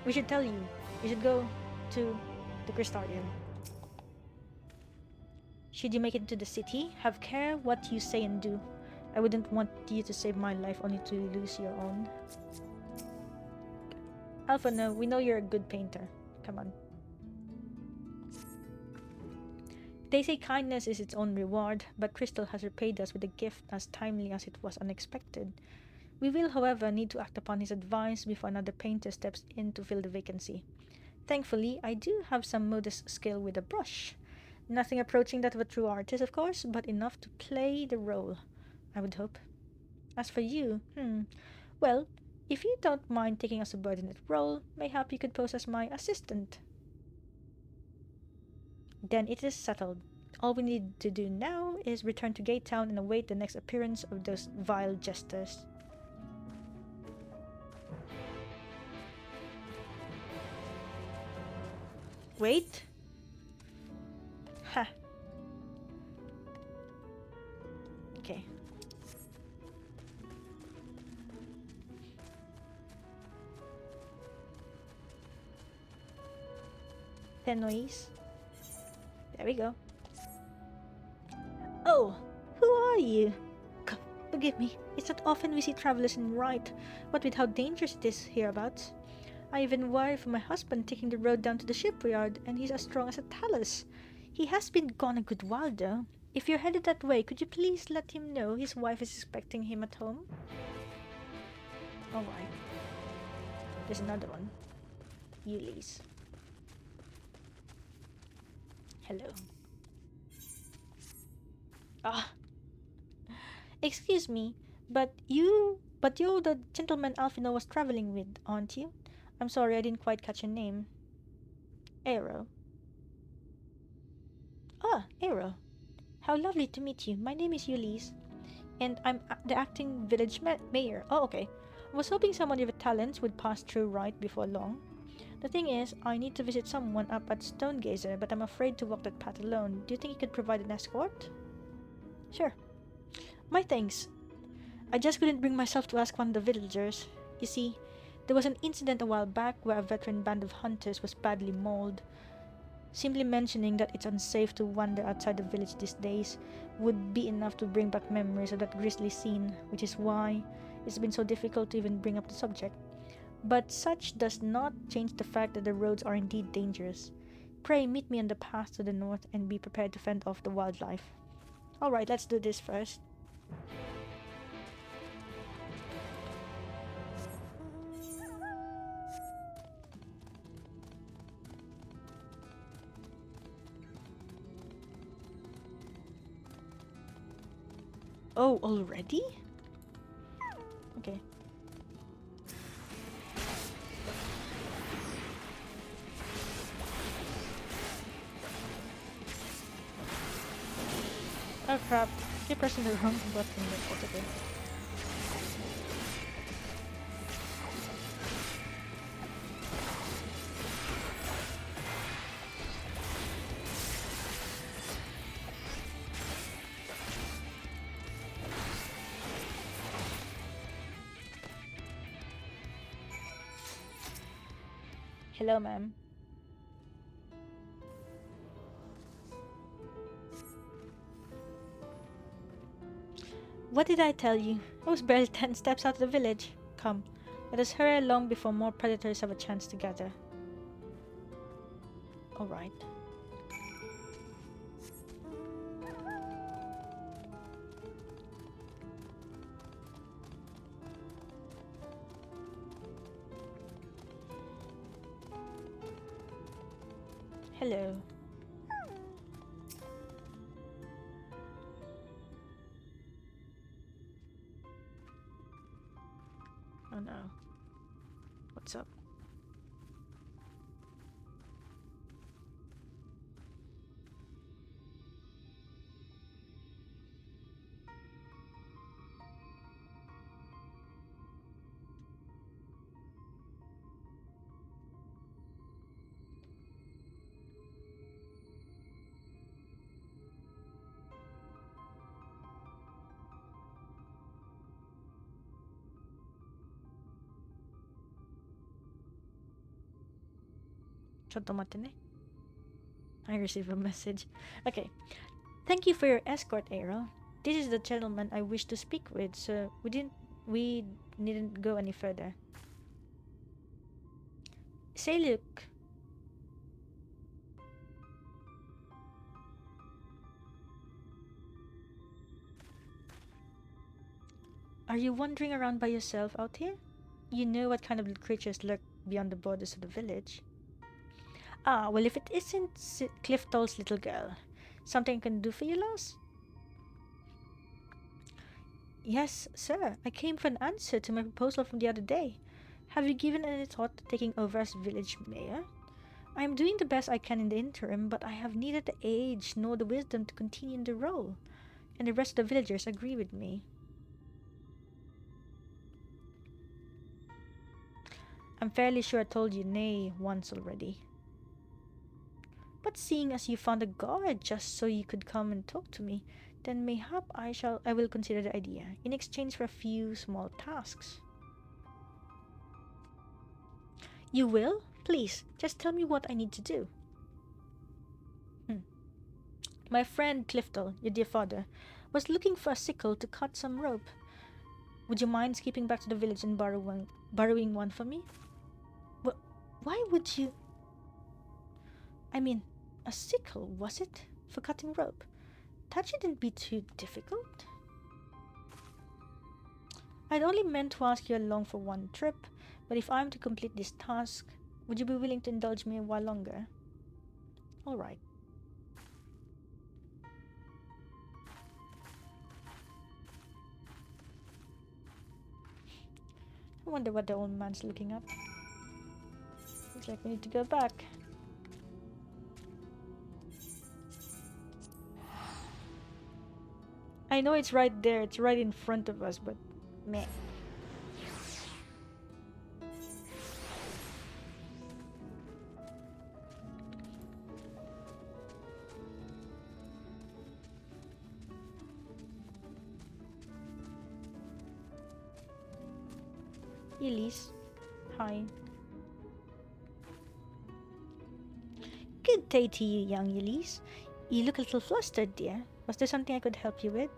we should tell you. You should go to the Crystarium. Should you make it to the city, have care what you say and do. I wouldn't want you to save my life only to lose your own. Alphinaud, we know you're a good painter. Come on. They say kindness is its own reward, but Tristal has repaid us with a gift as timely as it was unexpected. We will, however, need to act upon his advice before another painter steps in to fill the vacancy. Thankfully, I do have some modest skill with a brush. Nothing approaching that of a true artist, of course, but enough to play the role, I would hope. As for you, well, If you don't mind taking a subordinate role, mayhap you could pose as my assistant. Then it is settled. All we need to do now is return to Gate Town and await the next appearance of those vile jesters. Wait. Ha. Okay. Noise. There we go. Oh, who are you? Forgive me. It's not often we see travelers in Rite, what with how dangerous it is hereabouts. I even worry for my husband taking the road down to the shipyard, and he's as strong as a talus. He has been gone a good while, though. If you're headed that way, could you please let him know his wife is expecting him at home? Alright. There's another one. Ulysses. Hello. Ah. Excuse me, but you're the gentleman Alphinaud was traveling with, aren't you? I'm sorry, I didn't quite catch your name. Aero. Ah, Aero. How lovely to meet you. My name is Ulysses, and I'm the acting village mayor. Oh, okay. I was hoping someone with talents would pass through Rite before long. The thing is, I need to visit someone up at Stonegazer, but I'm afraid to walk that path alone. Do you think you could provide an escort? Sure. My thanks. I just couldn't bring myself to ask one of the villagers. You see, there was an incident a while back where a veteran band of hunters was badly mauled. Simply mentioning that it's unsafe to wander outside the village these days would be enough to bring back memories of that grisly scene, which is why it's been so difficult to even bring up the subject. But such does not change the fact that the roads are indeed dangerous. Pray meet me on the path to the north and be prepared to fend off the wildlife. Alright, let's do this first. Oh, already? Okay. Oh crap, keep pressing the wrong button, but that's okay. Hello, ma'am. What did I tell you? I was barely 10 steps out of the village. Come, let us hurry along before more predators have a chance to gather. Alright. Hello. Oh no. What's up? I received a message. Okay. Thank you for your escort, Aero. This is the gentleman I wish to speak with, so we needn't go any further. Say, look. Are you wandering around by yourself out here? You know what kind of creatures lurk beyond the borders of the village. Ah, well, if it isn't Clifton's little girl, something I can do for you, lass? Yes, sir. I came for an answer to my proposal from the other day. Have you given any thought to taking over as village mayor? I am doing the best I can in the interim, but I have neither the age nor the wisdom to continue in the role. And the rest of the villagers agree with me. I'm fairly sure I told you nay once already. But seeing as you found a guard just so you could come and talk to me, then mayhap I will consider the idea, in exchange for a few small tasks. You will? Please, just tell me what I need to do. My friend Cliftel, your dear father, was looking for a sickle to cut some rope. Would you mind skipping back to the village and borrowing one for me? Why would you... I mean, a sickle, was it? For cutting rope? That shouldn't be too difficult. I'd only meant to ask you along for one trip, but if I'm to complete this task, would you be willing to indulge me a while longer? Alright. I wonder what the old man's looking up. Looks like we need to go back. I know it's right there, it's right in front of us, but meh. Elise, hi. Good day to you, young Elise. You look a little flustered, dear. Was there something I could help you with?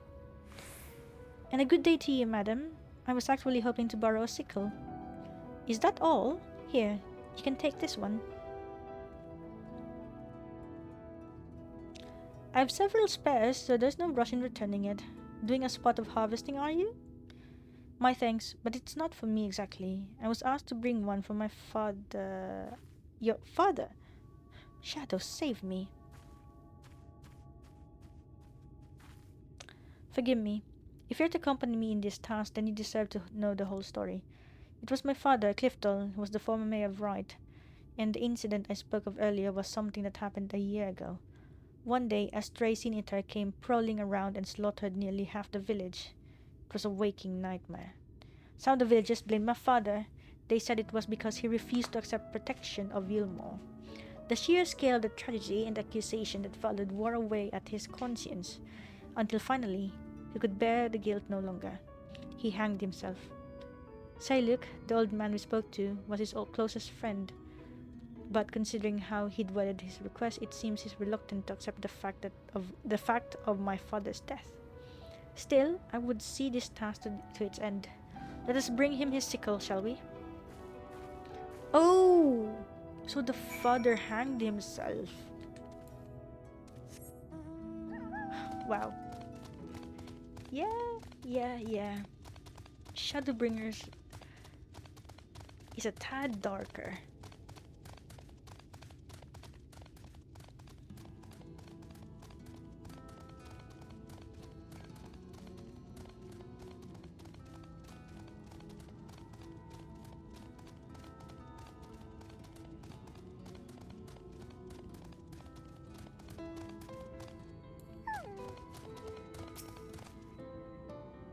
And a good day to you, madam. I was actually hoping to borrow a sickle. Is that all? Here, you can take this one. I have several spares, so there's no rush in returning it. Doing a spot of harvesting, are you? My thanks, but it's not for me exactly. I was asked to bring one for my father... Your father? Shadow, save me. Forgive me. If you're to accompany me in this task, then you deserve to know the whole story. It was my father, Cliftel, who was the former mayor of Wright, and the incident I spoke of earlier was something that happened a year ago. One day, a stray sin-eater came prowling around and slaughtered nearly half the village. It was a waking nightmare. Some of the villagers blamed my father. They said it was because he refused to accept protection of Eulmore. The sheer scale of the tragedy and accusation that followed wore away at his conscience, until finally, he could bear the guilt no longer. He hanged himself. Sailuk, the old man we spoke to, was his closest friend, but considering how he'd worded his request, it seems he's reluctant to accept the fact of my father's death. Still, I would see this task to its end. Let us bring him his sickle, shall we? Oh! So the father hanged himself. Wow. Yeah. Shadowbringers is a tad darker.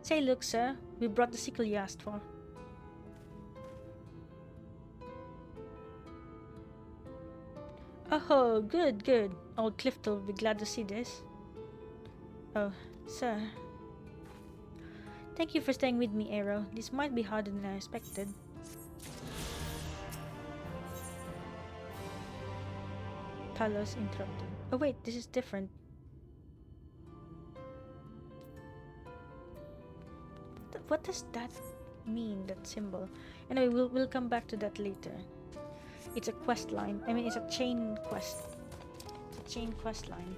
Say, look, sir, we brought the sickle you asked for. Oh, good. Old Cliftel will be glad to see this. Oh, sir. Thank you for staying with me, Aero. This might be harder than I expected. Talos interrupted. Oh wait, this is different. What does that mean, that symbol? Anyway, we'll come back to that later. It's a quest line. I mean, it's a chain quest. It's a chain quest line.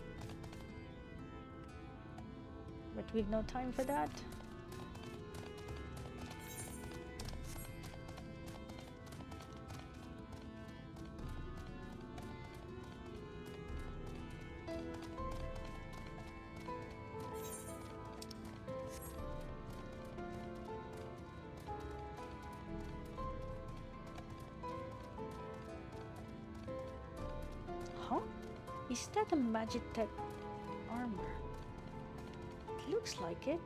But we've no time for that. Is that a Magitech armor? It looks like it.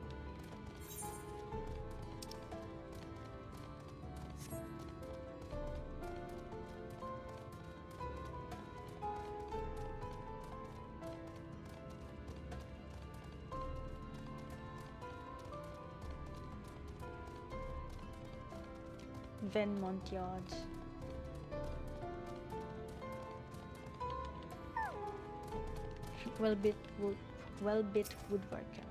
Venmont Yards. Well-bit woodworker.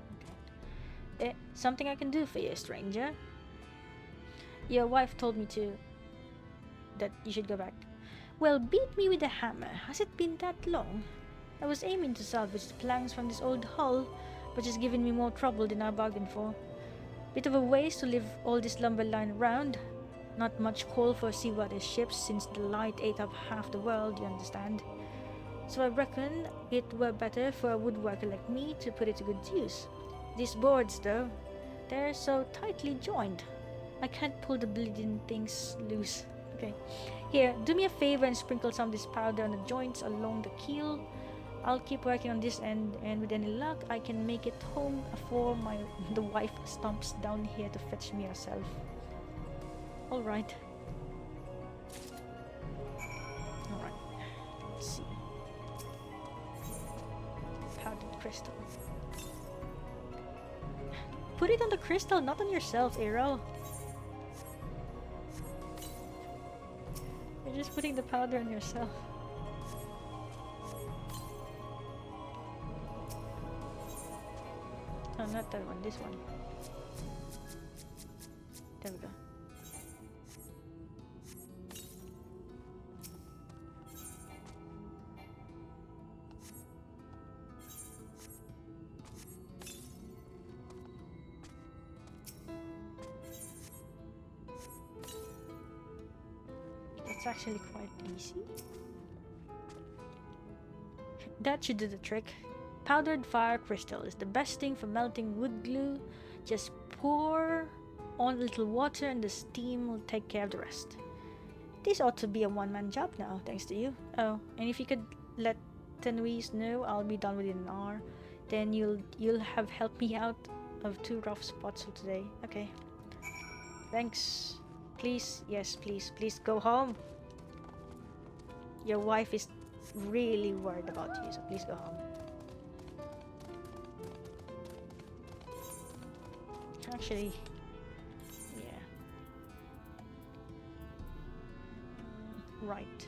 Okay. Something I can do for you, stranger. Your wife told me that you should go back. Well, beat me with a hammer. Has it been that long? I was aiming to salvage the planks from this old hull, but it's given me more trouble than I bargained for. Bit of a waste to leave all this lumber lying around. Not much coal for seawater ships, since the light ate up half the world, you understand. So I reckon it were better for a woodworker like me to put it to good use. These boards, though, they're so tightly joined. I can't pull the bleeding things loose. Okay. Here, do me a favor and sprinkle some of this powder on the joints along the keel. I'll keep working on this end, and with any luck, I can make it home before the wife stomps down here to fetch me herself. Alright. Alright. Let's see. Powdered crystal. Put it on the crystal, not on yourself, Arrow. You're just putting the powder on yourself. Oh, not that one, this one. There we go. It's actually quite easy. That should do the trick. Powdered fire crystal is the best thing for melting wood glue. Just pour on a little water and the steam will take care of the rest. This ought to be a one-man job now, thanks to you. Oh, and if you could let Tenouise know I'll be done within an hour, then you'll have helped me out of 2 rough spots for today. Okay. Thanks. Please, yes, please go home. Your wife is really worried about you, so please go home. Actually, yeah. Right.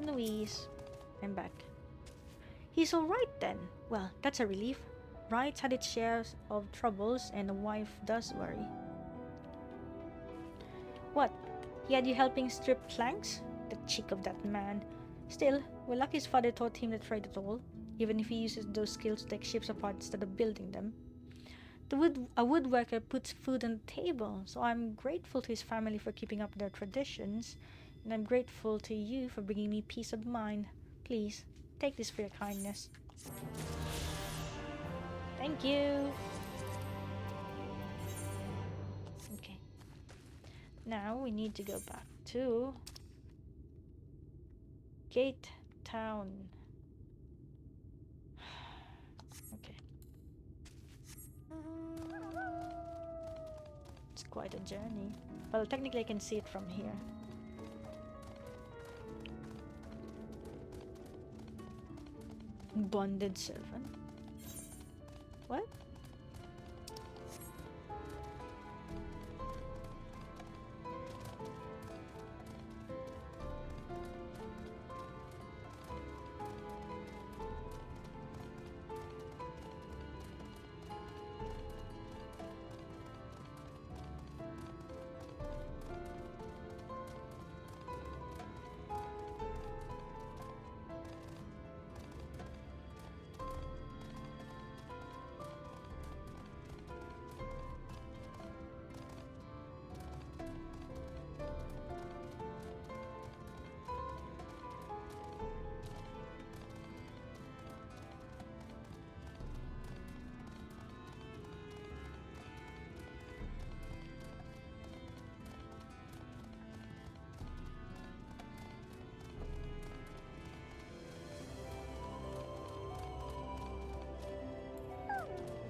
Louise. I'm back. He's alright then. Well, that's a relief. Wright's had its share of troubles, and the wife does worry. What? He had you helping strip planks? The cheek of that man. Still, we're lucky his father taught him the trade at all, even if he uses those skills to take ships apart instead of building them. A woodworker puts food on the table, so I'm grateful to his family for keeping up their traditions. And I'm grateful to you for bringing me peace of mind. Please, take this for your kindness. Thank you! Okay. Now we need to go back to Gate Town. Okay. It's quite a journey. Well, technically I can see it from here. Bonded servant? What?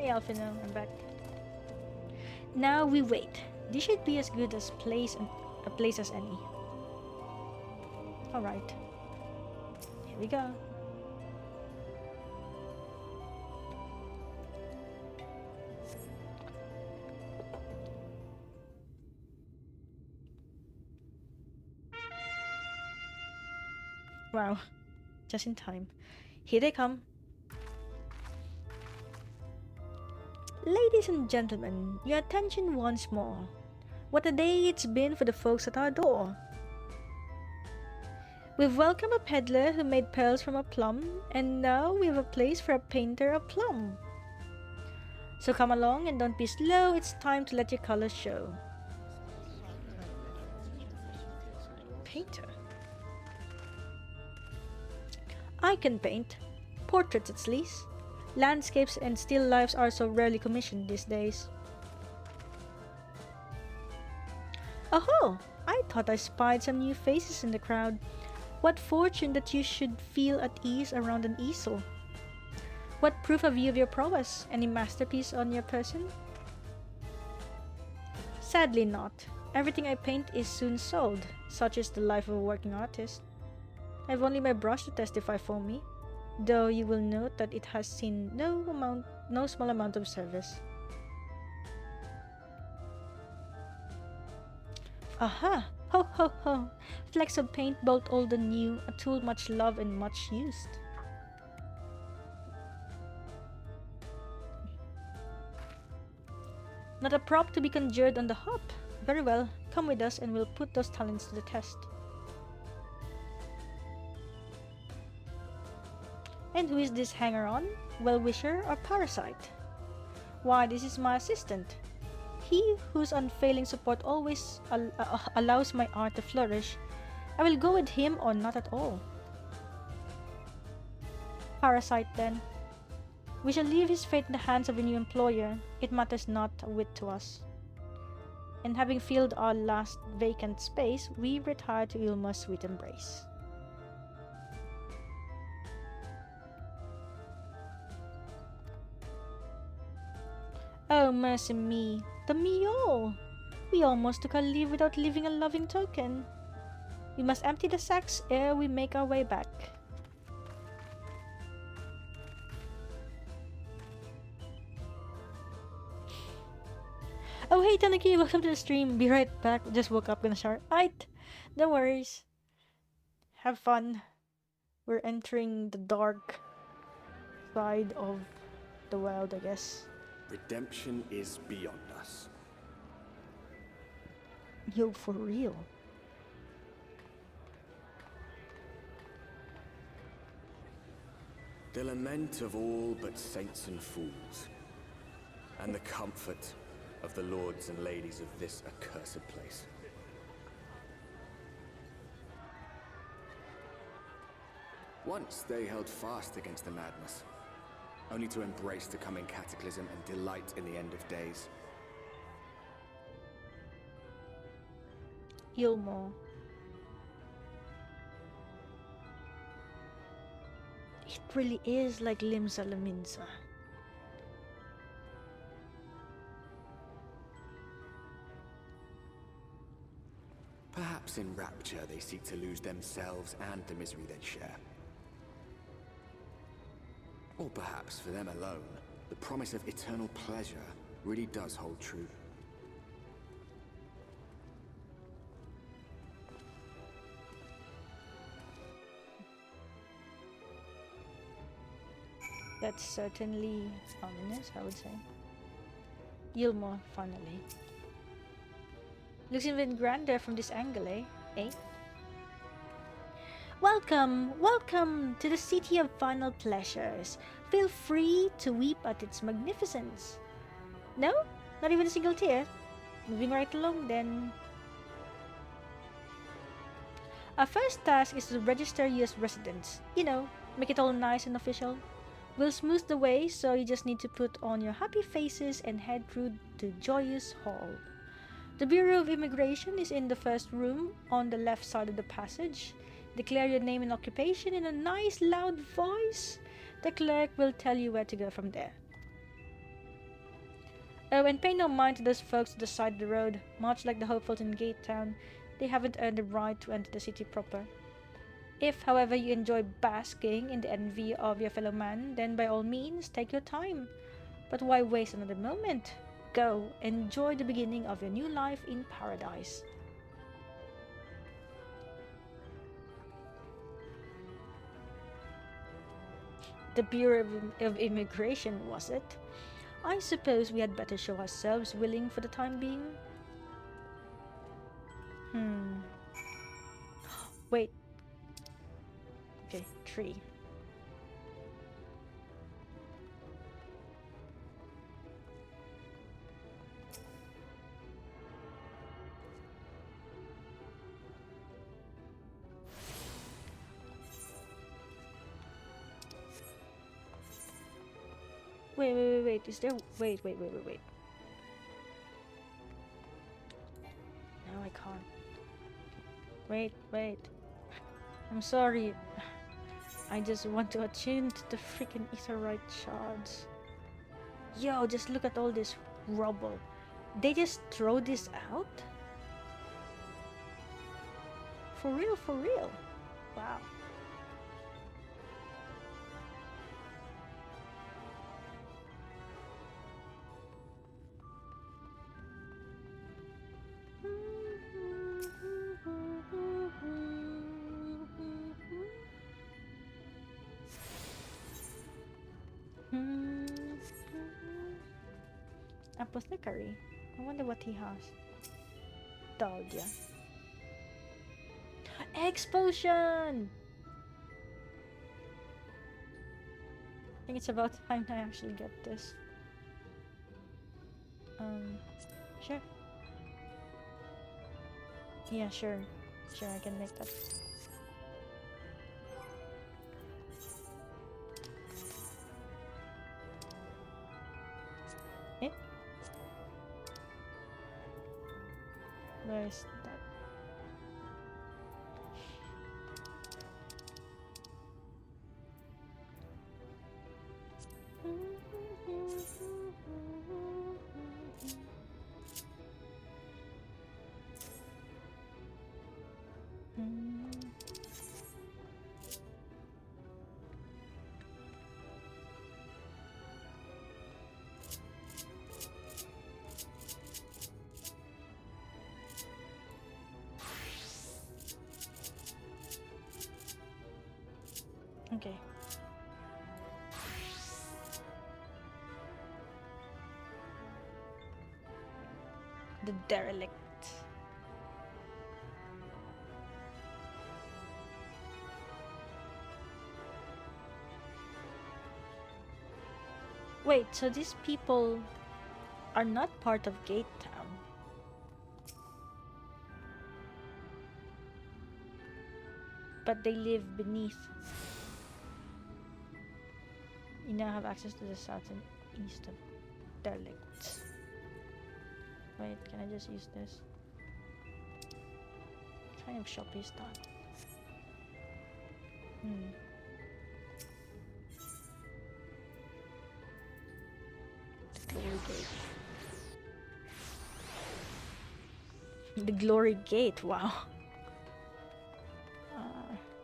Hey Alphinaud, I'm back. Now we wait. This should be as good as a place as any. Alright. Here we go. Wow. Just in time. Here they come. Ladies and gentlemen, your attention once more. What a day it's been for the folks at our door. We've welcomed a peddler who made pearls from a plum, and now we have a place for a painter of plum. So come along and don't be slow, it's time to let your colors show. Painter? I can paint. Portraits at least. Landscapes and still lifes are so rarely commissioned these days. Oh, I thought I spied some new faces in the crowd. What fortune that you should feel at ease around an easel. What proof have you of your prowess? Any masterpiece on your person? Sadly not. Everything I paint is soon sold. Such is the life of a working artist. I've only my brush to testify for me, though you will note that it has seen no small amount of service. Aha! Ho ho ho! Flecks of paint both old and new, a tool much loved and much used. Not a prop to be conjured on the hop. Very well, come with us and we'll put those talents to the test. And who is this hanger-on? Well-wisher or parasite? Why, this is my assistant. He whose unfailing support always allows my art to flourish. I will go with him or not at all. Parasite then. We shall leave his fate in the hands of a new employer. It matters not a whit to us. And having filled our last vacant space, we retire to Eulmore's sweet embrace. Oh, mercy me, the me-all! We almost took our leave without leaving a loving token. We must empty the sacks ere we make our way back. Oh hey Tanaki, welcome to the stream. Be right back. Just woke up, gonna shower. Aight, no worries. Have fun. We're entering the dark side of the world, I guess. Redemption is beyond us. Yo, for real. The lament of all but saints and fools, and the comfort of the lords and ladies of this accursed place. Once they held fast against the madness, only to embrace the coming cataclysm and delight in the end of days. Eulmore. It really is like Limsa Laminsa. Perhaps in rapture they seek to lose themselves and the misery they share. Or perhaps for them alone, the promise of eternal pleasure really does hold true. That's certainly ominous, I would say. Eulmore, finally. Looks even grander from this angle, eh? Eh? Welcome, welcome to the city of final pleasures. Feel free to weep at its magnificence. No? Not even a single tear? Moving right along then. Our first task is to register you as residents. You know, make it all nice and official. We'll smooth the way, so you just need to put on your happy faces and head through to Joyous Hall. The Bureau of Immigration is in the first room on the left side of the passage. Declare your name and occupation in a nice loud voice. The clerk will tell you where to go from there. Oh, and pay no mind to those folks to the side of the road. Much like the hopefuls in Gate Town, they haven't earned the right to enter the city proper. If, however, you enjoy basking in the envy of your fellow man, then by all means, take your time. But why waste another moment? Go, enjoy the beginning of your new life in paradise. The Bureau of Immigration, was it? I suppose we had better show ourselves willing for the time being. Wait. Okay, 3. Wait. Is there... Wait. No, I can't. Wait. I'm sorry. I just want to attune to the freaking Aetheryte shards. Yo, just look at all this rubble. They just throw this out? For real? Wow. Apothecary. I wonder what he has. Dahlia. Explosion! I think it's about time I actually get this. Sure. Yeah, sure. Sure, I can make that. Eh? Where is that? Okay. The derelict. Wait, so these people are not part of Gate Town. But they live beneath. You now have access to the south and east of derelicts. Wait, can I just use this? What kind of shop is that? The Glory Gate. The Glory Gate, wow.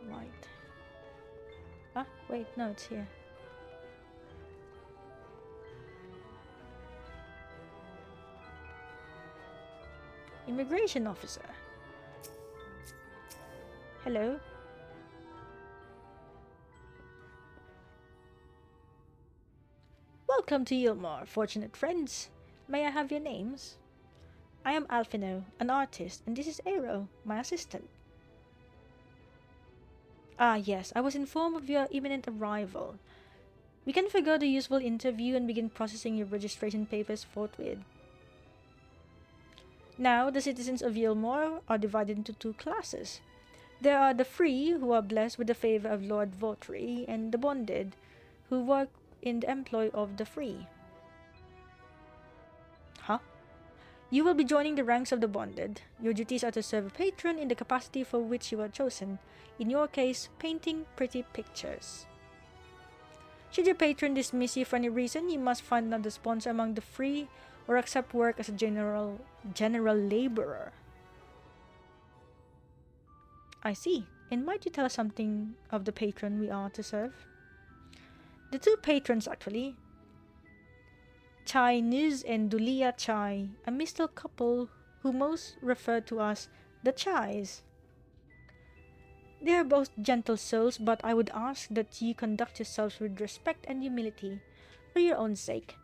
Right. Ah, wait, no, it's here. Immigration officer. Hello. Welcome to Eulmore, fortunate friends. May I have your names? I am Alphinaud, an artist, and this is Aero, my assistant. Ah yes, I was informed of your imminent arrival. We can forgo the usual interview and begin processing your registration papers forthwith. Now, the citizens of Eulmore are divided into 2 classes. There are the free, who are blessed with the favor of Lord Vauthry, and the bonded, who work in the employ of the free. Huh? You will be joining the ranks of the bonded. Your duties are to serve a patron in the capacity for which you are chosen. In your case, painting pretty pictures. Should your patron dismiss you for any reason, you must find another sponsor among the free, or accept work as a general laborer. I see. And might you tell us something of the patron we are to serve? The two patrons, actually. Chai Nuz and Dulia Chai, a mystical couple who most refer to as the Chais. They are both gentle souls, but I would ask that you conduct yourselves with respect and humility for your own sake,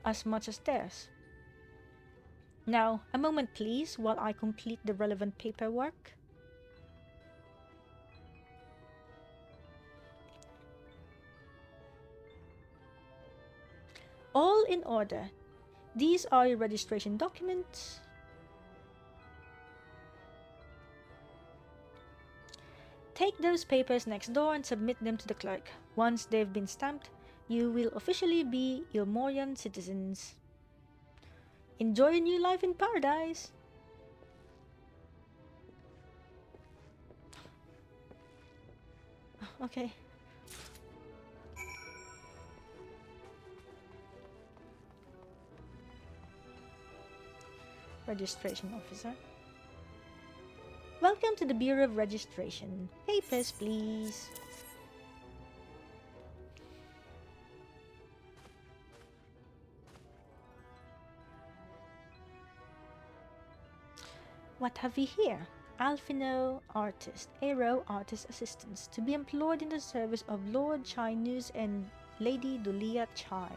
as much as theirs. Now, a moment please, while I complete the relevant paperwork. All in order. These are your registration documents. Take those papers next door and submit them to the clerk. Once they've been stamped, you will officially be Eulmorian citizens. Enjoy a new life in paradise! Okay. Registration officer. Welcome to the Bureau of Registration. Papers, please. What have we here? Alphinaud, artist, Aero, artist assistants, to be employed in the service of Lord Chinese and Lady Dulia Chai.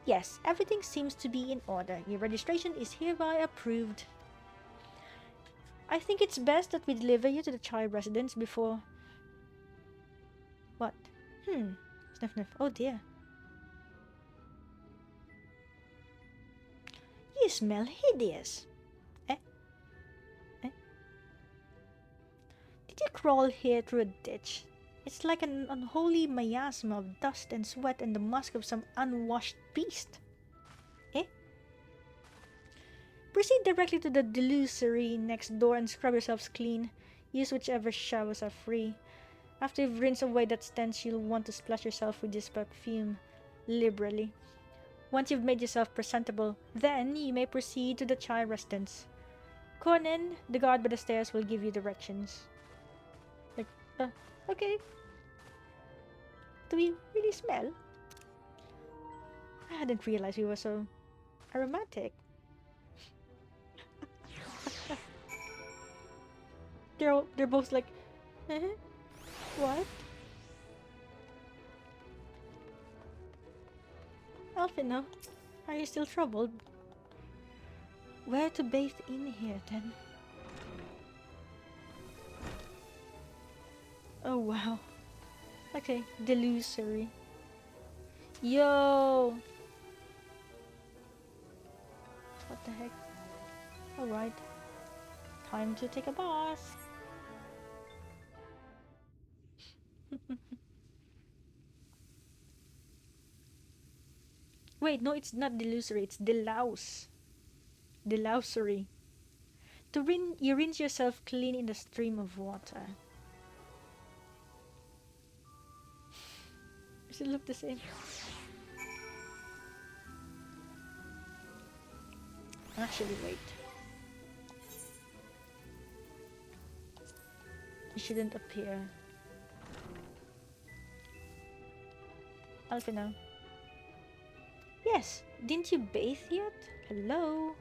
Yes, everything seems to be in order. Your registration is hereby approved. I think it's best that we deliver you to the Chai residence before... What? Sniff sniff. Oh dear. You smell hideous. Eh? Did you crawl here through a ditch? It's like an unholy miasma of dust and sweat and the musk of some unwashed beast. Eh? Proceed directly to the delusory next door and scrub yourselves clean. Use whichever showers are free. After you've rinsed away that stench, you'll want to splash yourself with this perfume liberally. Once you've made yourself presentable, then you may proceed to the Chai residence. Conan, the guard by the stairs, will give you directions. Okay. Do we really smell? I hadn't realized we were so aromatic. They're both like, what? Alphinaud, are you still troubled? Where to bathe in here then? Oh wow. Okay, delusory. Yo! What the heck? Alright. Time to take a bath. Wait, no, it's not delusory, it's delouse. Delousery. You rinse yourself clean in the stream of water. Does it look the same? Actually, wait. It shouldn't appear. Alphinaud. Yes, didn't you bathe yet? Hello?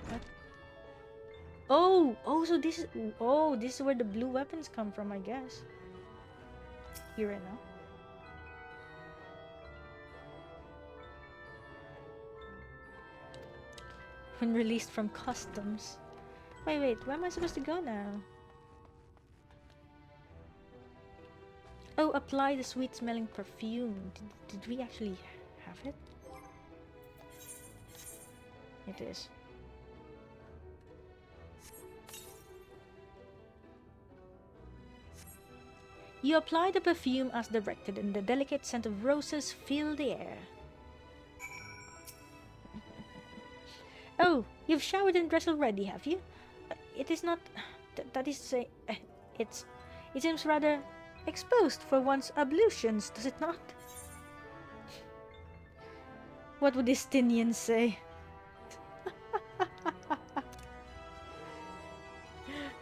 What? Oh, so this is where the blue weapons come from, I guess. Here now. When released from customs. Wait, where am I supposed to go now? Oh, apply the sweet-smelling perfume. Did we actually have it? It is. You apply the perfume as directed, and the delicate scent of roses fill the air. Oh, you've showered and dressed already, have you? It is not... that is to say... it seems rather exposed for one's ablutions, does it not? What would Istinians say?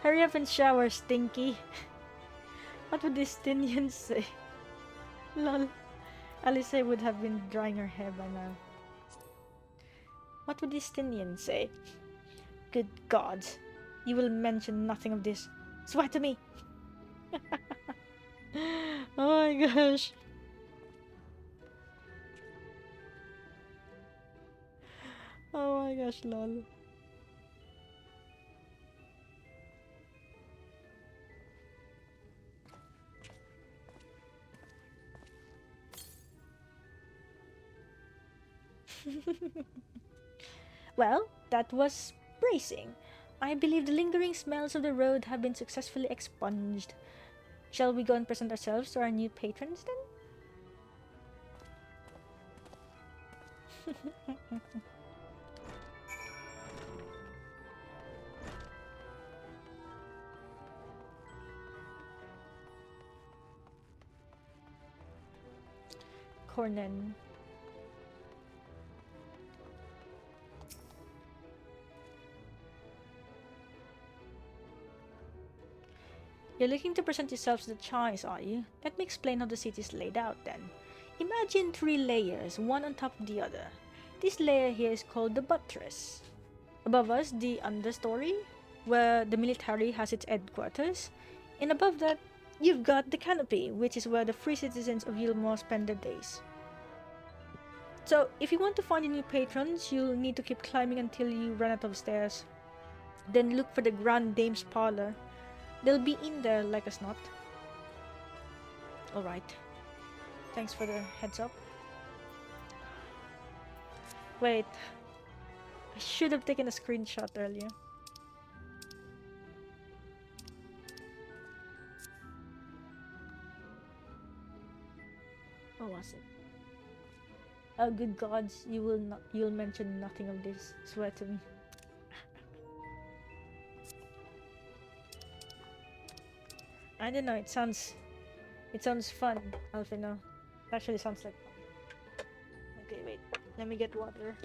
Hurry up and shower, Stinky. What would Istinians say? Lol. Alisaie would have been drying her hair by now. What would Istinians say? Good gods. You will mention nothing of this. Swear to me. Oh my gosh. Oh my gosh, lol. Well, that was bracing. I believe the lingering smells of the road have been successfully expunged. Shall we go and present ourselves to our new patrons then? Cornen. You're looking to present yourselves to the Chais, are you? Let me explain how the city is laid out then. Imagine 3 layers, one on top of the other. This layer here is called the buttress. Above us, the understory, where the military has its headquarters. And above that, you've got the canopy, which is where the free citizens of Eulmore spend their days. So, if you want to find new patrons, you'll need to keep climbing until you run out of stairs. Then look for the Grand Dame's parlor. They'll be in there like as not. Alright. Thanks for the heads up. Wait. I should have taken a screenshot earlier. What was it? Oh, good gods, you'll mention nothing of this. Swear to me. I don't know, it sounds fun, Alphinaud. It actually sounds like fun. Okay, wait, let me get water.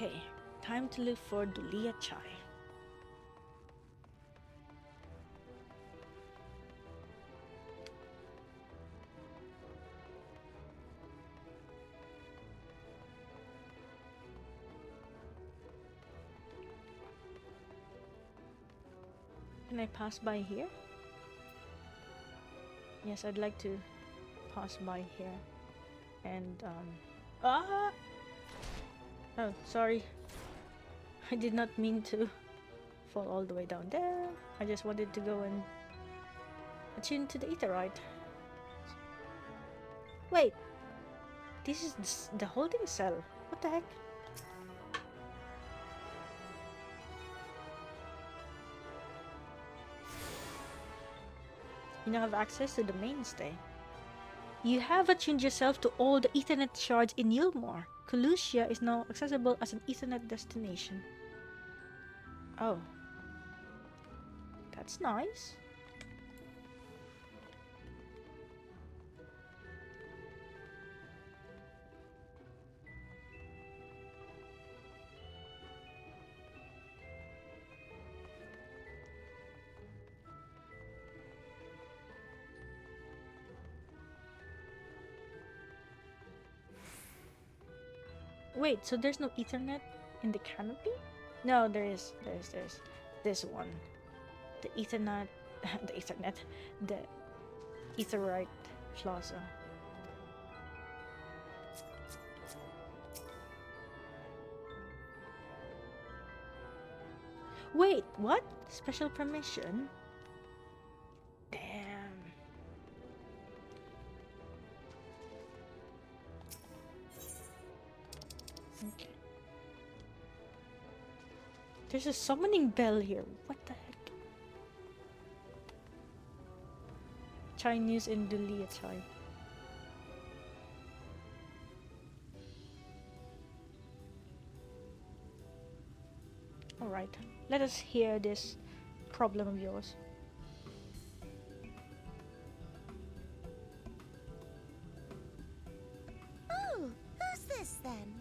Okay, time to look for Dulia Chai. Can I pass by here? Yes, I'd like to pass by here. And, ah! Oh, sorry. I did not mean to fall all the way down there. I just wanted to go and attune to the Aetheryte. Wait! This is the holding cell. What the heck? You now have access to the mainstay. You have attuned yourself to all the Ethernet shards in Eulmore. Kholusia is now accessible as an Ethernet destination. Oh. That's nice. Wait, so there's no Ethernet in the canopy? No, there's this one. The Ethernet, the Aetherite Plaza. Wait, what? Special permission? Damn. There's a summoning bell here. What the heck? Chinese and dole-outs. Alright, let us hear this problem of yours. Oh, who's this then?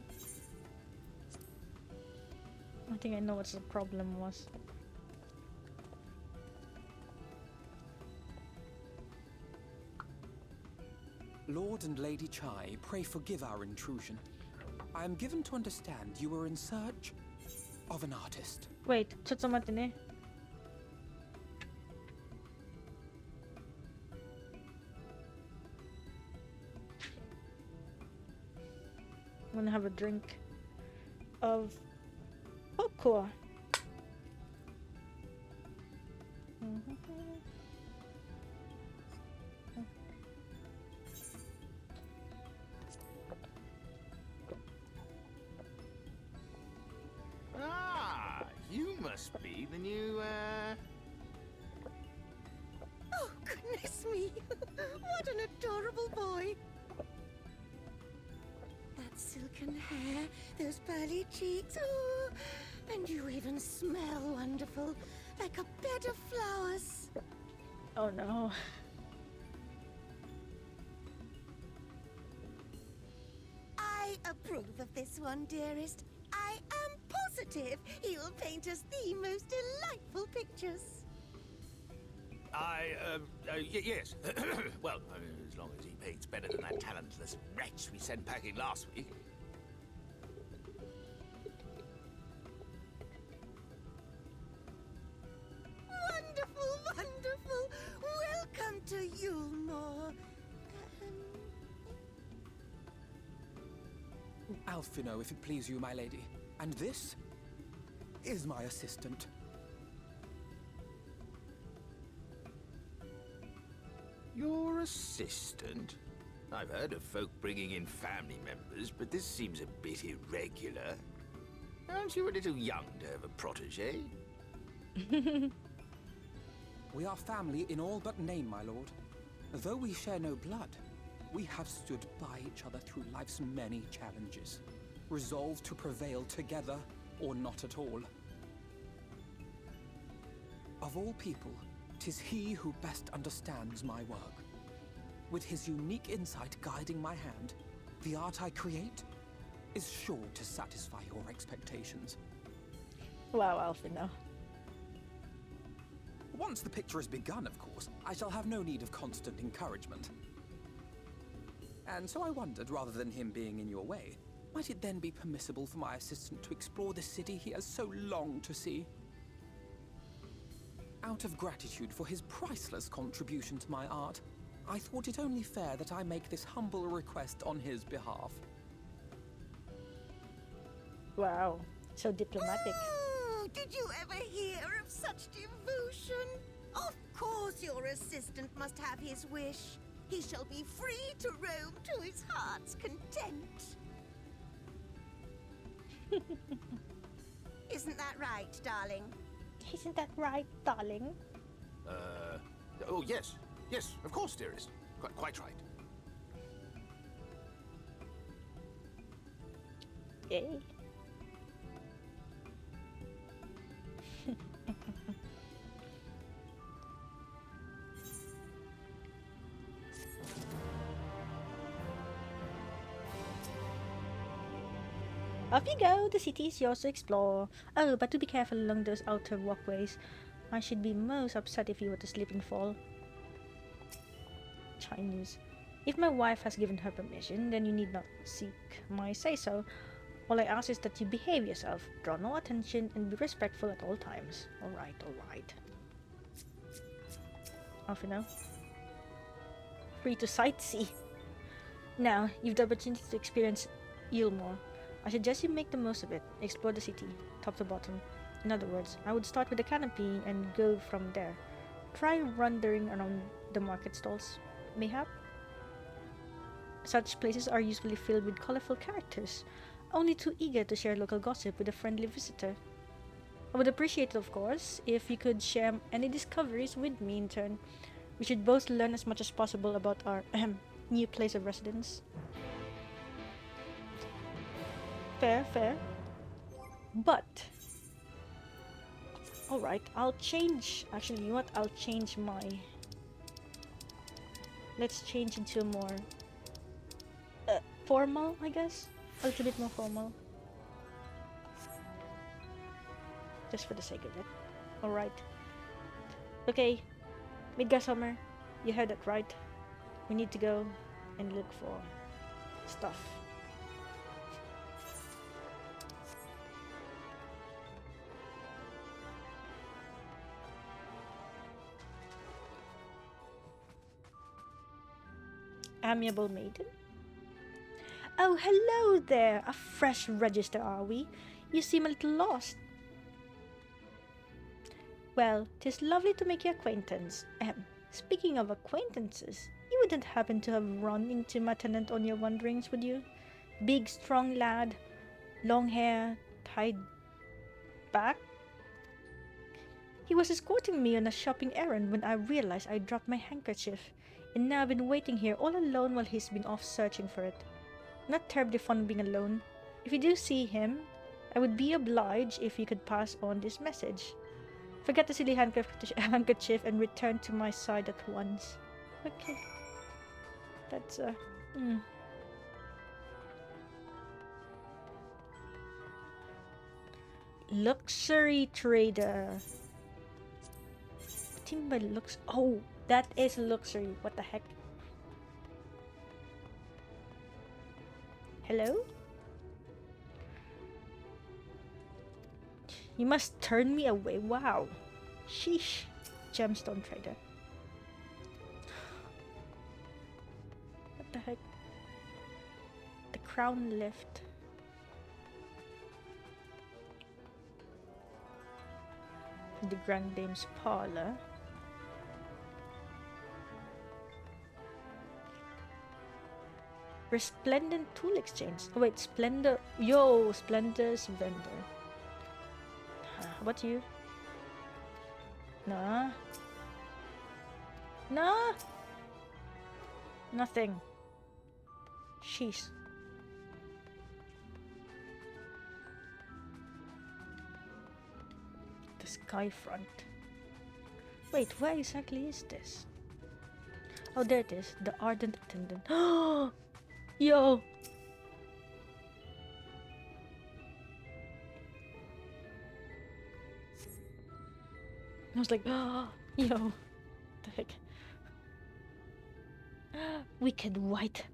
I think I know what the problem was. Lord and Lady Chai, pray forgive our intrusion. I am given to understand you were in search of an artist. Wait, I'm gonna have a drink of cocoa. Ah, you must be the new, Oh, goodness me! What an adorable boy! That silken hair, those pearly cheeks, oh, and you even smell wonderful, like a bed of flowers. Oh no. I approve of this one, dearest. I am positive he will paint us the most delightful pictures. Yes. Well, as long as he paints better than that talentless wretch we sent packing last week. Wonderful, wonderful. Welcome to Eulmore. Alphinaud, if it please you, my lady. And this is my assistant. Your assistant? I've heard of folk bringing in family members, but this seems a bit irregular. Aren't you a little young to have a protege? We are family in all but name, my lord. Though we share no blood, we have stood by each other through life's many challenges, resolved to prevail together or not at all. Of all people, 'tis he who best understands my work. With his unique insight guiding my hand, the art I create is sure to satisfy your expectations. Wow, Alphinaud. Once the picture is begun, of course, I shall have no need of constant encouragement. And so I wondered, rather than him being in your way, might it then be permissible for my assistant to explore the city he has so longed to see? Out of gratitude for his priceless contribution to my art, I thought it only fair that I make this humble request on his behalf. Wow, so diplomatic. Oh, did you ever hear of such devotion? Of course your assistant must have his wish. He shall be free to roam to his heart's content. Isn't that right, darling? Isn't that right, darling? Oh, yes. Yes, of course, dearest. Quite right. Yay. Off you go, the city is yours to explore. Oh, but do be careful along those outer walkways. I should be most upset if you were to slip and fall. Chinese. If my wife has given her permission, then you need not seek my say-so. All I ask is that you behave yourself, draw no attention, and be respectful at all times. Alright, alright. Alphinaud. Free to sightsee. Now, you've the opportunity to experience Eulmore. I suggest you make the most of it. Explore the city, top to bottom. In other words, I would start with the canopy and go from there. Try wandering around the market stalls, mayhap. Such places are usually filled with colorful characters, only too eager to share local gossip with a friendly visitor. I would appreciate it, of course, if you could share any discoveries with me in turn. We should both learn as much as possible about our new place of residence. Fair, fair. But alright, I'll change. Actually, you know what? I'll change my... Let's change into a more formal, I guess. A little bit more formal. Just for the sake of it. Alright. Okay. Midgardhammer, you heard that right. We need to go and look for stuff. Amiable maiden? Oh, hello there! A fresh register, are we? You seem a little lost. Well, 'tis lovely to make your acquaintance. Speaking of acquaintances, you wouldn't happen to have run into my tenant on your wanderings, would you? Big, strong lad, long hair, tied back. He was escorting me on a shopping errand when I realized I dropped my handkerchief, and now I've been waiting here all alone while he's been off searching for it. Not terribly fond of being alone. If you do see him, I would be obliged if you could pass on this message. Forget the silly handkerchief and return to my side at once. Okay. That's, Luxury trader. Timber looks... Oh, that is luxury. What the heck? Hello? You must turn me away. Wow. Sheesh. Gemstone trader. What the heck? The crown lift. The Grand Dame's parlor. Resplendent tool exchange. Oh wait, Splendor. Yo, Splendor's vendor. How about you? Nah. Nah. Nothing. Sheesh. The sky front. Wait, where exactly is this? Oh, there it is. The ardent attendant. Oh, yo. I was like, oh, yo, what the heck? Wicked white.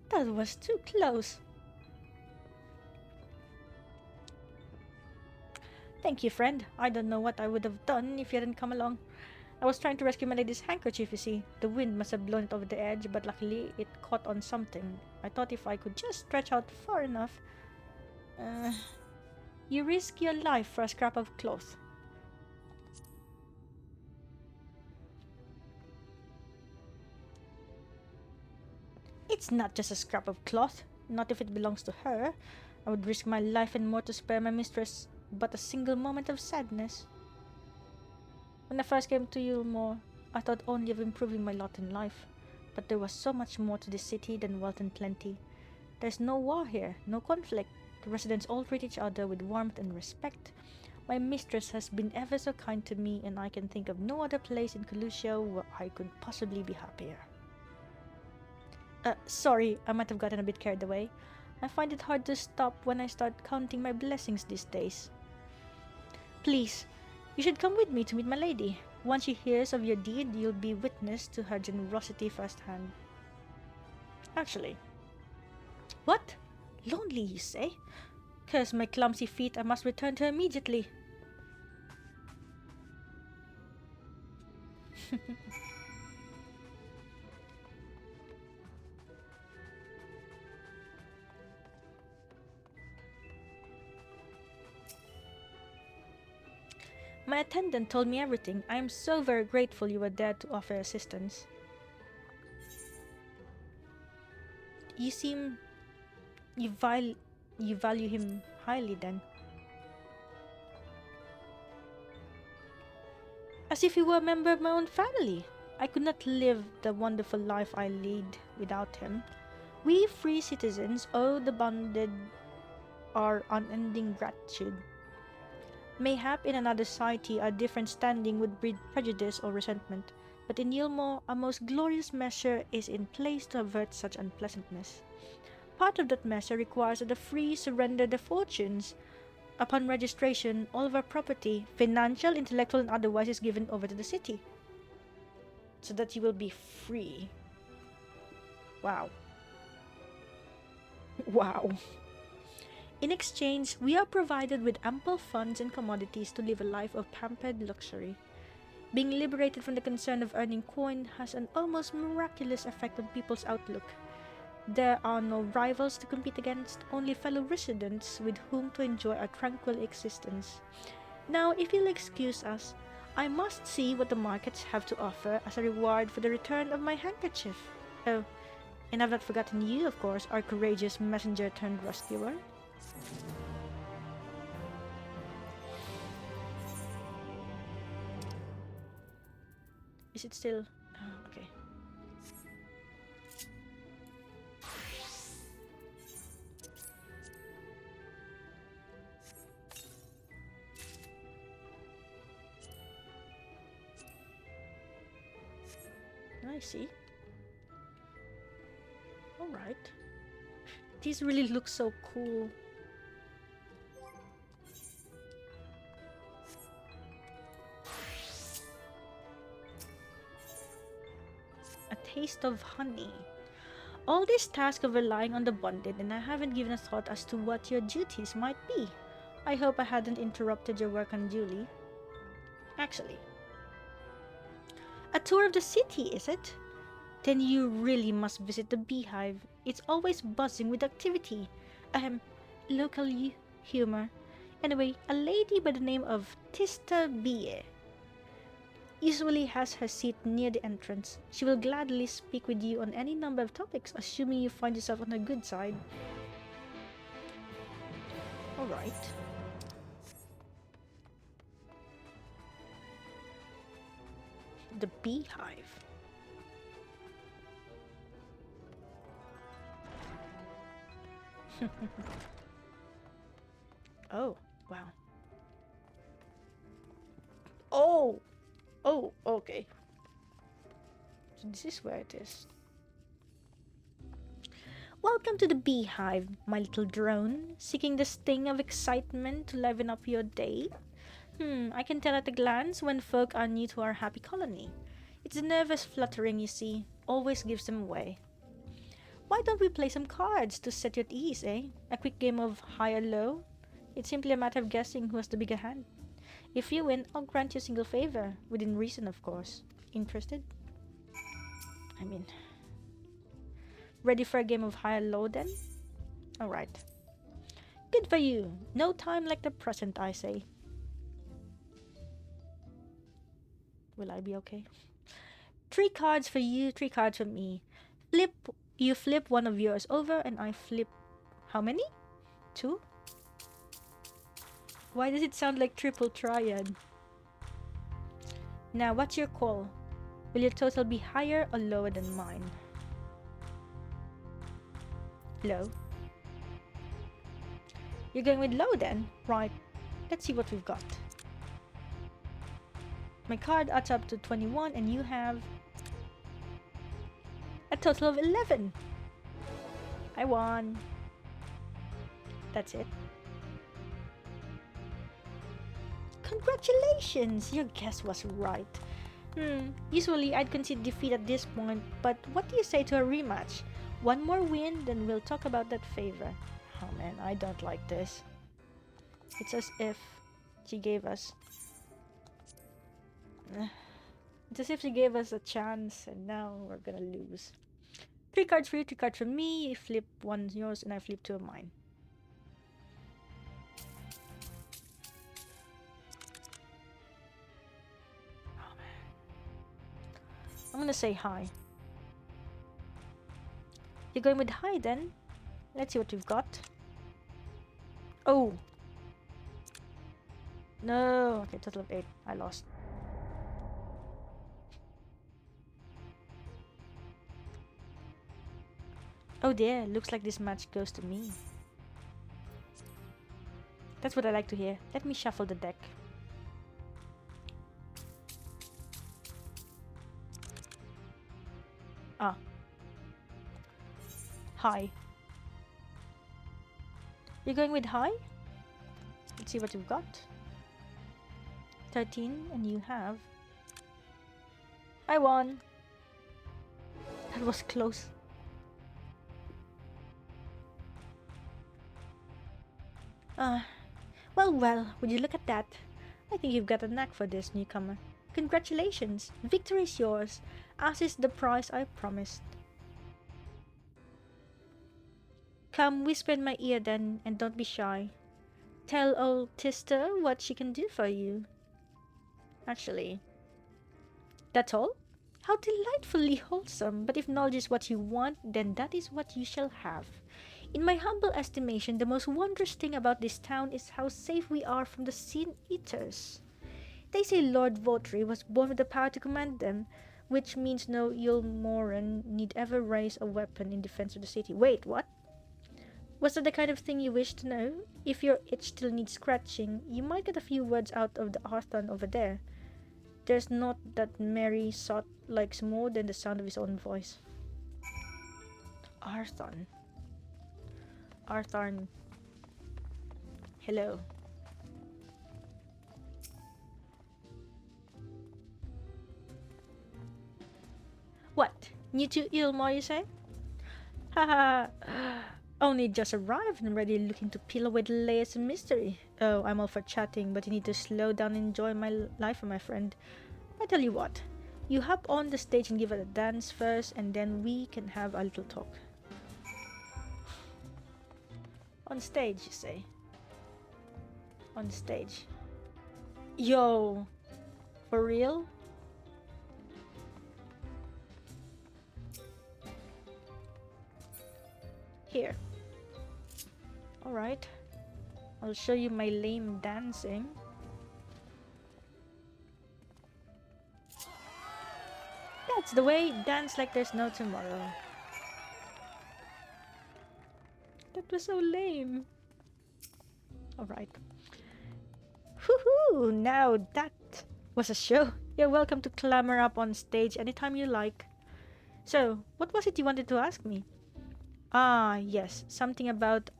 That was too close. Thank you, friend. I don't know what I would have done if you hadn't come along. I was trying to rescue my lady's handkerchief, you see. The wind must have blown it over the edge, but luckily it caught on something. I thought if I could just stretch out far enough... you risk your life for a scrap of cloth. It's not just a scrap of cloth. Not if it belongs to her. I would risk my life and more to spare my mistress but a single moment of sadness. When I first came to Eulmore, I thought only of improving my lot in life. But there was so much more to this city than wealth and plenty. There's no war here, no conflict. The residents all treat each other with warmth and respect. My mistress has been ever so kind to me, and I can think of no other place in Kholusia where I could possibly be happier. Sorry, I might have gotten a bit carried away. I find it hard to stop when I start counting my blessings these days. Please, you should come with me to meet my lady. Once she hears of your deed, you'll be witness to her generosity firsthand. Actually. What? Lonely, you say? Curse my clumsy feet, I must return to her immediately. My attendant told me everything. I am so very grateful you were there to offer assistance. You seem... You value him highly then. As if he were a member of my own family. I could not live the wonderful life I lead without him. We free citizens owe the bonded our unending gratitude. Mayhap in another society a different standing would breed prejudice or resentment, but in Eulmore a most glorious measure is in place to avert such unpleasantness. Part of that measure requires that the free surrender their fortunes. Upon registration, all of our property, financial, intellectual, and otherwise, is given over to the city. So that you will be free. Wow. Wow. In exchange, we are provided with ample funds and commodities to live a life of pampered luxury. Being liberated from the concern of earning coin has an almost miraculous effect on people's outlook. There are no rivals to compete against, only fellow residents with whom to enjoy a tranquil existence. Now, if you'll excuse us, I must see what the markets have to offer as a reward for the return of my handkerchief. Oh, and I've not forgotten you, of course, our courageous messenger turned rescuer. Is it still... Oh, okay. I see. Alright. These really look so cool. A taste of honey. All this task of relying on the bonded, and I haven't given a thought as to what your duties might be. I hope I hadn't interrupted your work unduly. Actually, a tour of the city, is it? Then you really must visit the beehive. It's always buzzing with activity. Local humor. Anyway, a lady by the name of Tista Bie usually has her seat near the entrance. She will gladly speak with you on any number of topics, assuming you find yourself on the good side. Alright. The beehive. Oh, wow. Oh, okay. So this is where it is. Welcome to the beehive, my little drone, seeking the sting of excitement to liven up your day. I can tell at a glance when folk are new to our happy colony. It's the nervous fluttering, you see, always gives them away. Why don't we play some cards to set you at ease, eh? A quick game of high or low? It's simply a matter of guessing who has the bigger hand. If you win, I'll grant you a single favor, within reason, of course. Interested? I mean... Ready for a game of high or low, then? Alright. Good for you. No time like the present, I say. Will I be okay? 3 cards for you, 3 cards for me. You flip one of yours over and I flip... How many? 2? Why does it sound like triple triad? Now, what's your call? Will your total be higher or lower than mine? Low. You're going with low then? Right. Let's see what we've got. My card adds up to 21 and you have a total of 11. I won. That's it. Congratulations! Your guess was right. Usually I'd concede defeat at this point, but what do you say to a rematch? One more win, then we'll talk about that favor. Oh man, I don't like this. It's as if she gave us... It's as if she gave us a chance and now we're gonna lose. 3 cards for you, 3 cards for me. You flip 1 yours and I flip 2 of mine. Oh man. I'm gonna say hi. You're going with high then? Let's see what you've got. Oh! No! Okay, total of 8. I lost. Oh dear, looks like this match goes to me. That's what I like to hear. Let me shuffle the deck. Ah. High. You're going with high? Let's see what you've got. 13, and you have... I won! That was close. Well, would you look at that? I think you've got a knack for this, newcomer. Congratulations! Victory is yours, as is the prize I promised. Come, whisper in my ear then, and don't be shy. Tell old Tista what she can do for you. Actually, that's all? How delightfully wholesome, but if knowledge is what you want, then that is what you shall have. In my humble estimation, the most wondrous thing about this town is how safe we are from the Sin Eaters. They say Lord Vauthry was born with the power to command them, which means no Eulmorean need ever raise a weapon in defense of the city. Wait, what? Was that the kind of thing you wish to know? If your itch still needs scratching, you might get a few words out of the Arthon over there. There's not that merry sot likes more than the sound of his own voice. Arthon. Arthon. Hello. What? New to Eulmore, you say? Haha. Only just arrived and already looking to peel away the layers of mystery. Oh, I'm all for chatting, but you need to slow down and enjoy my life, my friend. I tell you what, you hop on the stage and give it a dance first, and then we can have a little talk. On stage, you say? On stage. Yo, for real? Here. Alright. I'll show you my lame dancing. That's the way. Dance like there's no tomorrow. That was so lame. Alright. Woohoo! Now that was a show. You're welcome to clamber up on stage anytime you like. So, what was it you wanted to ask me? Ah, yes, something about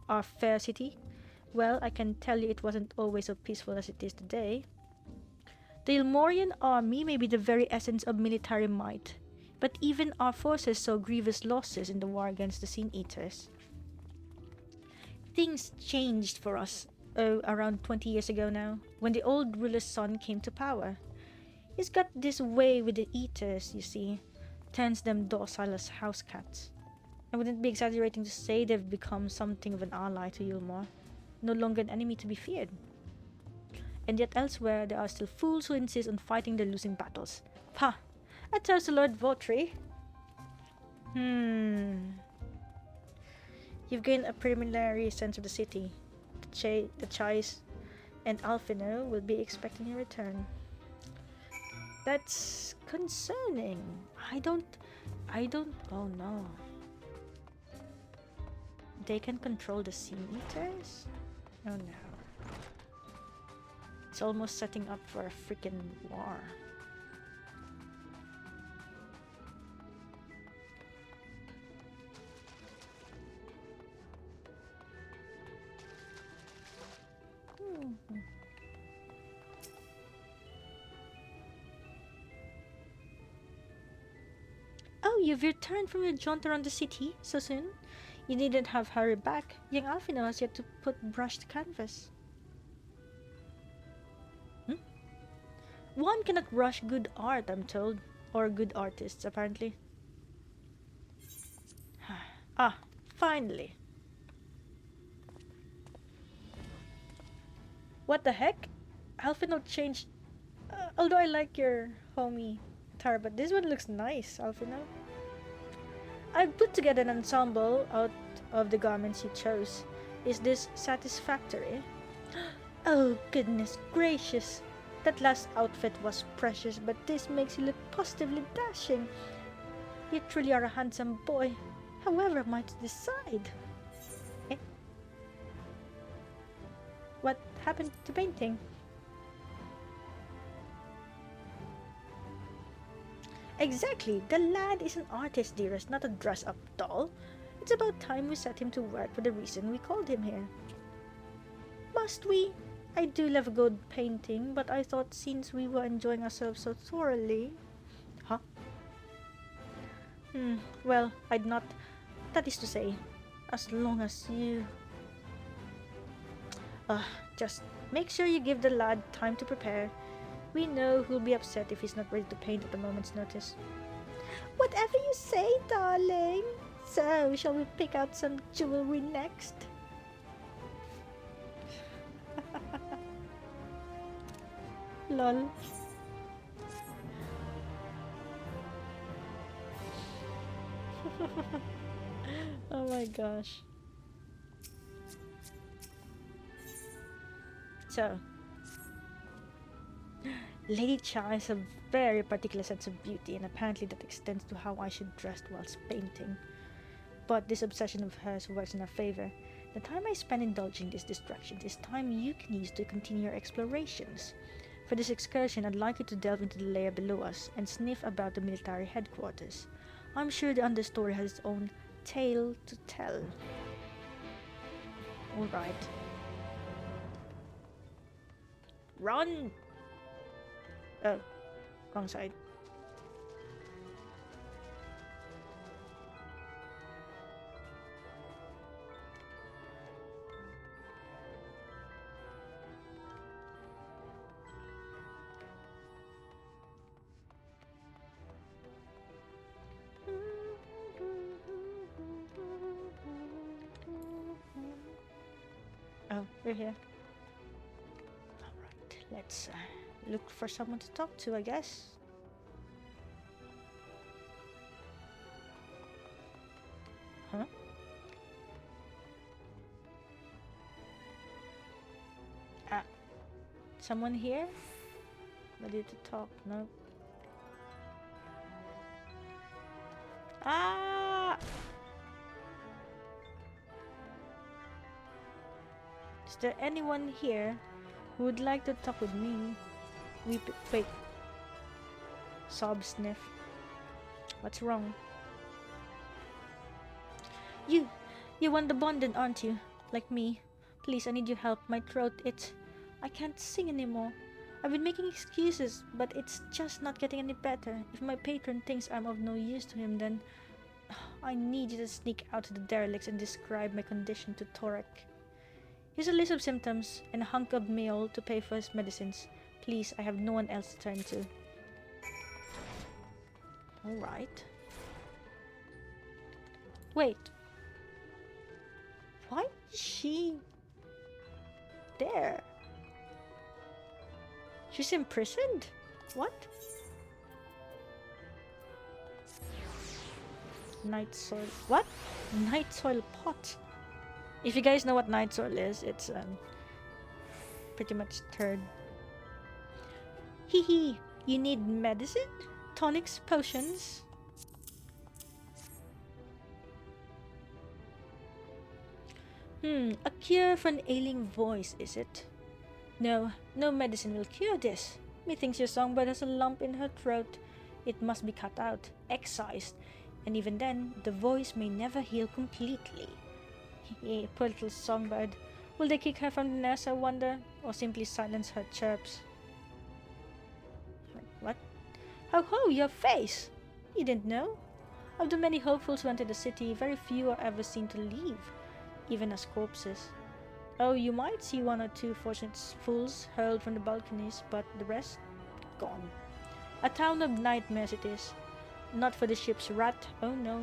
our fair city. Well, I can tell you it wasn't always so peaceful as it is today. The Eulmorean army may be the very essence of military might, but even our forces saw grievous losses in the war against the Sin Eaters. Things changed for us, around 20 years ago now, when the old ruler's son came to power. He's got this way with the Eaters, you see, turns them docile as house cats. I wouldn't be exaggerating to say they've become something of an ally to Eulmore, no longer an enemy to be feared. And yet elsewhere there are still fools who insist on fighting their losing battles. Ha! I toast to Lord Vauthry. You've gained a preliminary sense of the city. The Chais and Alphinaud will be expecting your return. That's concerning. I don't... Oh no. They can control the Sin Eaters? Oh no. It's almost setting up for a freaking war. Oh, you've returned from your jaunt around the city so soon? You needn't have hurried back. Young Alphinaud has yet to put brush to canvas. One cannot rush good art, I'm told. Or good artists, apparently. Ah, finally. What the heck? Alphinaud changed... although I like your homie guitar, but this one looks nice, Alphinaud. I've put together an ensemble out of the garments you chose. Is this satisfactory? Oh, goodness gracious. That last outfit was precious, but this makes you look positively dashing. You truly are a handsome boy. However might decide. Eh? What happened to painting? Exactly! The lad is an artist, dearest, not a dress-up doll. It's about time we set him to work for the reason we called him here. Must we? I do love a good painting, but I thought since we were enjoying ourselves so thoroughly... Huh? Well, I'd not... That is to say, as long as you... just make sure you give the lad time to prepare. We know who'll be upset if he's not ready to paint at a moment's notice. Whatever you say, darling. So, shall we pick out some jewelry next? Lol. Oh my gosh. So, Lady Cha has a very particular sense of beauty, and apparently that extends to how I should dress whilst painting. But this obsession of hers works in our favor. The time I spend indulging these distractions is time you can use to continue your explorations. For this excursion, I'd like you to delve into the layer below us and sniff about the military headquarters. I'm sure the understory has its own tale to tell. Alright. Run! Oh, wrong side. Oh, we're here. Alright, let's look for someone to talk to, I guess. Huh? Someone here? Ready to talk? No. Ah! Is there anyone here who would like to talk with me? Wait. Sob sniff. What's wrong? You want the bonded, aren't you? Like me. Please, I need your help. My throat, I can't sing anymore. I've been making excuses, but it's just not getting any better. If my patron thinks I'm of no use to him, then I need you to sneak out to the derelicts and describe my condition to Torek. Here's a list of symptoms and a hunk of meal to pay for his medicines. Please, I have no one else to turn to. Alright. Wait. Why is she there? She's imprisoned? What? Night soil. What? Night soil pot. If you guys know what night soil is, it's pretty much turd. Hee, you need medicine? Tonics, potions? A cure for an ailing voice, is it? No medicine will cure this. Methinks your songbird has a lump in her throat. It must be cut out, excised, and even then, the voice may never heal completely. Poor little songbird. Will they kick her from the nest, I wonder? Or simply silence her chirps? What? Ho, your face! You didn't know? Of the many hopefuls who enter the city, very few are ever seen to leave, even as corpses. Oh, you might see one or two fortunate fools hurled from the balconies, but the rest? Gone. A town of nightmares it is. Not for the ship's rat, oh no.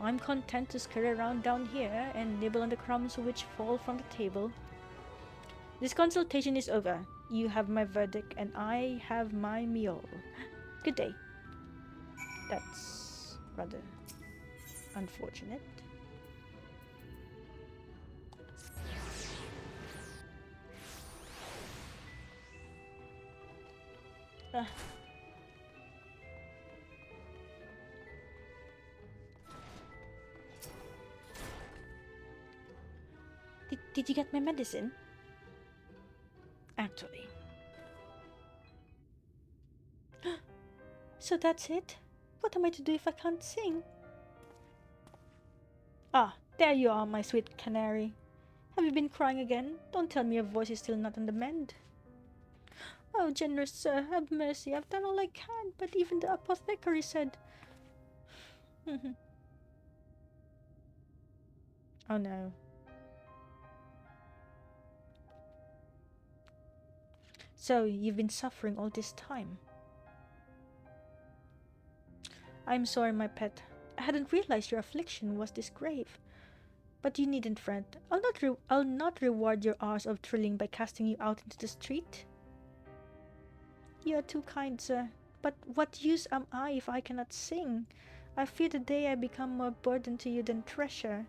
I'm content to scurry around down here and nibble on the crumbs which fall from the table. This consultation is over. You have my verdict and I have my meal. Good day. That's rather unfortunate. Did you get my medicine? Actually. So that's it? What am I to do if I can't sing? Ah, there you are, my sweet canary. Have you been crying again? Don't tell me your voice is still not on the mend. Oh, generous sir, have mercy. I've done all I can, but even the apothecary said... Oh no. So, you've been suffering all this time. I'm sorry, my pet. I hadn't realized your affliction was this grave. But you needn't fret. I'll not reward your hours of thrilling by casting you out into the street. You are too kind, sir. But what use am I if I cannot sing? I fear the day I become more burden to you than treasure.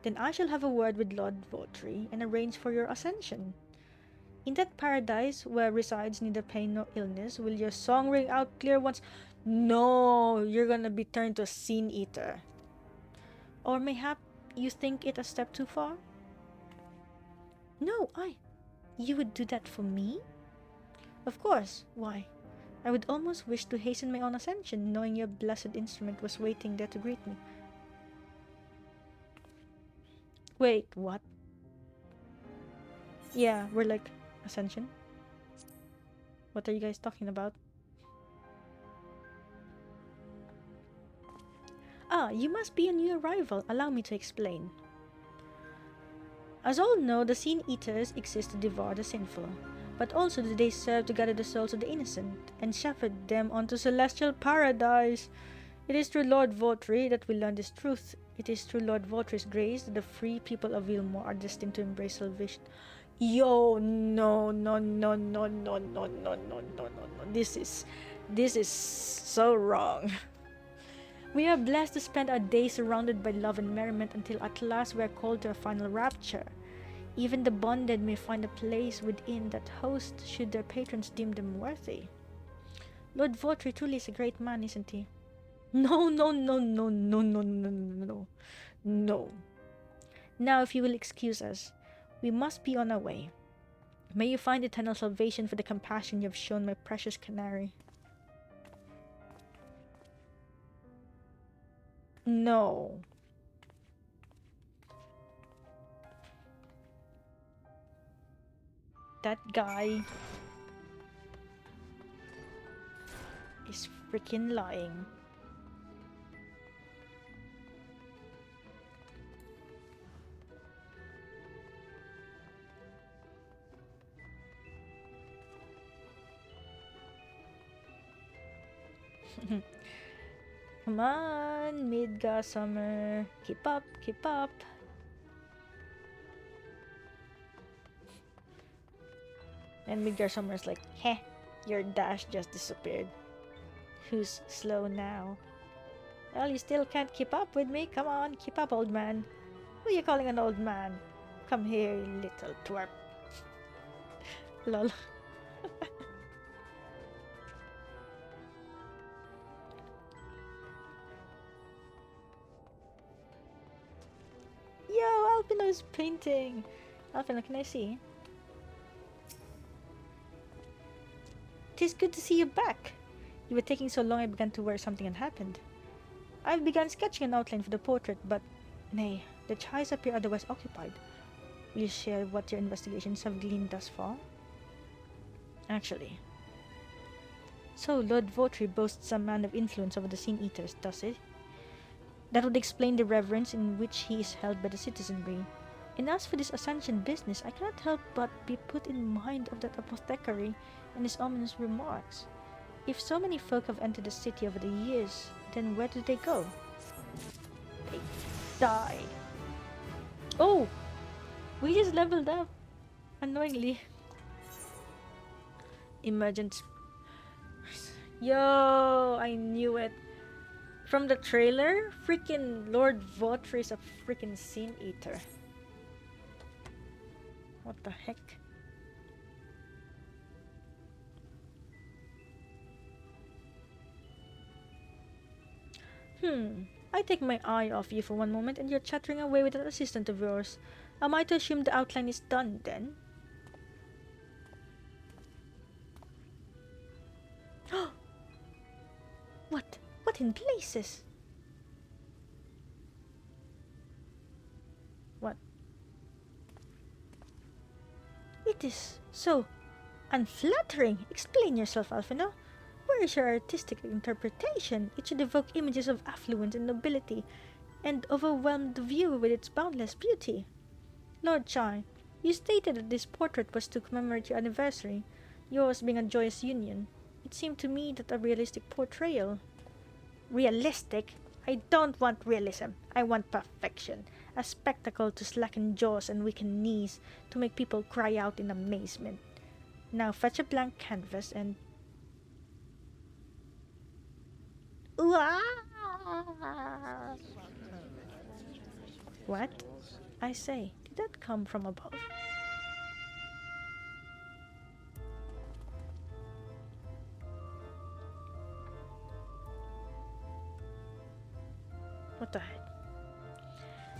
Then I shall have a word with Lord Vauthry and arrange for your ascension. In that paradise where resides neither pain nor illness, will your song ring out clear once? No, you're gonna be turned to a sin eater. Or mayhap you think it a step too far? No, you would do that for me? Of course, why? I would almost wish to hasten my own ascension, knowing your blessed instrument was waiting there to greet me. Wait, what? Yeah, we're like, ascension? What are you guys talking about? Ah, you must be a new arrival. Allow me to explain. As all know, the Sin Eaters exist to devour the sinful, but also do they serve to gather the souls of the innocent and shepherd them onto celestial paradise. It is through Lord Vauthry that we learn this truth. It is through Lord Vauthry's grace that the free people of Eulmore are destined to embrace salvation. Yo, no. This is so wrong. We are blessed to spend our days surrounded by love and merriment until at last we are called to a final rapture. Even the bonded may find a place within that host should their patrons deem them worthy. Lord Vauthry truly is a great man, isn't he? No. Now, if you will excuse us, we must be on our way. May you find eternal salvation for the compassion you have shown my precious canary. No. That guy is freaking lying. Come on, Midgossamer. Keep up. And Midgossamer's like, heh, your dash just disappeared. Who's slow now? Well, you still can't keep up with me. Come on, keep up, old man. Who are you calling an old man? Come here, you little twerp. Lol. Yo, Alphinaud's painting. Alphinaud, can I see? Tis good to see you back. You were taking so long I began to worry something had happened. I've begun sketching an outline for the portrait, but nay, the chies appear otherwise occupied. Will you share what your investigations have gleaned thus far? Actually. So, Lord Vauthry boasts some man of influence over the Sin Eaters, does he? That would explain the reverence in which he is held by the citizenry. And as for this Ascension business, I cannot help but be put in mind of that apothecary and his ominous remarks. If so many folk have entered the city over the years, then where did they go? They died. Oh! We just leveled up. Annoyingly. Emergent. Yo! I knew it. From the trailer, freaking Lord Vauthry is a freaking Sin Eater. What the heck? I take my eye off you for one moment and you're chattering away with that assistant of yours. Am I to assume the outline is done then? What? What in places? What? It is so unflattering. Explain yourself, Alphinaud. Where is your artistic interpretation? It should evoke images of affluence and nobility, and overwhelm the viewer with its boundless beauty. Lord Chai, you stated that this portrait was to commemorate your anniversary, yours being a joyous union. It seemed to me that a realistic portrayal. Realistic? I don't want realism. I want perfection. A spectacle to slacken jaws and weaken knees, to make people cry out in amazement. Now fetch a blank canvas and... What? I say, did that come from above? What the heck?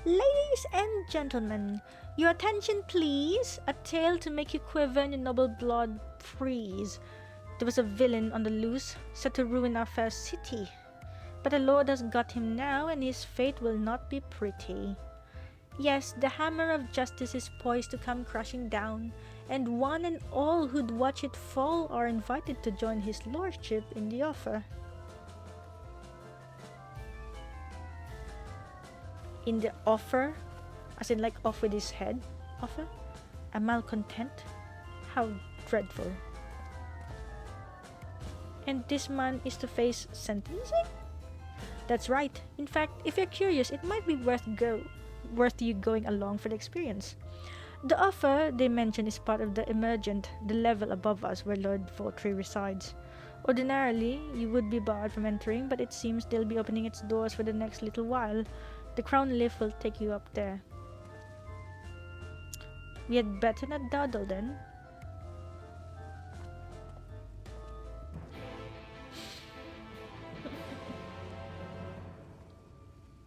Ladies and gentlemen, your attention please. A tale to make you quiver and your noble blood freeze. There was a villain on the loose, set to ruin our fair city. But the Lord has got him now, and his fate will not be pretty. Yes, the hammer of justice is poised to come crashing down, and one and all who'd watch it fall are invited to join his lordship in the offer. In the offer? As in like off with his head? Offer? A malcontent? How dreadful. And this man is to face sentencing? That's right. In fact, if you're curious, it might be worth you going along for the experience. The offer they mention is part of the emergent, the level above us where Lord Vauthry resides. Ordinarily, you would be barred from entering, but it seems they'll be opening its doors for the next little while. The crown lift will take you up there. We had better not dawdle then.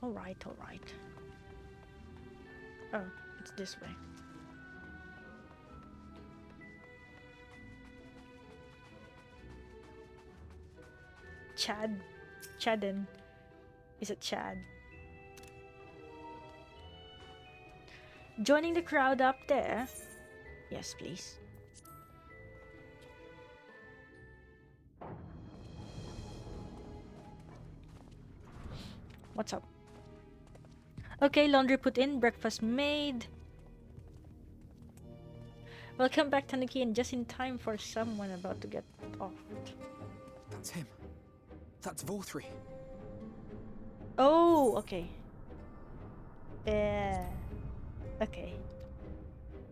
Alright. Oh, it's this way. Chadden. Is it Chad? Joining the crowd up there? Yes, please. What's up? Okay, laundry put in, breakfast made. Welcome back, Tanuki, and just in time for someone about to get off. That's him. That's Vauthry. Oh, okay. Okay.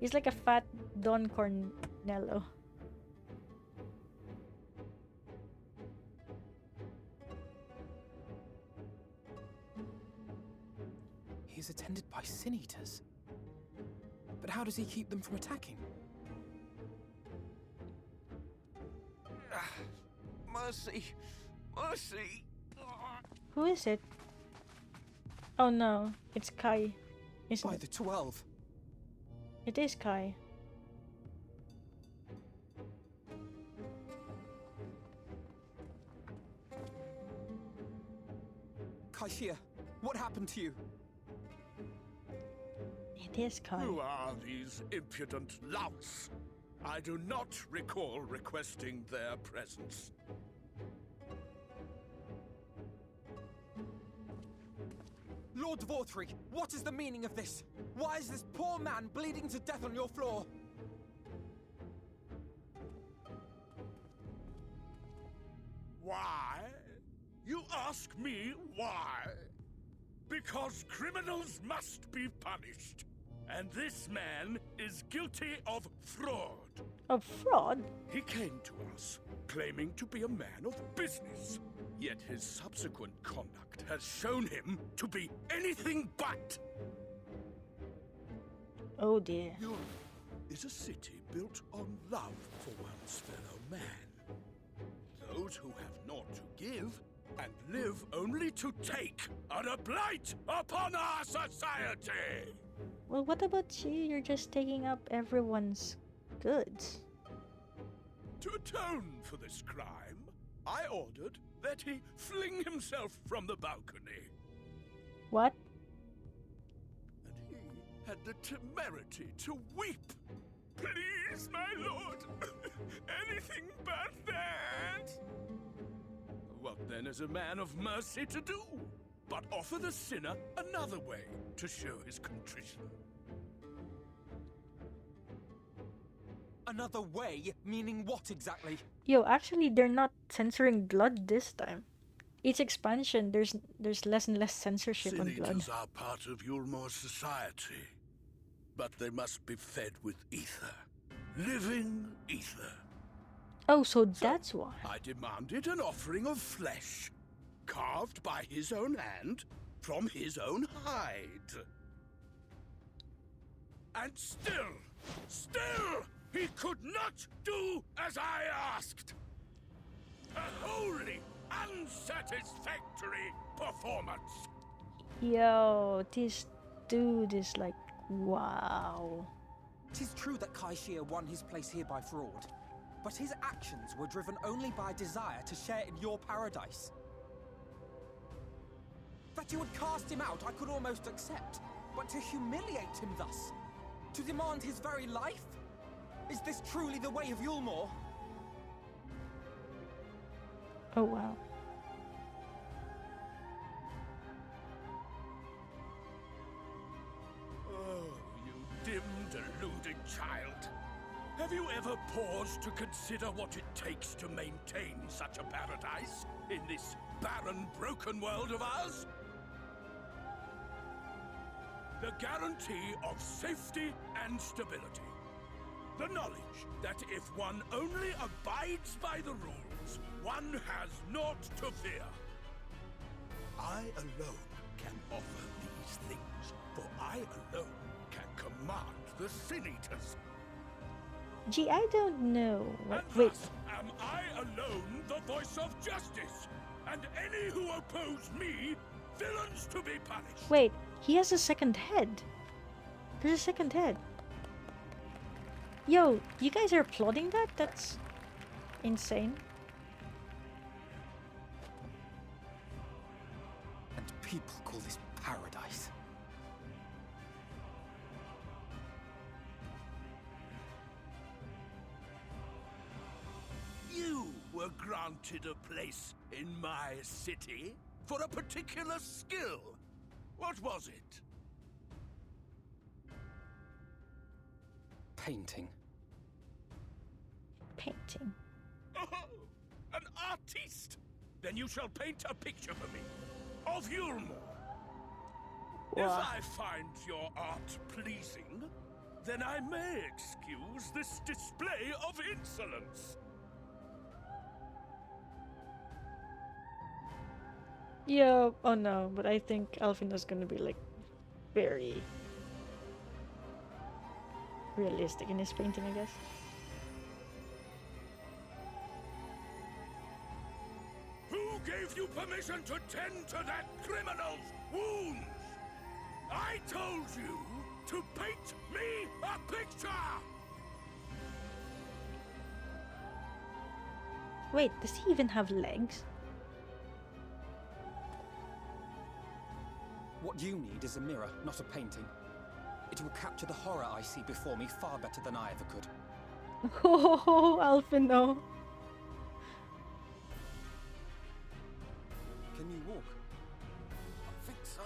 He's like a fat Don Cornello. He's attended by sin-eaters. But how does he keep them from attacking? Mercy! Mercy! Who is it? Oh no, it's Kai. Isn't By it? the 12. It is Kai. Kaishia, what happened to you? It is Kai. Who are these impudent louts? I do not recall requesting their presence. Lord Vauthry, what is the meaning of this? Why is this poor man bleeding to death on your floor? Why? You ask me why? Because criminals must be punished. And this man is guilty of fraud. Of fraud? He came to us, claiming to be a man of business. Yet his subsequent conduct has shown him to be anything but. Oh dear. Eulmore is a city built on love for one's fellow man. Those who have naught to give and live only to take are a blight upon our society. Well, what about you? You're just taking up everyone's goods. To atone for this crime, I ordered that he fling himself from the balcony. What? And he had the temerity to weep. Please, my lord, anything but that. What then is a man of mercy to do? But offer the sinner another way to show his contrition. Another way? Meaning what exactly? Yo, actually, they're not censoring blood this time. Each expansion, there's less and less censorship on blood. Sin-eaters are part of Eulmore's society, but they must be fed with ether. Living ether. Oh, so that's why. I demanded an offering of flesh, carved by his own hand, from his own hide. And still, he could not do as I asked. A wholly unsatisfactory performance. Yo, this dude is like, wow. 'Tis true that Kholusia won his place here by fraud, but his actions were driven only by desire to share in your paradise. That you would cast him out I could almost accept, but to humiliate him thus, to demand his very life? Is this truly the way of Eulmore? Oh, wow. Oh, you dim, deluded child. Have you ever paused to consider what it takes to maintain such a paradise in this barren, broken world of ours? The guarantee of safety and stability. The knowledge that if one only abides by the rules, one has naught to fear. I alone can offer these things, for I alone can command the Sin-eaters. Gee, I don't know. And Wait. thus am I alone the voice of justice, and any who oppose me, villains to be punished. Wait, he has a second head. There's a second head. Yo, you guys are plotting that? That's insane. And people call this paradise. You were granted a place in my city for a particular skill. What was it? Painting. Painting. Oh, an artiste! Then you shall paint a picture for me of Eulmore. If I find your art pleasing, then I may excuse this display of insolence. Yo, oh no, but I think Alphinaud's gonna be like very realistic in his painting, I guess. Who gave you permission to tend to that criminal's wounds? I told you to paint me a picture! Wait, does he even have legs? What you need is a mirror, not a painting. It will capture the horror I see before me far better than I ever could. Oh, Alphinaud. Can you walk? I think so.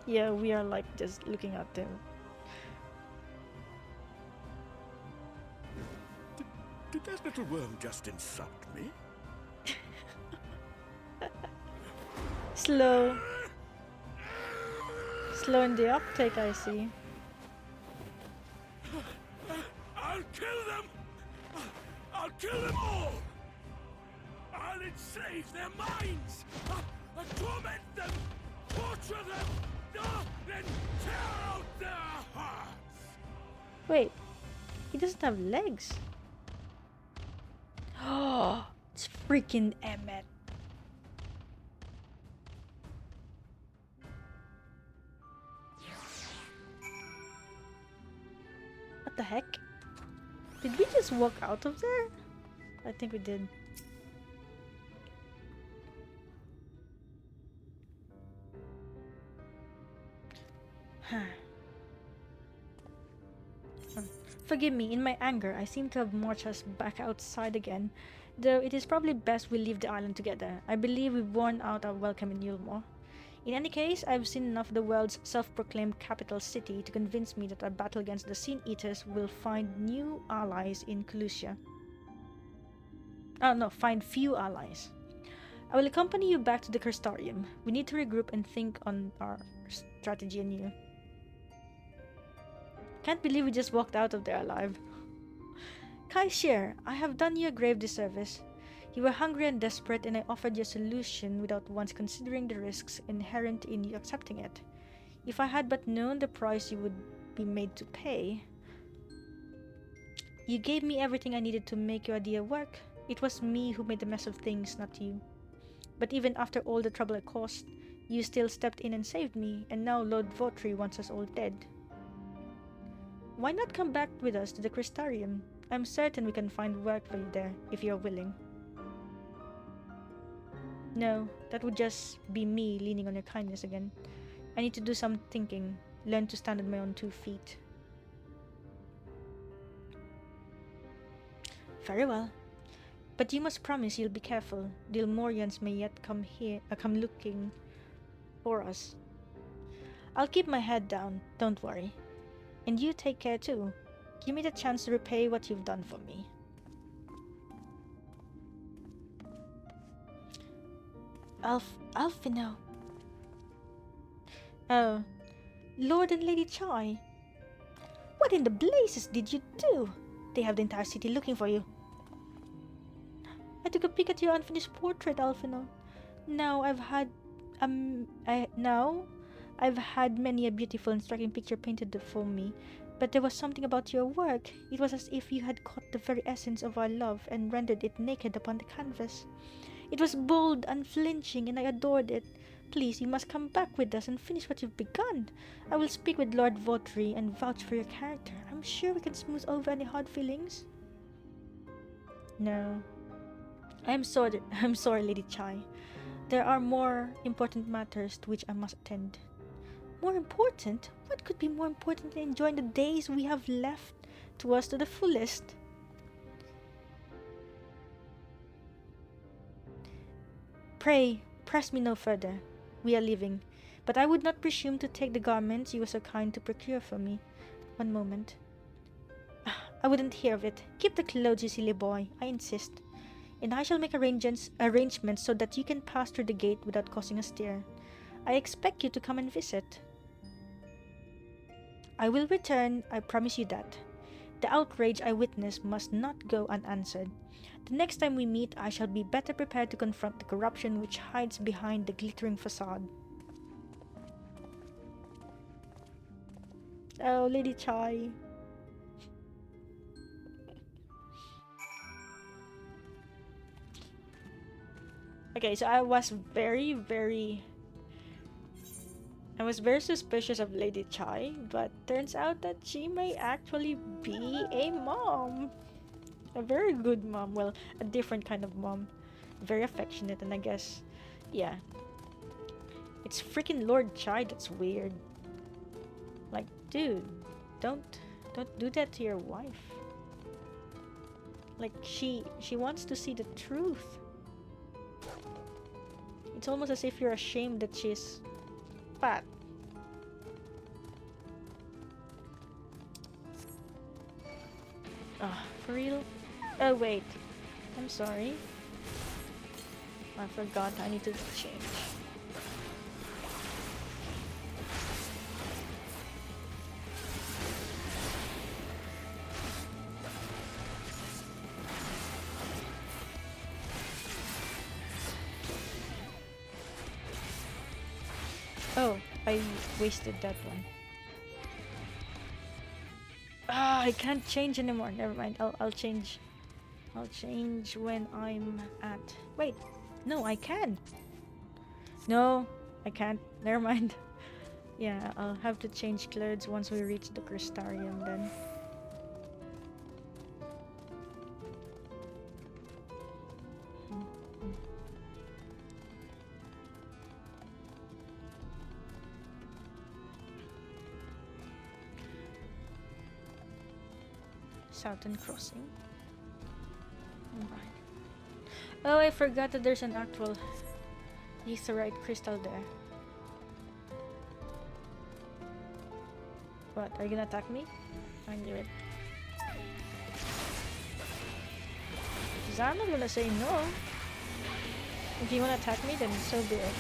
Yeah, we are like just looking at them. Did that little worm just insult me? Slow. Slow in the uptake, I see. I'll kill them! I'll kill them all! I'll enslave their minds! I'll torment them! Torture them! Then tear out their hearts! Wait, He doesn't have legs. Oh, it's freaking Emmet. What the heck? Did we just walk out of there? I think we did. Forgive me, in my anger, I seem to have marched us back outside again, though it is probably best we leave the island together. I believe we've worn out our welcome in Eulmore. In any case, I've seen enough of the world's self-proclaimed capital city to convince me that our battle against the Sin Eaters will find new allies in Kholusia. Oh no, find few allies. I will accompany you back to the Crystarium. We need to regroup and think on our strategy anew. Can't believe we just walked out of there alive. Kai Sher, I have done you a grave disservice. You were hungry and desperate, and I offered you a solution without once considering the risks inherent in you accepting it. If I had but known the price you would be made to pay. You gave me everything I needed to make your idea work. It was me who made the mess of things, not you. But even after all the trouble I caused, you still stepped in and saved me, and now Lord Vauthry wants us all dead. Why not come back with us to the Crystarium? I'm certain we can find work for you there, if you're willing. No, that would just be me leaning on your kindness again. I need to do some thinking, learn to stand on my own 2 feet. Very well. But you must promise you'll be careful. The Eulmorians may yet come looking for us. I'll keep my head down, don't worry. And you take care too. Give me the chance to repay what you've done for me. Alphinaud. Oh, Lord and Lady Chai. What in the blazes did you do? They have the entire city looking for you. I took a peek at your unfinished portrait, Alphinaud. Now I've had many a beautiful and striking picture painted for me, but there was something about your work. It was as if you had caught the very essence of our love and rendered it naked upon the canvas. It was bold, unflinching, and I adored it. Please, you must come back with us and finish what you've begun. I will speak with Lord Vauthry and vouch for your character. I'm sure we can smooth over any hard feelings. No. I'm sorry, Lady Chai. There are more important matters to which I must attend. More important? What could be more important than enjoying the days we have left to us to the fullest? Pray, press me no further. We are leaving, but I would not presume to take the garments you were so kind to procure for me. One moment. I wouldn't hear of it. Keep the clothes, you silly boy. I insist. And I shall make arrangements so that you can pass through the gate without causing a stir. I expect you to come and visit. I will return, I promise you that. The outrage I witnessed must not go unanswered. The next time we meet, I shall be better prepared to confront the corruption which hides behind the glittering facade. Oh, Lady Chai. Okay, so I was very suspicious of Lady Chai, but turns out that she may actually be a mom. A very good mom. Well, a different kind of mom. Very affectionate, and I guess, yeah. It's freaking Lord Chai that's weird. Like, dude, don't do that to your wife. Like, she wants to see the truth. It's almost as if you're ashamed that she's fat. Ah, for real? Oh wait, I'm sorry. I forgot I need to change. Oh, I wasted that one. Ah! I can't change anymore. Never mind. I'll change. I'll change when I'm at... Wait. No, I can. No, I can't. Never mind. Yeah, I'll have to change clothes once we reach the Crystarium then. Southern Crossing. Alright. Oh, I forgot that there's an actual Aetheryte crystal there. What? Are you gonna attack me? I knew it. Because I'm not gonna say no. If you wanna attack me, then so be it.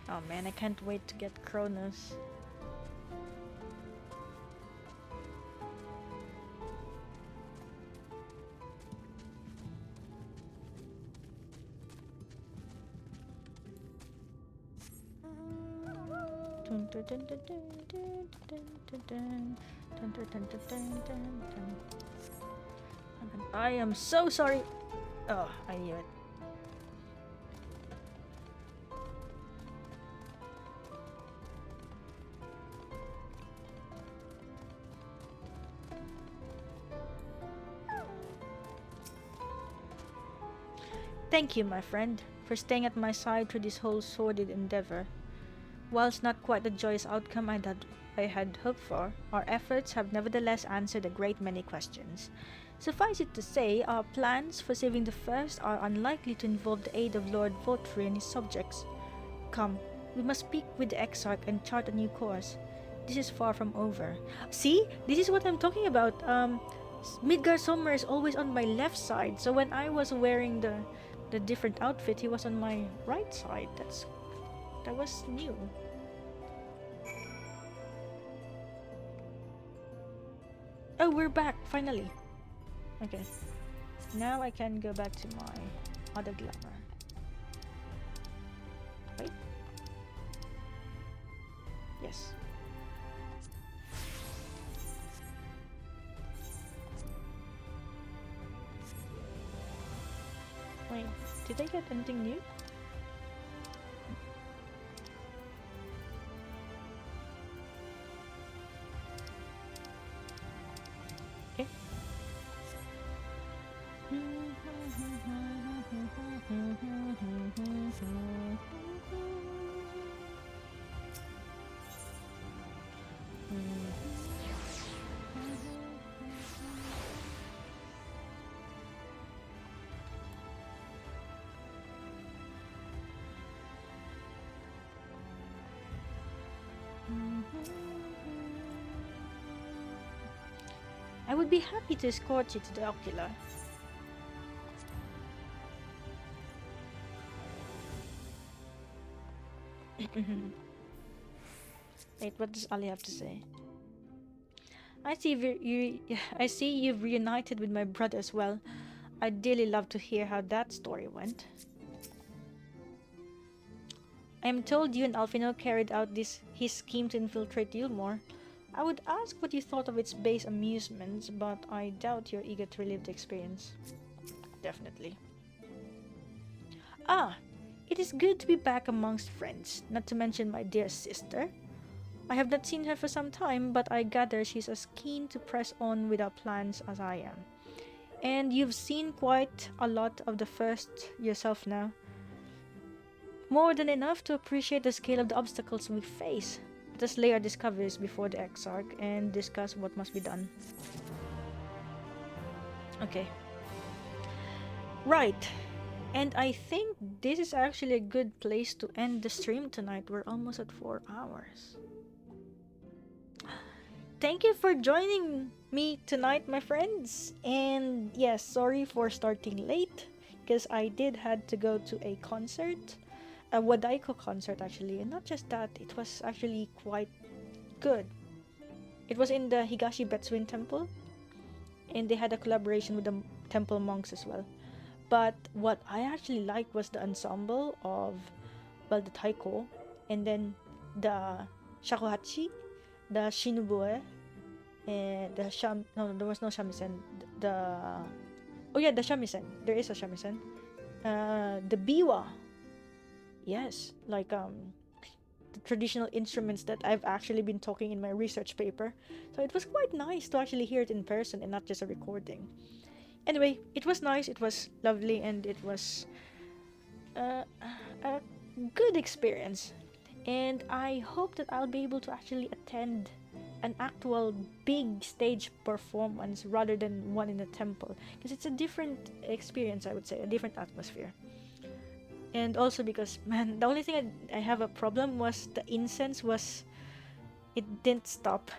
Oh man, I can't wait to get Kronos. I am so sorry. Oh, I knew it. Thank you, my friend, for staying at my side through this whole sordid endeavor. Whilst not quite the joyous outcome I had hoped for, our efforts have nevertheless answered a great many questions. Suffice it to say, our plans for saving the First are unlikely to involve the aid of Lord Vauthry and his subjects. Come, we must speak with the Exarch and chart a new course. This is far from over. See? This is what I'm talking about. Midgar Sommer is always on my left side, so when I was wearing the different outfit, he was on my right side. That was new. Oh, we're back, finally. Okay. Now I can go back to my other glamour. Wait. Yes. Wait, did I get anything new? Okay. I would be happy to escort you to the Ocular. Wait, what does Ali have to say? I see you've reunited with my brother as well. I'd dearly love to hear how that story went. I am told you and Alphinaud carried out his scheme to infiltrate Eulmore. I would ask what you thought of its base amusements, but I doubt you're eager to relive the experience. Definitely. Ah, it is good to be back amongst friends, not to mention my dear sister. I have not seen her for some time, but I gather she's as keen to press on with our plans as I am. And you've seen quite a lot of the First yourself now. More than enough to appreciate the scale of the obstacles we face. Let us lay our discoveries before the Exarch and discuss what must be done. Okay. Right. And I think this is actually a good place to end the stream tonight. We're almost at 4 hours. Thank you for joining me tonight, my friends. And yes, sorry for starting late, because I did had to go to a concert. A Wadaiko concert, actually. And not just that, it was actually quite good. It was in the Higashi Betsuin Temple. And they had a collaboration with the temple monks as well. But what I actually liked was the ensemble of, well, the taiko, and then the shakuhachi, the shinubue, and the no, there was no shamisen. Oh yeah, the shamisen. There is a shamisen. The biwa. Yes, like the traditional instruments that I've actually been talking in my research paper. So it was quite nice to actually hear it in person and not just a recording. Anyway, it was nice, it was lovely, and it was a good experience. And I hope that I'll be able to actually attend an actual big stage performance rather than one in a temple, because it's a different experience, I would say, a different atmosphere. And also because, man, the only thing I have a problem was the incense it didn't stop.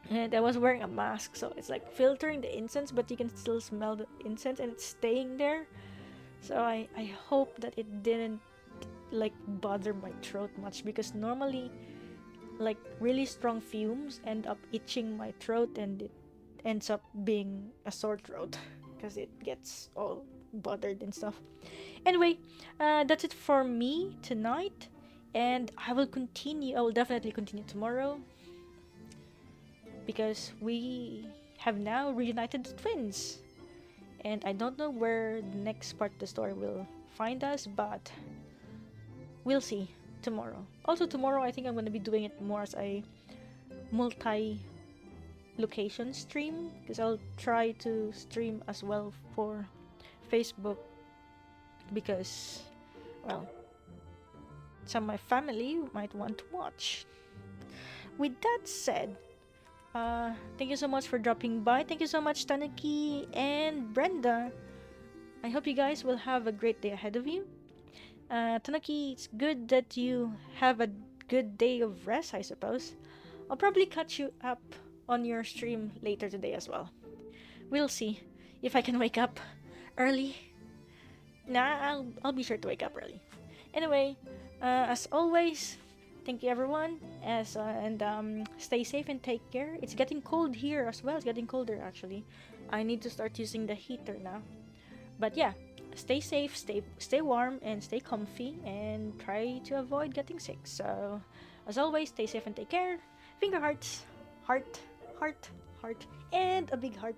And I was wearing a mask, so it's like filtering the incense, but you can still smell the incense and it's staying there. So I hope that it didn't like bother my throat much, because normally like really strong fumes end up itching my throat and it ends up being a sore throat because it gets all bothered and stuff. Anyway, that's it for me tonight, and I will definitely continue tomorrow, because we have now reunited the twins, and I don't know where the next part of the story will find us, but we'll see tomorrow. Also tomorrow I think I'm going to be doing it more as a multi-location stream, because I'll try to stream as well for Facebook, because, well, some of my family might want to watch. With that said, thank you so much for dropping by. Thank you so much, Tanuki and Brenda. I hope you guys will have a great day ahead of you. Tanuki, it's good that you have a good day of rest, I suppose. I'll probably catch you up on your stream later today as well. We'll see if I can wake up early. Nah, I'll be sure to wake up early. Anyway, as always, thank you everyone, and stay safe and take care. It's getting cold here as well. It's getting colder actually. I need to start using the heater now. But yeah, stay safe, stay warm, and stay comfy, and try to avoid getting sick. So, as always, stay safe and take care. Finger hearts, heart, and a big heart.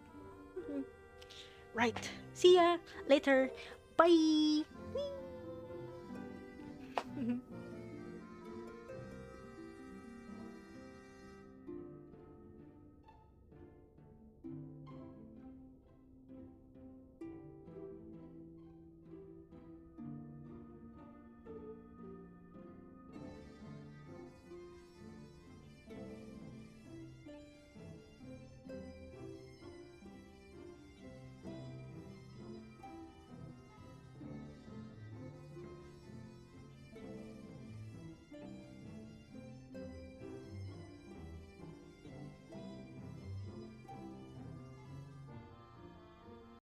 Right. See ya later. Bye.